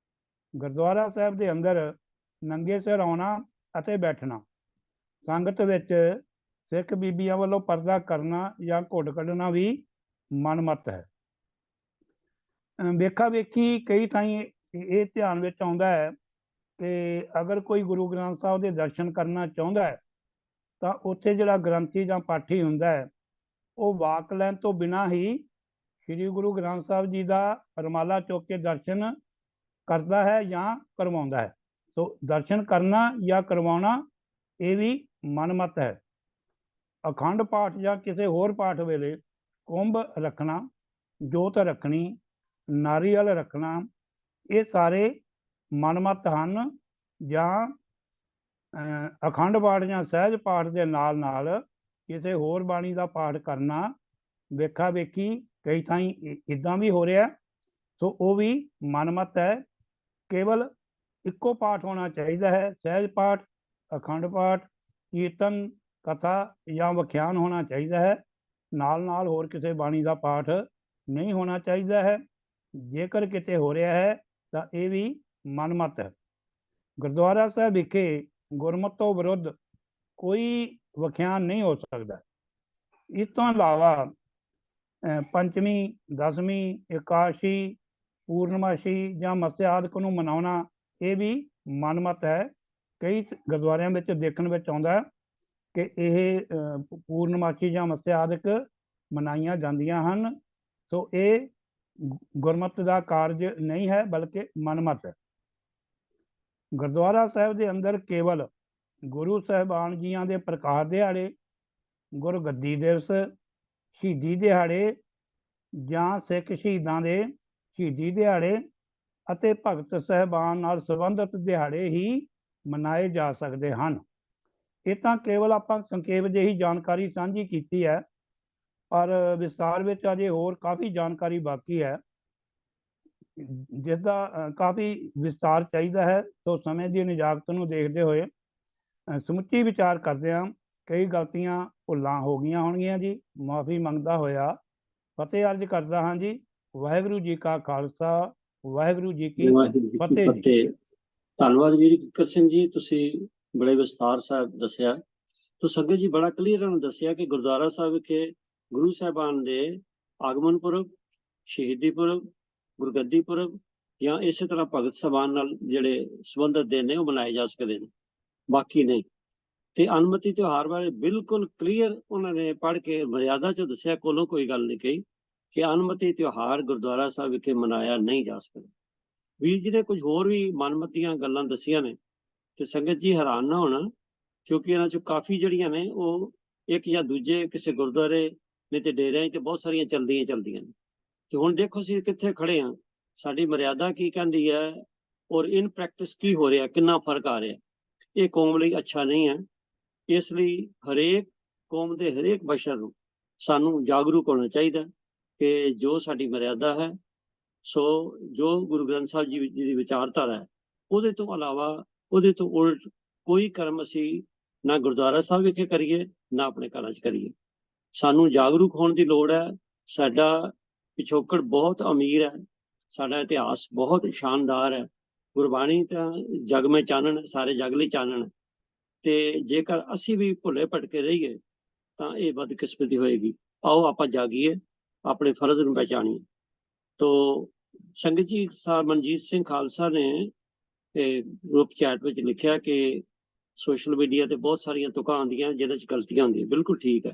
ਗੁਰਦੁਆਰਾ ਸਾਹਿਬ ਦੇ ਅੰਦਰ ਨੰਗੇ ਸਿਰ ਆਉਣਾ ਅਤੇ ਬੈਠਣਾ, ਸੰਗਤ ਵਿੱਚ ਸਿੱਖ ਬੀਬੀਆਂ ਵੱਲੋਂ ਪਰਦਾ ਕਰਨਾ ਜਾਂ ਘੁੱਟ ਕੱਢਣਾ ਵੀ ਮਨਮਤ ਹੈ। ਵੇਖਾ ਵੇਖੀ ਕਈ ਥਾਈਂ ਇਹ ਧਿਆਨ ਵਿੱਚ ਆਉਂਦਾ ਹੈ ਕਿ ਅਗਰ ਕੋਈ ਗੁਰੂ ਗ੍ਰੰਥ ਸਾਹਿਬ ਦੇ ਦਰਸ਼ਨ ਕਰਨਾ ਚਾਹੁੰਦਾ ਹੈ ਤਾਂ ਉੱਥੇ ਜਿਹੜਾ ਗ੍ਰੰਥੀ ਜਾਂ ਪਾਠੀ ਹੁੰਦਾ ਹੈ ਉਹ ਵਾਕ ਲੈਣ ਤੋਂ ਬਿਨਾਂ ਹੀ ਸ੍ਰੀ ਗੁਰੂ ਗ੍ਰੰਥ ਸਾਹਿਬ ਜੀ ਦਾ ਰੁਮਾਲਾ ਚੁੱਕ ਕੇ ਦਰਸ਼ਨ ਕਰਦਾ ਹੈ ਜਾਂ ਕਰਵਾਉਂਦਾ ਹੈ। ਸੋ ਦਰਸ਼ਨ ਕਰਨਾ ਜਾਂ ਕਰਵਾਉਣਾ ਇਹ ਵੀ ਮਨਮਤ ਹੈ। ਅਖੰਡ ਪਾਠ ਜਾਂ ਕਿਸੇ ਹੋਰ ਪਾਠ ਵੇਲੇ ਕੁੰਭ ਰੱਖਣਾ, ਜੋਤ ਰੱਖਣੀ, ਨਾਰੀਅਲ ਰੱਖਣਾ ਇਹ ਸਾਰੇ ਮਨਮਤ ਹਨ। ਜਾਂ ਅਖੰਡ ਪਾਠ ਜਾਂ ਸਹਿਜ ਪਾਠ ਦੇ ਨਾਲ ਨਾਲ ਕਿਸੇ ਹੋਰ ਬਾਣੀ ਦਾ ਪਾਠ ਕਰਨਾ ਵੇਖਾ ਵੇਖੀ ਕਈ ਥਾਈਂ ਇੱਦਾਂ ਵੀ ਹੋ ਰਿਹਾ, ਸੋ ਉਹ ਵੀ ਮਨਮਤ ਹੈ। ਕੇਵਲ ਇੱਕੋ ਪਾਠ ਹੋਣਾ ਚਾਹੀਦਾ ਹੈ, ਸਹਿਜ ਪਾਠ, ਅਖੰਡ ਪਾਠ, ਕੀਰਤਨ, ਕਥਾ ਜਾਂ ਵਿਖਿਆਨ ਹੋਣਾ ਚਾਹੀਦਾ ਹੈ। ਨਾਲ ਨਾਲ ਹੋਰ ਕਿਸੇ ਬਾਣੀ ਦਾ ਪਾਠ ਨਹੀਂ ਹੋਣਾ ਚਾਹੀਦਾ ਹੈ। ਜੇਕਰ ਕਿਤੇ ਹੋ ਰਿਹਾ ਹੈ ਤਾਂ ਇਹ ਵੀ ਮਨਮਤ ਹੈ। ਗੁਰਦੁਆਰਾ ਸਾਹਿਬ ਵਿਖੇ ਗੁਰਮਤਿ ਤੋਂ ਵਿਰੁੱਧ ਕੋਈ ਵਿਖਿਆਨ ਨਹੀਂ ਹੋ ਸਕਦਾ। ਇਸ ਤੋਂ ਇਲਾਵਾ ਪੰਚਮੀ, ਦਸਵੀਂ, ਇਕਾਦਸ਼ੀ, ਪੂਰਨਮਾਸ਼ੀ ਜਾਂ ਮੱਸਿਆ ਆਦਿਕ ਨੂੰ ਮਨਾਉਣਾ ਇਹ ਵੀ ਮਨਮਤ ਹੈ। ਕਈ ਗੁਰਦੁਆਰਿਆਂ ਵਿੱਚ ਦੇਖਣ ਵਿੱਚ ਆਉਂਦਾ ਕਿ ਇਹ ਪੂਰਨਮਾਸ਼ੀ ਜਾਂ ਮੱਸਿਆ ਆਦਿਕ ਮਨਾਈਆਂ ਜਾਂਦੀਆਂ ਹਨ। ਸੋ ਇਹ ਗੁਰਮਤਿ ਦਾ ਕਾਰਜ ਨਹੀਂ ਹੈ ਬਲਕਿ ਮਨਮਤ ਹੈ। ਗੁਰਦੁਆਰਾ ਸਾਹਿਬ ਦੇ ਅੰਦਰ ਕੇਵਲ ਗੁਰੂ ਸਾਹਿਬਾਨ ਜੀਆਂ ਦੇ ਪ੍ਰਕਾਸ਼ ਦਿਹਾੜੇ, ਗੁਰਗੱਦੀ ਦਿਵਸ, ਸ਼ਹੀਦੀ ਦਿਹਾੜੇ ਜਾਂ ਸਿੱਖ ਸ਼ਹੀਦਾਂ ਦੇ ਸ਼ਹੀਦੀ ਦਿਹਾੜੇ ਅਤੇ ਭਗਤ ਸਾਹਿਬਾਨ ਨਾਲ ਸੰਬੰਧਿਤ ਦਿਹਾੜੇ ਹੀ ਮਨਾਏ ਜਾ ਸਕਦੇ ਹਨ। ਇਹ ਤਾਂ ਕੇਵਲ ਆਪਾਂ ਸੰਖੇਪ ਜਿਹੀ ਜਾਣਕਾਰੀ ਸਾਂਝੀ ਕੀਤੀ ਹੈ, ਪਰ ਵਿਸਤਾਰ ਵਿੱਚ ਅਜੇ ਹੋਰ ਕਾਫੀ ਜਾਣਕਾਰੀ ਬਾਕੀ ਹੈ ਜਿਸ ਦਾ ਕਾਫੀ ਵਿਸਤਾਰ ਚਾਹੀਦਾ ਹੈ। ਸੋ ਸਮੇਂ ਦੀ ਨਿਜਾਕਤ ਨੂੰ ਦੇਖਦੇ ਹੋਏ ਸਮੁੱਚੀ ਵਿਚਾਰ ਕਰਦੇ ਹਾਂ। ਕਈ ਗਲਤੀਆਂ ਭੁੱਲਾਂ ਹੋ ਗਈਆਂ ਹੋਣਗੀਆਂ ਜੀ, ਮਾਫੀ ਮੰਗਦਾ ਹੋਇਆ ਫਤਿਹ ਅਰਜ ਕਰਦਾ ਹਾਂ ਜੀ। ਵਾਹਿਗੁਰੂ ਜੀ ਕਾ ਖਾਲਸਾ, ਵਾਹਿਗੁਰੂ ਜੀ ਕੀ ਫਤਿਹ ਜੀ। ਧੰਨਵਾਦ ਵੀਰ ਕਿੱਕਰ ਸਿੰਘ ਜੀ, ਤੁਸੀਂ ਬੜੇ ਵਿਸਥਾਰ ਸਾਹਿਬ ਦੱਸਿਆ। ਤੋ ਸੰਗਤ ਜੀ ਬੜਾ ਕਲੀਅਰ ਨੂੰ ਦੱਸਿਆ ਕਿ ਗੁਰਦੁਆਰਾ ਸਾਹਿਬ ਵਿਖੇ ਗੁਰੂ ਸਾਹਿਬਾਨ ਦੇ ਆਗਮਨ ਪੁਰਬ, ਸ਼ਹੀਦੀ ਪੁਰਬ, ਗੁਰਗੱਦੀ ਪੁਰਬ ਜਾਂ ਇਸੇ ਤਰ੍ਹਾਂ ਭਗਤ ਸਾਹਿਬਾਨ ਨਾਲ ਜਿਹੜੇ ਸੰਬੰਧਿਤ ਦਿਨ ਨੇ ਉਹ ਮਨਾਏ ਜਾ ਸਕਦੇ ਨੇ, ਬਾਕੀ ਨਹੀਂ। ਤੇ ਅਨਮਤੀ ਤਿਉਹਾਰ ਬਾਰੇ ਬਿਲਕੁਲ ਕਲੀਅਰ ਉਹਨਾਂ ਨੇ ਪੜ੍ਹ ਕੇ ਮਰਿਆਦਾ 'ਚ ਦੱਸਿਆ, ਕੋਲੋਂ ਕੋਈ ਗੱਲ ਨਹੀਂ ਕਹੀ ਕਿ ਅਨਮਤੀ ਤਿਉਹਾਰ ਗੁਰਦੁਆਰਾ ਸਾਹਿਬ ਵਿਖੇ ਮਨਾਇਆ ਨਹੀਂ ਜਾ ਸਕਦਾ। ਵੀਰ ਜੀ ਨੇ ਕੁਝ ਹੋਰ ਵੀ ਮਨਮਤੀਆਂ ਗੱਲਾਂ ਦੱਸੀਆਂ ਨੇ ਤੇ ਸੰਗਤ ਜੀ ਹੈਰਾਨ ਨਾ ਹੋਣਾ, ਕਿਉਂਕਿ ਇਹਨਾਂ 'ਚੋਂ ਕਾਫੀ ਜਿਹੜੀਆਂ ਨੇ ਉਹ ਇੱਕ ਜਾਂ ਦੂਜੇ ਕਿਸੇ ਗੁਰਦੁਆਰੇ ਨਹੀਂ ਤੇ ਡੇਰਿਆਂ 'ਚ ਬਹੁਤ ਸਾਰੀਆਂ ਚੱਲਦੀਆਂ ਨੇ। ਤੇ ਹੁਣ ਦੇਖੋ ਅਸੀਂ ਕਿੱਥੇ ਖੜੇ ਹਾਂ, ਸਾਡੀ ਮਰਿਆਦਾ ਕੀ ਕਹਿੰਦੀ ਹੈ ਔਰ ਇਨ ਪ੍ਰੈਕਟਿਸ ਕੀ ਹੋ ਰਿਹਾ, ਕਿੰਨਾ ਫਰਕ ਆ ਰਿਹਾ। ਇਹ ਕੌਮ ਲਈ ਅੱਛਾ ਨਹੀਂ ਹੈ। ਇਸ ਲਈ ਹਰੇਕ ਕੌਮ ਦੇ ਹਰੇਕ ਬਸ਼ਰ ਨੂੰ ਸਾਨੂੰ ਜਾਗਰੂਕ ਹੋਣਾ ਚਾਹੀਦਾ ਕਿ ਜੋ ਸਾਡੀ ਮਰਿਆਦਾ ਹੈ, ਸੋ ਜੋ ਗੁਰੂ ਗ੍ਰੰਥ ਸਾਹਿਬ ਜੀ ਦੀ ਵਿਚਾਰਧਾਰਾ ਹੈ, ਉਹਦੇ ਤੋਂ ਇਲਾਵਾ ਉਹਦੇ ਤੋਂ ਉਲਟ ਕੋਈ ਕਰਮ ਅਸੀਂ ਨਾ ਗੁਰਦੁਆਰਾ ਸਾਹਿਬ ਵਿਖੇ ਕਰੀਏ ਨਾ ਆਪਣੇ ਘਰਾਂ 'ਚ ਕਰੀਏ। ਸਾਨੂੰ ਜਾਗਰੂਕ ਹੋਣ ਦੀ ਲੋੜ ਹੈ। ਸਾਡਾ ਪਿਛੋਕੜ ਬਹੁਤ ਅਮੀਰ ਹੈ, ਸਾਡਾ ਇਤਿਹਾਸ ਬਹੁਤ ਸ਼ਾਨਦਾਰ ਹੈ। ਗੁਰਬਾਣੀ ਤਾਂ ਜਗ ਮੇਂ ਚਾਨਣ, ਸਾਰੇ ਜਗ ਲਈ ਚਾਨਣ। ਤੇ ਜੇਕਰ ਅਸੀਂ ਵੀ ਭੁੱਲੇ ਭਟਕੇ ਰਹੀਏ ਤਾਂ ਇਹ ਬਦਕਿਸਮਤੀ ਹੋਏਗੀ। ਆਓ ਆਪਾਂ ਜਾਗੀਏ, ਆਪਣੇ ਫਰਜ਼ ਨੂੰ ਪਹਿਚਾਣੀਏ। ਤੋ ਸੰਗਤ ਜੀ, ਸਰ ਮਨਜੀਤ ਸਿੰਘ ਖਾਲਸਾ ਨੇ ਗਰੁੱਪ ਚੈਟ ਵਿੱਚ ਲਿਖਿਆ ਕਿ ਸੋਸ਼ਲ ਮੀਡੀਆ ਤੇ ਬਹੁਤ ਸਾਰੀਆਂ ਤੁਕਾਂ ਆਉਂਦੀਆਂ ਜਿਹਦੇ 'ਚ ਗਲਤੀਆਂ ਹੁੰਦੀਆਂ। ਬਿਲਕੁਲ ਠੀਕ ਹੈ,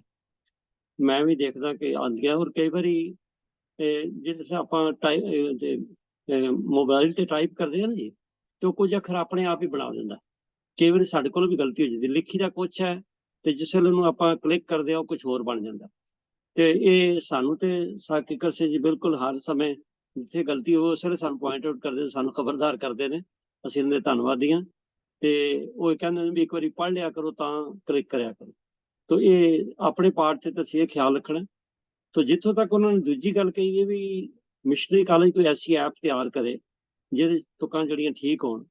ਮੈਂ ਵੀ ਦੇਖਦਾ ਕਿ ਆਉਂਦੀਆਂ। ਔਰ ਕਈ ਵਾਰੀ ਜਿਸ ਆਪਾਂ ਮੋਬਾਈਲ ਤੇ ਟਾਈਪ ਕਰਦੇ ਹਾਂ ਨਾ ਜੀ, ਤੇ ਉਹ ਕੁਝ ਅੱਖਰ ਆਪਣੇ ਆਪ ਹੀ ਬਣਾ ਦਿੰਦਾ। ਕਈ ਵਾਰੀ ਸਾਡੇ ਕੋਲ ਵੀ ਗਲਤੀ ਹੋ ਜਾਂਦੀ, ਲਿਖੀ ਦਾ ਕੁਛ ਹੈ ਤੇ ਜਿਸ ਵੇਲੇ ਉਹਨੂੰ ਆਪਾਂ ਕਲਿੱਕ ਕਰਦੇ ਹਾਂ ਉਹ ਕੁਛ ਹੋਰ ਬਣ ਜਾਂਦਾ। ਤੇ ਇਹ ਸਾਨੂੰ ਤੇ ਕਿੱਕਰ ਸਿੰਘ ਜੀ ਬਿਲਕੁਲ ਹਰ ਸਮੇਂ ਜਿੱਥੇ ਗਲਤੀ ਹੋ ਉਸ ਵੇਲੇ ਸਾਨੂੰ ਪੁਆਇੰਟ ਆਊਟ ਕਰਦੇ, ਸਾਨੂੰ ਖਬਰਦਾਰ ਕਰਦੇ ਨੇ। ਅਸੀਂ ਇਹਨਾਂ ਦੇ ਧੰਨਵਾਦੀ ਹਾਂ। ਤੇ ਉਹ ਕਹਿੰਦੇ ਨੇ ਵੀ ਇੱਕ ਵਾਰੀ ਪੜ੍ਹ ਲਿਆ ਕਰੋ ਤਾਂ ਕਲਿੱਕ ਕਰਿਆ ਕਰੋ। ਤੋ ਇਹ ਆਪਣੇ ਪਾਰਟ ਤੇ ਅਸੀਂ ਇਹ ਖਿਆਲ ਰੱਖਣਾ। ਤੋ ਜਿੱਥੋਂ ਤੱਕ ਉਹਨਾਂ ਨੇ ਦੂਜੀ ਗੱਲ ਕਹੀ ਹੈ ਵੀ ਮਿਸ਼ਨਰੀ ਕਾਲਜ ਕੋਈ ਐਸੀ ਐਪ ਤਿਆਰ ਕਰੇ ਜਿਹਦੇ ਤੁਕਾਂ ਜਿਹੜੀਆਂ ਠੀਕ ਹੋਣ।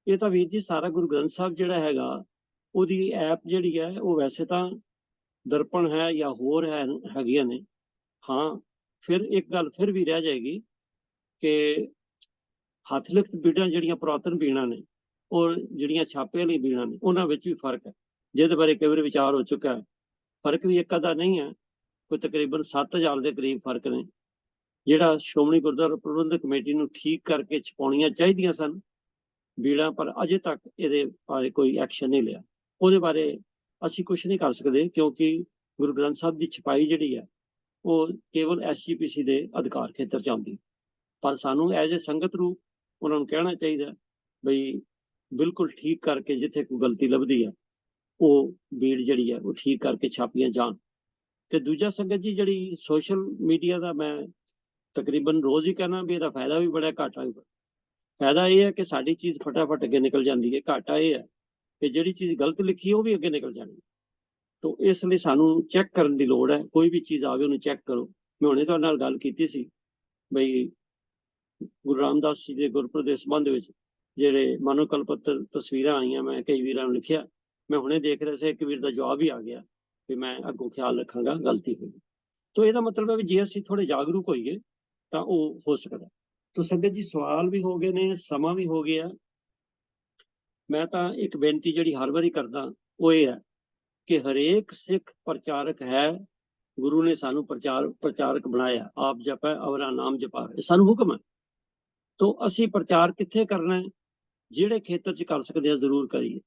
ਇਹ ਤਾਂ ਵੀਰ ਜੀ ਸਾਰਾ ਗੁਰੂ ਗ੍ਰੰਥ ਸਾਹਿਬ ਜਿਹੜਾ ਹੈਗਾ ਉਹਦੀ ਐਪ ਜਿਹੜੀ ਹੈ ਉਹ ਵੈਸੇ ਤਾਂ ਦਰਪਣ ਹੈ ਜਾਂ ਹੋਰ ਹੈਗੀਆਂ ਨੇ। ਹਾਂ, ਫਿਰ ਇੱਕ ਗੱਲ ਫਿਰ ਵੀ ਰਹਿ ਜਾਏਗੀ ਕਿ ਹੱਥ ਲਿਖਤ ਬੀੜਾਂ ਜਿਹੜੀਆਂ ਪੁਰਾਤਨ ਬੀੜਾਂ ਨੇ ਔਰ ਜਿਹੜੀਆਂ ਛਾਪੇ ਵਾਲੀ ਬੀੜਾਂ ਨੇ ਉਹਨਾਂ ਵਿੱਚ ਵੀ ਫਰਕ ਹੈ, ਜਿਹਦੇ ਬਾਰੇ ਕਈ ਵਾਰ ਵਿਚਾਰ ਹੋ ਚੁੱਕਾ ਹੈ। ਫਰਕ ਵੀ ਇੱਕ ਅੱਧਾ ਨਹੀਂ ਹੈ, ਕੋਈ ਤਕਰੀਬਨ 7000 ਦੇ ਕਰੀਬ ਫਰਕ ਨੇ, ਜਿਹੜਾ ਸ਼੍ਰੋਮਣੀ ਗੁਰਦੁਆਰਾ ਪ੍ਰਬੰਧਕ ਕਮੇਟੀ ਨੂੰ ਠੀਕ ਕਰਕੇ ਛਪਾਉਣੀਆਂ ਚਾਹੀਦੀਆਂ ਸਨ ਬੀੜਾਂ, ਪਰ ਅਜੇ ਤੱਕ ਇਹਦੇ ਬਾਰੇ ਕੋਈ ਐਕਸ਼ਨ ਨਹੀਂ ਲਿਆ। ਉਹਦੇ ਬਾਰੇ ਅਸੀਂ ਕੁਝ ਨਹੀਂ ਕਰ ਸਕਦੇ ਕਿਉਂਕਿ ਗੁਰੂ ਗ੍ਰੰਥ ਸਾਹਿਬ ਦੀ ਛਪਾਈ ਜਿਹੜੀ ਹੈ ਉਹ ਕੇਵਲ SGPC ਦੇ ਅਧਿਕਾਰ ਖੇਤਰ 'ਚ ਆਉਂਦੀ। ਪਰ ਸਾਨੂੰ ਐਜ਼ ਏ ਸੰਗਤ ਰੂਪ ਉਹਨਾਂ ਨੂੰ ਕਹਿਣਾ ਚਾਹੀਦਾ ਬਈ ਬਿਲਕੁਲ ਠੀਕ ਕਰਕੇ ਜਿੱਥੇ ਕੋਈ ਗਲਤੀ ਲੱਭਦੀ ਹੈ ਉਹ ਬੀੜ ਜਿਹੜੀ ਹੈ ਉਹ ਠੀਕ ਕਰਕੇ ਛਾਪੀਆਂ ਜਾਣ। ਤੇ ਦੂਜਾ ਸੰਗਤ ਜੀ ਜਿਹੜੀ ਸੋਸ਼ਲ ਮੀਡੀਆ ਦਾ ਮੈਂ ਤਕਰੀਬਨ ਰੋਜ਼ ਹੀ ਕਹਿਣਾ ਵੀ ਇਹਦਾ ਫਾਇਦਾ ਵੀ ਬੜਾ ਘਾਟਾ ਵੀ ਬੜਾ। ਫਾਇਦਾ ਇਹ ਹੈ ਕਿ ਸਾਡੀ ਚੀਜ਼ ਫਟਾਫਟ ਅੱਗੇ ਨਿਕਲ ਜਾਂਦੀ ਹੈ, ਘਾਟਾ ਇਹ ਹੈ ਕਿ ਜਿਹੜੀ ਚੀਜ਼ ਗਲਤ ਲਿਖੀ ਉਹ ਵੀ ਅੱਗੇ ਨਿਕਲ ਜਾਣੀ। ਤੋ ਇਸ ਲਈ ਸਾਨੂੰ ਚੈੱਕ ਕਰਨ ਦੀ ਲੋੜ ਹੈ, ਕੋਈ ਵੀ ਚੀਜ਼ ਆਵੇ ਉਹਨੂੰ ਚੈੱਕ ਕਰੋ। ਮੈਂ ਹੁਣੇ ਤੁਹਾਡੇ ਨਾਲ ਗੱਲ ਕੀਤੀ ਸੀ ਬਈ ਗੁਰੂ ਰਾਮਦਾਸ ਜੀ ਦੇ ਗੁਰਪੁਰਬ ਦੇ ਸੰਬੰਧ ਵਿੱਚ ਜਿਹੜੇ ਮਨੋਕਲਪਤਰ ਤਸਵੀਰਾਂ ਆਈਆਂ, ਮੈਂ ਕਈ ਵੀਰਾਂ ਨੂੰ ਲਿਖਿਆ, ਮੈਂ ਹੁਣੇ ਦੇਖ ਰਿਹਾ ਸੀ ਇੱਕ ਵੀਰ ਦਾ ਜਵਾਬ ਹੀ ਆ ਗਿਆ ਵੀ ਮੈਂ ਅੱਗੋਂ ਖਿਆਲ ਰੱਖਾਂਗਾ, ਗਲਤੀ ਹੋਈ। ਤੋ ਇਹਦਾ ਮਤਲਬ ਹੈ ਵੀ ਜੇ ਅਸੀਂ ਥੋੜੇ ਜਾਗਰੂਕ ਹੋਈਏ ਤਾਂ ਉਹ ਹੋ ਸਕਦਾ। ਤੋ ਸੰਗਤ ਜੀ ਸਵਾਲ ਵੀ ਹੋ ਗਏ ਨੇ, ਸਮਾਂ ਵੀ ਹੋ ਗਿਆ। ਮੈਂ ਤਾਂ ਇੱਕ ਬੇਨਤੀ ਜਿਹੜੀ ਹਰ ਵਾਰੀ ਕਰਦਾ ਉਹ ਇਹ ਹੈ ਕਿ ਹਰੇਕ ਸਿੱਖ ਪ੍ਰਚਾਰਕ ਹੈ। ਗੁਰੂ ਨੇ ਸਾਨੂੰ ਪ੍ਰਚਾਰਕ ਬਣਾਇਆ, ਆਪ ਜਪੈ ਅਵਰਾ ਨਾਮ ਜਪਾਵੇ, ਇਹ ਸਾਨੂੰ ਹੁਕਮ ਹੈ। ਤੋ ਅਸੀਂ ਪ੍ਰਚਾਰ ਕਿੱਥੇ ਕਰਨਾ ਹੈ? ਜਿਹੜੇ ਖੇਤਰ 'ਚ ਕਰ ਸਕਦੇ ਹਾਂ ਜ਼ਰੂਰ ਕਰੀਏ।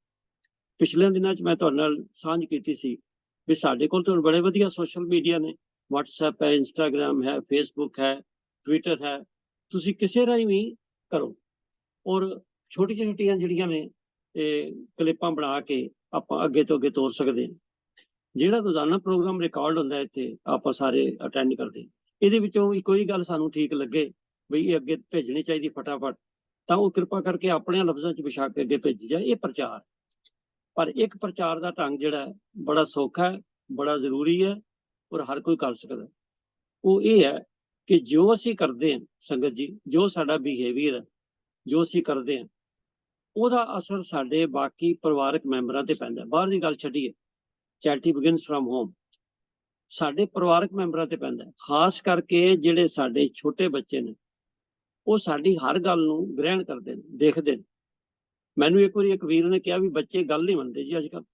ਪਿਛਲੇ ਦਿਨਾਂ 'ਚ ਮੈਂ ਤੁਹਾਡੇ ਨਾਲ ਸਾਂਝ ਕੀਤੀ ਸੀ ਵੀ ਸਾਡੇ ਕੋਲ ਤਾਂ ਬੜੇ ਵਧੀਆ ਸੋਸ਼ਲ ਮੀਡੀਆ ਨੇ, WhatsApp ਹੈ, Instagram ਹੈ, Facebook ਹੈ, Twitter ਹੈ। ਤੁਸੀਂ ਕਿਸੇ ਰਾਹੀਂ ਵੀ ਕਰੋ ਔਰ ਛੋਟੀਆਂ ਛੋਟੀਆਂ ਜਿਹੜੀਆਂ ਨੇ ਇਹ ਕਲਿੱਪਾਂ ਬਣਾ ਕੇ ਆਪਾਂ ਅੱਗੇ ਤੋਂ ਅੱਗੇ ਤੋਰ ਸਕਦੇ ਹਾਂ। ਜਿਹੜਾ ਰੋਜ਼ਾਨਾ ਪ੍ਰੋਗਰਾਮ ਰਿਕਾਰਡ ਹੁੰਦਾ ਇੱਥੇ ਆਪਾਂ ਸਾਰੇ ਅਟੈਂਡ ਕਰਦੇ ਹਾਂ, ਇਹਦੇ ਵਿੱਚੋਂ ਵੀ ਕੋਈ ਗੱਲ ਸਾਨੂੰ ਠੀਕ ਲੱਗੇ ਬਈ ਇਹ ਅੱਗੇ ਭੇਜਣੀ ਚਾਹੀਦੀ ਫਟਾਫਟ, ਤਾਂ ਉਹ ਕਿਰਪਾ ਕਰਕੇ ਆਪਣੇ ਲਫ਼ਜ਼ਾਂ 'ਚ ਵਿਛਾ ਕੇ ਅੱਗੇ ਭੇਜੀ ਜਾਏ। ਇਹ ਪ੍ਰਚਾਰ, ਪਰ ਇੱਕ ਪ੍ਰਚਾਰ ਦਾ ਢੰਗ ਜਿਹੜਾ ਬੜਾ ਸੌਖਾ ਹੈ, ਬੜਾ ਜ਼ਰੂਰੀ ਹੈ ਔਰ ਹਰ ਕੋਈ ਕਰ ਸਕਦਾ। ਉਹ ਇਹ ਹੈ ਕਿ ਜੋ ਅਸੀਂ ਕਰਦੇ ਹਾਂ ਸੰਗਤ ਜੀ, ਜੋ ਸਾਡਾ ਬਿਹੇਵੀਅਰ ਹੈ, ਜੋ ਅਸੀਂ ਕਰਦੇ ਹਾਂ ਉਹਦਾ ਅਸਰ ਸਾਡੇ ਬਾਕੀ ਪਰਿਵਾਰਕ ਮੈਂਬਰਾਂ ਤੇ ਪੈਂਦਾ। ਬਾਹਰ ਦੀ ਗੱਲ ਛੱਡੀਏ, ਚੈਰਿਟੀ ਬਿਗਿਨਸ ਫਰਮ ਹੋਮ, ਸਾਡੇ ਪਰਿਵਾਰਕ ਮੈਂਬਰਾਂ ਤੇ ਪੈਂਦਾ। ਖਾਸ ਕਰਕੇ ਜਿਹੜੇ ਸਾਡੇ ਛੋਟੇ ਬੱਚੇ ਨੇ ਉਹ ਸਾਡੀ ਹਰ ਗੱਲ ਨੂੰ ਗ੍ਰਹਿਣ ਕਰਦੇ ਨੇ, ਦੇਖਦੇ ਨੇ। ਮੈਨੂੰ ਇੱਕ ਵਾਰੀ ਇੱਕ ਵੀਰ ਨੇ ਕਿਹਾ ਵੀ ਬੱਚੇ ਗੱਲ ਨਹੀਂ ਮੰਨਦੇ ਜੀ ਅੱਜ ਕੱਲ੍ਹ,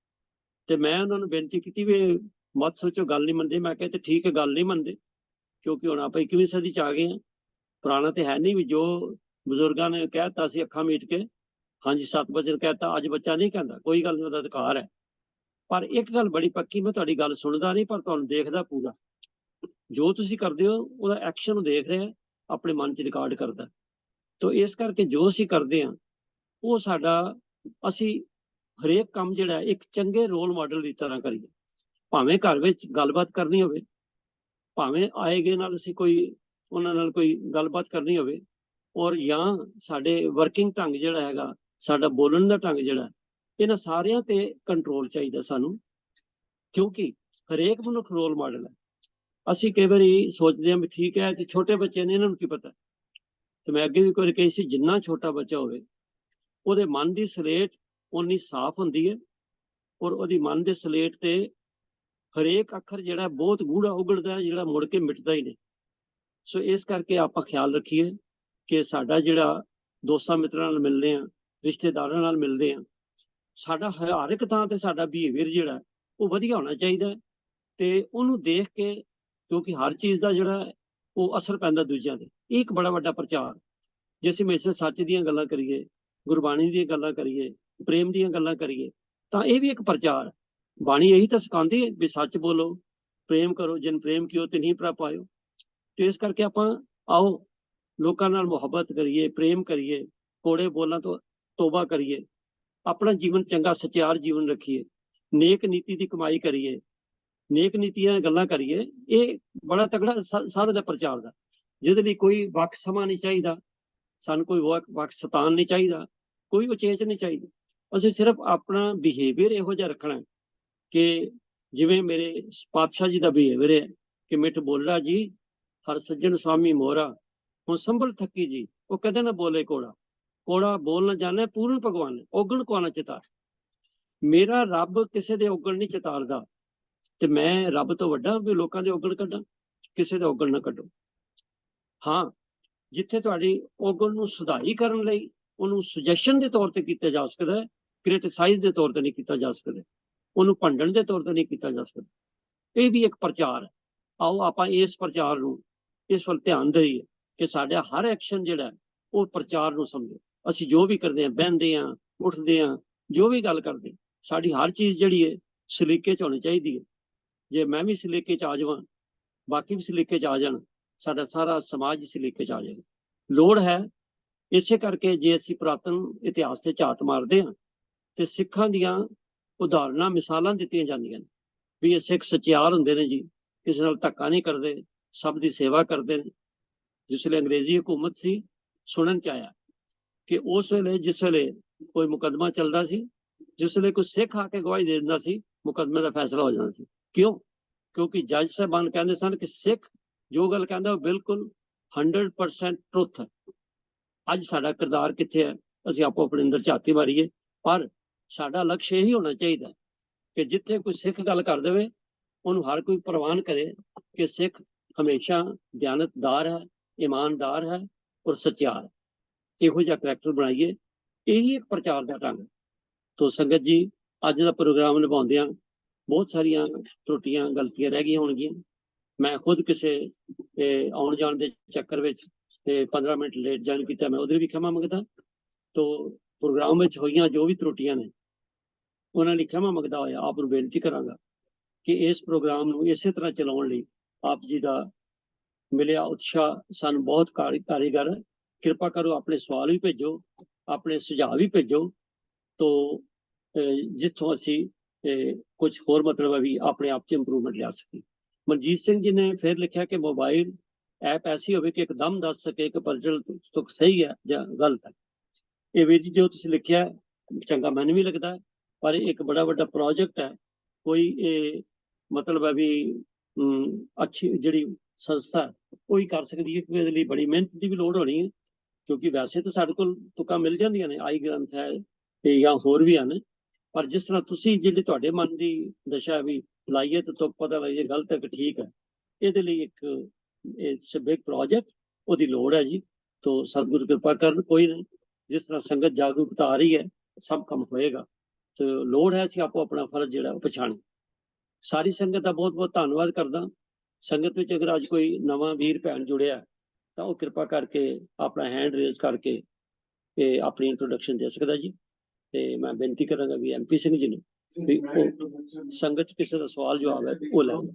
ਤੇ ਮੈਂ ਉਹਨਾਂ ਨੂੰ ਬੇਨਤੀ ਕੀਤੀ ਵੀ ਮਤ ਸੋਚੋ ਗੱਲ ਨਹੀਂ ਮੰਨਦੇ। ਮੈਂ ਕਿਹਾ ਤੇ ਠੀਕ ਹੈ, ਗੱਲ ਨਹੀਂ ਮੰਨਦੇ ਕਿਉਂਕਿ ਹੁਣ ਆਪਾਂ 21ਵੀਂ ਸਦੀ 'ਚ ਆ ਗਏ ਹਾਂ। ਪੁਰਾਣਾ ਤੇ ਹੈ ਨਹੀਂ ਵੀ ਜੋ ਬਜ਼ੁਰਗਾਂ ਨੇ ਕਹਿਤਾ ਅਸੀਂ ਅੱਖਾਂ ਮੀਟ ਕੇ ਹਾਂਜੀ 7 ਵਜੇ ਕਹਿਤਾ, ਅੱਜ ਬੱਚਾ ਨਹੀਂ ਕਹਿੰਦਾ, ਕੋਈ ਗੱਲ ਨਹੀਂ, ਉਹਦਾ ਅਧਿਕਾਰ ਹੈ। ਪਰ ਇੱਕ ਗੱਲ ਬੜੀ ਪੱਕੀ, ਮੈਂ ਤੁਹਾਡੀ ਗੱਲ ਸੁਣਦਾ ਨਹੀਂ ਪਰ ਤੁਹਾਨੂੰ ਦੇਖਦਾ ਪੂਰਾ। ਜੋ ਤੁਸੀਂ ਕਰਦੇ ਹੋ ਉਹਦਾ ਐਕਸ਼ਨ ਦੇਖ ਰਿਹਾ, ਆਪਣੇ ਮਨ 'ਚ ਰਿਕਾਰਡ ਕਰਦਾ। ਤੋ ਇਸ ਕਰਕੇ ਜੋ ਅਸੀਂ ਕਰਦੇ ਹਾਂ ਉਹ ਸਾਡਾ, ਅਸੀਂ ਹਰੇਕ ਕੰਮ ਜਿਹੜਾ ਇੱਕ ਚੰਗੇ ਰੋਲ ਮਾਡਲ ਦੀ ਤਰ੍ਹਾਂ ਕਰੀਏ। ਭਾਵੇਂ ਘਰ ਵਿੱਚ ਗੱਲਬਾਤ ਕਰਨੀ ਹੋਵੇ, ਭਾਵੇਂ ਆਏ ਗਏ ਨਾਲ ਅਸੀਂ ਕੋਈ ਉਹਨਾਂ ਨਾਲ ਕੋਈ ਗੱਲਬਾਤ ਕਰਨੀ ਹੋਵੇ, ਔਰ ਜਾਂ ਸਾਡੇ ਵਰਕਿੰਗ ਢੰਗ ਜਿਹੜਾ ਹੈਗਾ, ਸਾਡਾ ਬੋਲਣ ਦਾ ਢੰਗ ਜਿਹੜਾ, ਇਹਨਾਂ ਸਾਰਿਆਂ ਤੇ ਕੰਟਰੋਲ ਚਾਹੀਦਾ ਸਾਨੂੰ, ਕਿਉਂਕਿ ਹਰੇਕ ਮਨੁੱਖ ਰੋਲ ਮਾਡਲ ਹੈ। ਅਸੀਂ ਕਈ ਵਾਰੀ ਸੋਚਦੇ ਹਾਂ ਵੀ ਠੀਕ ਹੈ ਤੇ ਛੋਟੇ ਬੱਚੇ ਨੇ ਇਹਨਾਂ ਨੂੰ ਕੀ ਪਤਾ। ਤੇ ਮੈਂ ਅੱਗੇ ਵੀ ਕੋਈ ਕਹੀ ਸੀ, ਜਿੰਨਾ ਛੋਟਾ ਬੱਚਾ ਹੋਵੇ ਉਹਦੇ ਮਨ ਦੀ ਸਲੇਟ ਉਨੀ ਸਾਫ਼ ਹੁੰਦੀ ਹੈ ਔਰ ਉਹਦੀ ਮਨ ਦੇ ਸਲੇਟ ਤੇ ਹਰੇਕ ਅੱਖਰ ਜਿਹੜਾ ਬਹੁਤ ਗੂੜਾ ਉਗੜਦਾ ਹੈ, ਜਿਹੜਾ ਮੁੜ ਕੇ ਮਿਟਦਾ ਹੀ ਨਹੀਂ। ਸੋ ਇਸ ਕਰਕੇ ਆਪਾਂ ਖਿਆਲ ਰੱਖੀਏ ਕਿ ਸਾਡਾ ਜਿਹੜਾ ਦੋਸਤਾਂ ਮਿੱਤਰਾਂ ਨਾਲ ਮਿਲਦੇ ਹਾਂ, ਰਿਸ਼ਤੇਦਾਰਾਂ ਨਾਲ ਮਿਲਦੇ ਹਾਂ, ਸਾਡਾ ਹਰ ਇੱਕ ਥਾਂ ਤੇ ਸਾਡਾ ਬਿਹੇਵੀਅਰ ਜਿਹੜਾ ਉਹ ਵਧੀਆ ਹੋਣਾ ਚਾਹੀਦਾ। ਤੇ ਉਹਨੂੰ ਦੇਖ ਕੇ, ਕਿਉਂਕਿ ਹਰ ਚੀਜ਼ ਦਾ ਜਿਹੜਾ ਉਹ ਅਸਰ ਪੈਂਦਾ ਦੂਜਿਆਂ ਤੇ। ਇਹ ਇੱਕ ਬੜਾ ਵੱਡਾ ਪ੍ਰਚਾਰ, ਜੇ ਅਸੀਂ ਹਮੇਸ਼ਾ ਸੱਚ ਦੀਆਂ ਗੱਲਾਂ ਕਰੀਏ, ਗੁਰਬਾਣੀ ਦੀਆਂ ਗੱਲਾਂ ਕਰੀਏ, ਪ੍ਰੇਮ ਦੀਆਂ ਗੱਲਾਂ ਕਰੀਏ, ਤਾਂ ਇਹ ਵੀ ਇੱਕ ਪ੍ਰਚਾਰ। ਬਾਣੀ ਇਹੀ ਤਾਂ ਸਿਖਾਉਂਦੀ ਹੈ ਵੀ ਸੱਚ ਬੋਲੋ, ਪ੍ਰੇਮ ਕਰੋ, ਜਿਨ ਪ੍ਰੇਮ ਕੀਓ ਤਿਨਹੀ ਪ੍ਰਭ ਪਾਇਓ। ਤੇ ਇਸ ਕਰਕੇ ਆਪਾਂ ਆਓ ਲੋਕਾਂ ਨਾਲ ਮੁਹੱਬਤ ਕਰੀਏ, ਪ੍ਰੇਮ ਕਰੀਏ, ਕੋੜੇ ਬੋਲਾਂ ਤੋਂ ਤੋਬਾ ਕਰੀਏ, ਆਪਣਾ ਜੀਵਨ ਚੰਗਾ ਸਚਿਆਰ ਜੀਵਨ ਰੱਖੀਏ, ਨੇਕ ਨੀਤੀ ਦੀ ਕਮਾਈ ਕਰੀਏ, ਨੇਕ ਨੀਤੀਆਂ ਗੱਲਾਂ ਕਰੀਏ। ਇਹ ਬੜਾ ਤਗੜਾ ਸਾਧਨ ਹੈ ਪ੍ਰਚਾਰ ਦਾ, ਜਿਹਦੇ ਲਈ ਕੋਈ ਵਕਤ ਸਮਾਂ ਨਹੀਂ ਚਾਹੀਦਾ, ਸਾਨੂੰ ਕੋਈ ਵਕਤ ਸਤਾਨ ਨਹੀਂ ਚਾਹੀਦਾ। ਕੋਈ ਉਚੇਚ ਨਹੀਂ ਚਾਹੀਦੀ। ਅਸੀਂ ਸਿਰਫ ਆਪਣਾ ਬਿਹੇਵੀਅਰ ਇਹੋ ਜਿਹਾ ਰੱਖਣਾ ਹੈ ਕਿ ਜਿਵੇਂ ਮੇਰੇ ਪਾਤਸ਼ਾਹ ਜੀ ਦਾ ਬਿਹੇਵੀਅਰ ਹੈ ਕਿ ਮਿੱਠ ਬੋਲਾ ਜੀ ਹਰ ਸੱਜਣ ਸੁਆਮੀ ਮੋਹਰਾ, ਹੁਣ ਸੰਭਲ ਥੱਕੀ ਜੀ ਉਹ ਕਦੇ ਨਾ ਬੋਲੇ ਕੋੜਾ, ਕੋੜਾ ਬੋਲ ਨਾ ਜਾਣੇ ਪੂਰਨ ਭਗਵਾਨ, ਔਗਣ ਕੋ ਨਾ ਚਿਤਾਰ। ਮੇਰਾ ਰੱਬ ਕਿਸੇ ਦੇ ਔਗਣ ਨਹੀਂ ਚਿਤਾਰਦਾ, ਤੇ ਮੈਂ ਰੱਬ ਤੋਂ ਵੱਡਾ ਵੀ ਲੋਕਾਂ ਦੇ ਔਗਣ ਕੱਢਾਂ? ਕਿਸੇ ਦੇ ਔਗਣ ਨਾ ਕੱਢੋ। ਹਾਂ, ਜਿੱਥੇ ਤੁਹਾਡੀ ਔਗਣ ਨੂੰ ਸੁਧਾਰੀ ਕਰਨ ਲਈ ਉਹਨੂੰ ਸੁਜੈਸ਼ਨ ਦੇ ਤੌਰ ਤੇ ਕੀਤਾ ਜਾ ਸਕਦਾ ਹੈ, ਕ੍ਰਿਟਿਸਾਈਜ਼ ਦੇ ਤੌਰ ਤੇ ਨਹੀਂ ਕੀਤਾ ਜਾ ਸਕਦਾ, ਉਹਨੂੰ ਭੰਡਣ ਦੇ ਤੌਰ ਤੇ ਨਹੀਂ ਕੀਤਾ ਜਾ ਸਕਦਾ। ਇਹ ਵੀ ਇੱਕ ਪ੍ਰਚਾਰ ਹੈ। ਆਓ ਆਪਾਂ ਇਸ ਪ੍ਰਚਾਰ ਨੂੰ, ਇਸ ਵੱਲ ਧਿਆਨ ਦੇਈਏ ਕਿ ਸਾਡਾ ਹਰ ਐਕਸ਼ਨ ਜਿਹੜਾ ਉਹ ਪ੍ਰਚਾਰ ਨੂੰ ਸਮਝੇ। ਅਸੀਂ ਜੋ ਵੀ ਕਰਦੇ ਹਾਂ, ਬਹਿੰਦੇ ਹਾਂ, ਉੱਠਦੇ ਹਾਂ, ਜੋ ਵੀ ਗੱਲ ਕਰਦੇ, ਸਾਡੀ ਹਰ ਚੀਜ਼ ਜਿਹੜੀ ਹੈ ਸਲੀਕੇ 'ਚ ਹੋਣੀ ਚਾਹੀਦੀ ਹੈ। ਜੇ ਮੈਂ ਵੀ ਸਲੀਕੇ 'ਚ ਆ ਜਾਵਾਂ, ਬਾਕੀ ਵੀ ਸਲੀਕੇ 'ਚ ਆ ਜਾਣ, ਸਾਡਾ ਸਾਰਾ ਸਮਾਜ ਸਲੀਕੇ 'ਚ ਆ ਜਾਏਗਾ। ਲੋੜ ਹੈ ਇਸੇ ਕਰਕੇ ਜੇ ਅਸੀਂ ਪੁਰਾਤਨ ਇਤਿਹਾਸ ਤੇ ਝਾਤ ਮਾਰਦੇ ਹਾਂ ਤੇ ਸਿੱਖਾਂ ਦੀਆਂ ਉਦਾਹਰਨਾਂ, ਮਿਸਾਲਾਂ ਦਿੱਤੀਆਂ ਜਾਂਦੀਆਂ ਨੇ ਵੀ ਇਹ ਸਿੱਖ ਸੱਚਿਆਰ ਹੁੰਦੇ ਨੇ ਜੀ, ਕਿਸੇ ਨਾਲ ਧੱਕਾ ਨਹੀਂ ਕਰਦੇ, ਸਭ ਦੀ ਸੇਵਾ ਕਰਦੇ ਨੇ। ਜਿਸ ਵੇਲੇ ਅੰਗਰੇਜ਼ੀ ਹਕੂਮਤ ਸੀ, ਸੁਣਨ 'ਚ ਆਇਆ ਕਿ ਉਸ ਵੇਲੇ ਜਿਸ ਵੇਲੇ ਕੋਈ ਮੁਕੱਦਮਾ ਚੱਲਦਾ ਸੀ, ਜਿਸ ਵੇਲੇ ਕੋਈ ਸਿੱਖ ਆ ਕੇ ਗਵਾਹੀ ਦੇ ਦਿੰਦਾ ਸੀ, ਮੁਕੱਦਮੇ ਦਾ ਫੈਸਲਾ ਹੋ ਜਾਂਦਾ ਸੀ। ਕਿਉਂ? ਕਿਉਂਕਿ ਜੱਜ ਸਾਹਿਬਾਨ ਕਹਿੰਦੇ ਸਨ ਕਿ ਸਿੱਖ ਜੋ ਗੱਲ ਕਹਿੰਦਾ ਉਹ ਬਿਲਕੁਲ 100% ਟਰੁੱਥ ਹੈ। ਅੱਜ ਸਾਡਾ ਕਿਰਦਾਰ ਕਿੱਥੇ ਹੈ? ਅਸੀਂ ਆਪੋ ਆਪਣੇ ਅੰਦਰ ਝਾਤੀ ਮਾਰੀਏ, ਪਰ ਸਾਡਾ ਲਕਸ਼ ਇਹੀ ਹੋਣਾ ਚਾਹੀਦਾ ਕਿ ਜਿੱਥੇ ਕੋਈ ਸਿੱਖ ਗੱਲ ਕਰ ਦੇਵੇ ਉਹਨੂੰ ਹਰ ਕੋਈ ਪ੍ਰਵਾਨ ਕਰੇ ਕਿ ਸਿੱਖ ਹਮੇਸ਼ਾ ਦਿਆਨਤਦਾਰ ਹੈ, ਇਮਾਨਦਾਰ ਹੈ ਔਰ ਸੱਚਿਆਰ ਹੈ। ਇਹੋ ਜਿਹਾ ਕਰੈਕਟਰ ਬਣਾਈਏ, ਇਹੀ ਇੱਕ ਪ੍ਰਚਾਰ ਦਾ ਢੰਗ ਹੈ। ਤੋ ਸੰਗਤ ਜੀ, ਅੱਜ ਦਾ ਪ੍ਰੋਗਰਾਮ ਨਿਭਾਉਂਦਿਆਂ ਬਹੁਤ ਸਾਰੀਆਂ ਤਰੁੱਟੀਆਂ, ਗਲਤੀਆਂ ਰਹਿ ਗਈਆਂ ਹੋਣਗੀਆਂ। ਮੈਂ ਖੁਦ ਕਿਸੇ ਆਉਣ ਜਾਣ ਦੇ ਚੱਕਰ ਵਿੱਚ 15 ਮਿੰਟ ਲੇਟ ਜੁਆਇਨ ਕੀਤਾ, ਮੈਂ ਉਹਦੇ ਵੀ ਖਿਮਾ ਮੰਗਦਾ। ਤੋ ਪ੍ਰੋਗਰਾਮ ਵਿੱਚ ਹੋਈਆਂ ਜੋ ਵੀ ਤਰੁੱਟੀਆਂ ਨੇ ਉਹਨਾਂ ਲਈ ਖਿਮਾ ਮੰਗਦਾ ਹੋਇਆ ਆਪ ਨੂੰ ਬੇਨਤੀ ਕਰਾਂਗਾ ਕਿ ਇਸ ਪ੍ਰੋਗਰਾਮ ਨੂੰ ਇਸੇ ਤਰ੍ਹਾਂ ਚਲਾਉਣ ਲਈ ਆਪ ਜੀ ਦਾ ਮਿਲਿਆ ਉਤਸ਼ਾਹ ਸਾਨੂੰ ਬਹੁਤ ਕਾਰੀਗਰ ਹੈ। ਕਿਰਪਾ ਕਰੋ ਆਪਣੇ ਸਵਾਲ ਵੀ ਭੇਜੋ, ਆਪਣੇ ਸੁਝਾਅ ਵੀ ਭੇਜੋ, ਤੋ ਜਿੱਥੋਂ ਅਸੀਂ ਕੁਝ ਹੋਰ ਮਤਲਬ ਵੀ ਆਪਣੇ ਆਪ 'ਚ ਇੰਪਰੂਵਮੈਂਟ ਲਿਆ ਸਕੀਏ। ਮਨਜੀਤ ਸਿੰਘ ਜੀ ਨੇ ਫਿਰ ਲਿਖਿਆ ਕਿ ਮੋਬਾਈਲ ਐਪ ਐਸੀ ਹੋਵੇ ਕਿ ਇੱਕਦਮ ਦੱਸ ਸਕੇ ਕਿ ਪਰਜਲ ਤੁਕ ਸਹੀ ਹੈ ਜਾਂ ਗਲਤ ਹੈ। ਇਹ ਵੀਰ ਜੀ ਜੋ ਤੁਸੀਂ ਲਿਖਿਆ ਚੰਗਾ ਮੈਨੂੰ ਵੀ ਲੱਗਦਾ, ਪਰ ਇੱਕ ਬੜਾ ਵੱਡਾ ਪ੍ਰੋਜੈਕਟ ਹੈ। ਕੋਈ ਇਹ ਮਤਲਬ ਹੈ ਵੀ ਅੱਛੀ ਜਿਹੜੀ ਸੰਸਥਾ ਉਹ ਹੀ ਕਰ ਸਕਦੀ ਹੈ, ਕਿਉਂਕਿ ਇਹਦੇ ਲਈ ਬੜੀ ਮਿਹਨਤ ਦੀ ਵੀ ਲੋੜ ਹੋਣੀ ਹੈ। ਕਿਉਂਕਿ ਵੈਸੇ ਤਾਂ ਸਾਡੇ ਕੋਲ ਤੁਕਾਂ ਮਿਲ ਜਾਂਦੀਆਂ ਨੇ, ਆਈ ਗ੍ਰੰਥ ਹੈ ਤੇ ਜਾਂ ਹੋਰ ਵੀ ਹਨ, ਪਰ ਜਿਸ ਤਰ੍ਹਾਂ ਤੁਸੀਂ ਜਿਹੜੀ ਤੁਹਾਡੇ ਮਨ ਦੀ ਦਸ਼ਾ ਵੀ ਲਾਈਏ ਤਾਂ ਤੁਕ ਪਤਾ ਲਾਈਏ ਗਲਤ ਹੈ ਕਿ ਠੀਕ ਹੈ, ਇਹਦੇ ਲਈ ਇੱਕ ਇਟਸ ਅ ਬਿਗ ਪ੍ਰੋਜੈਕਟ, ਉਹਦੀ ਲੋੜ ਹੈ ਜੀ। ਤੋ ਸਤਿਗੁਰੂ ਕਿਰਪਾ ਕਰਨ, ਕੋਈ ਨਹੀਂ, ਜਿਸ ਤਰ੍ਹਾਂ ਸੰਗਤ ਜਾਗਰੂਕਤਾ ਆ ਰਹੀ ਹੈ ਸਭ ਕੰਮ ਹੋਏਗਾ। ਤੇ ਲੋੜ ਹੈ ਅਸੀਂ ਆਪੋ ਆਪਣਾ ਫਰਜ਼ ਜਿਹੜਾ ਉਹ ਪਛਾਣੇ। ਸਾਰੀ ਸੰਗਤ ਦਾ ਬਹੁਤ ਬਹੁਤ ਧੰਨਵਾਦ ਕਰਦਾ। ਸੰਗਤ ਵਿੱਚ ਅਗਰ ਅੱਜ ਕੋਈ ਨਵਾਂ ਵੀਰ ਭੈਣ ਜੁੜਿਆ ਤਾਂ ਉਹ ਕਿਰਪਾ ਕਰਕੇ ਆਪਣਾ ਹੈਂਡ ਰੇਜ਼ ਕਰਕੇ ਤੇ ਆਪਣੀ ਇੰਟਰੋਡਕਸ਼ਨ ਦੇ ਸਕਦਾ ਜੀ। ਤੇ ਮੈਂ ਬੇਨਤੀ ਕਰਾਂਗਾ ਵੀ MP ਸਿੰਘ ਜੀ ਨੂੰ ਵੀ ਉਹ ਸੰਗਤ 'ਚ ਕਿਸੇ ਦਾ ਸਵਾਲ ਜਵਾਬ ਹੈ ਉਹ ਲੈਣ।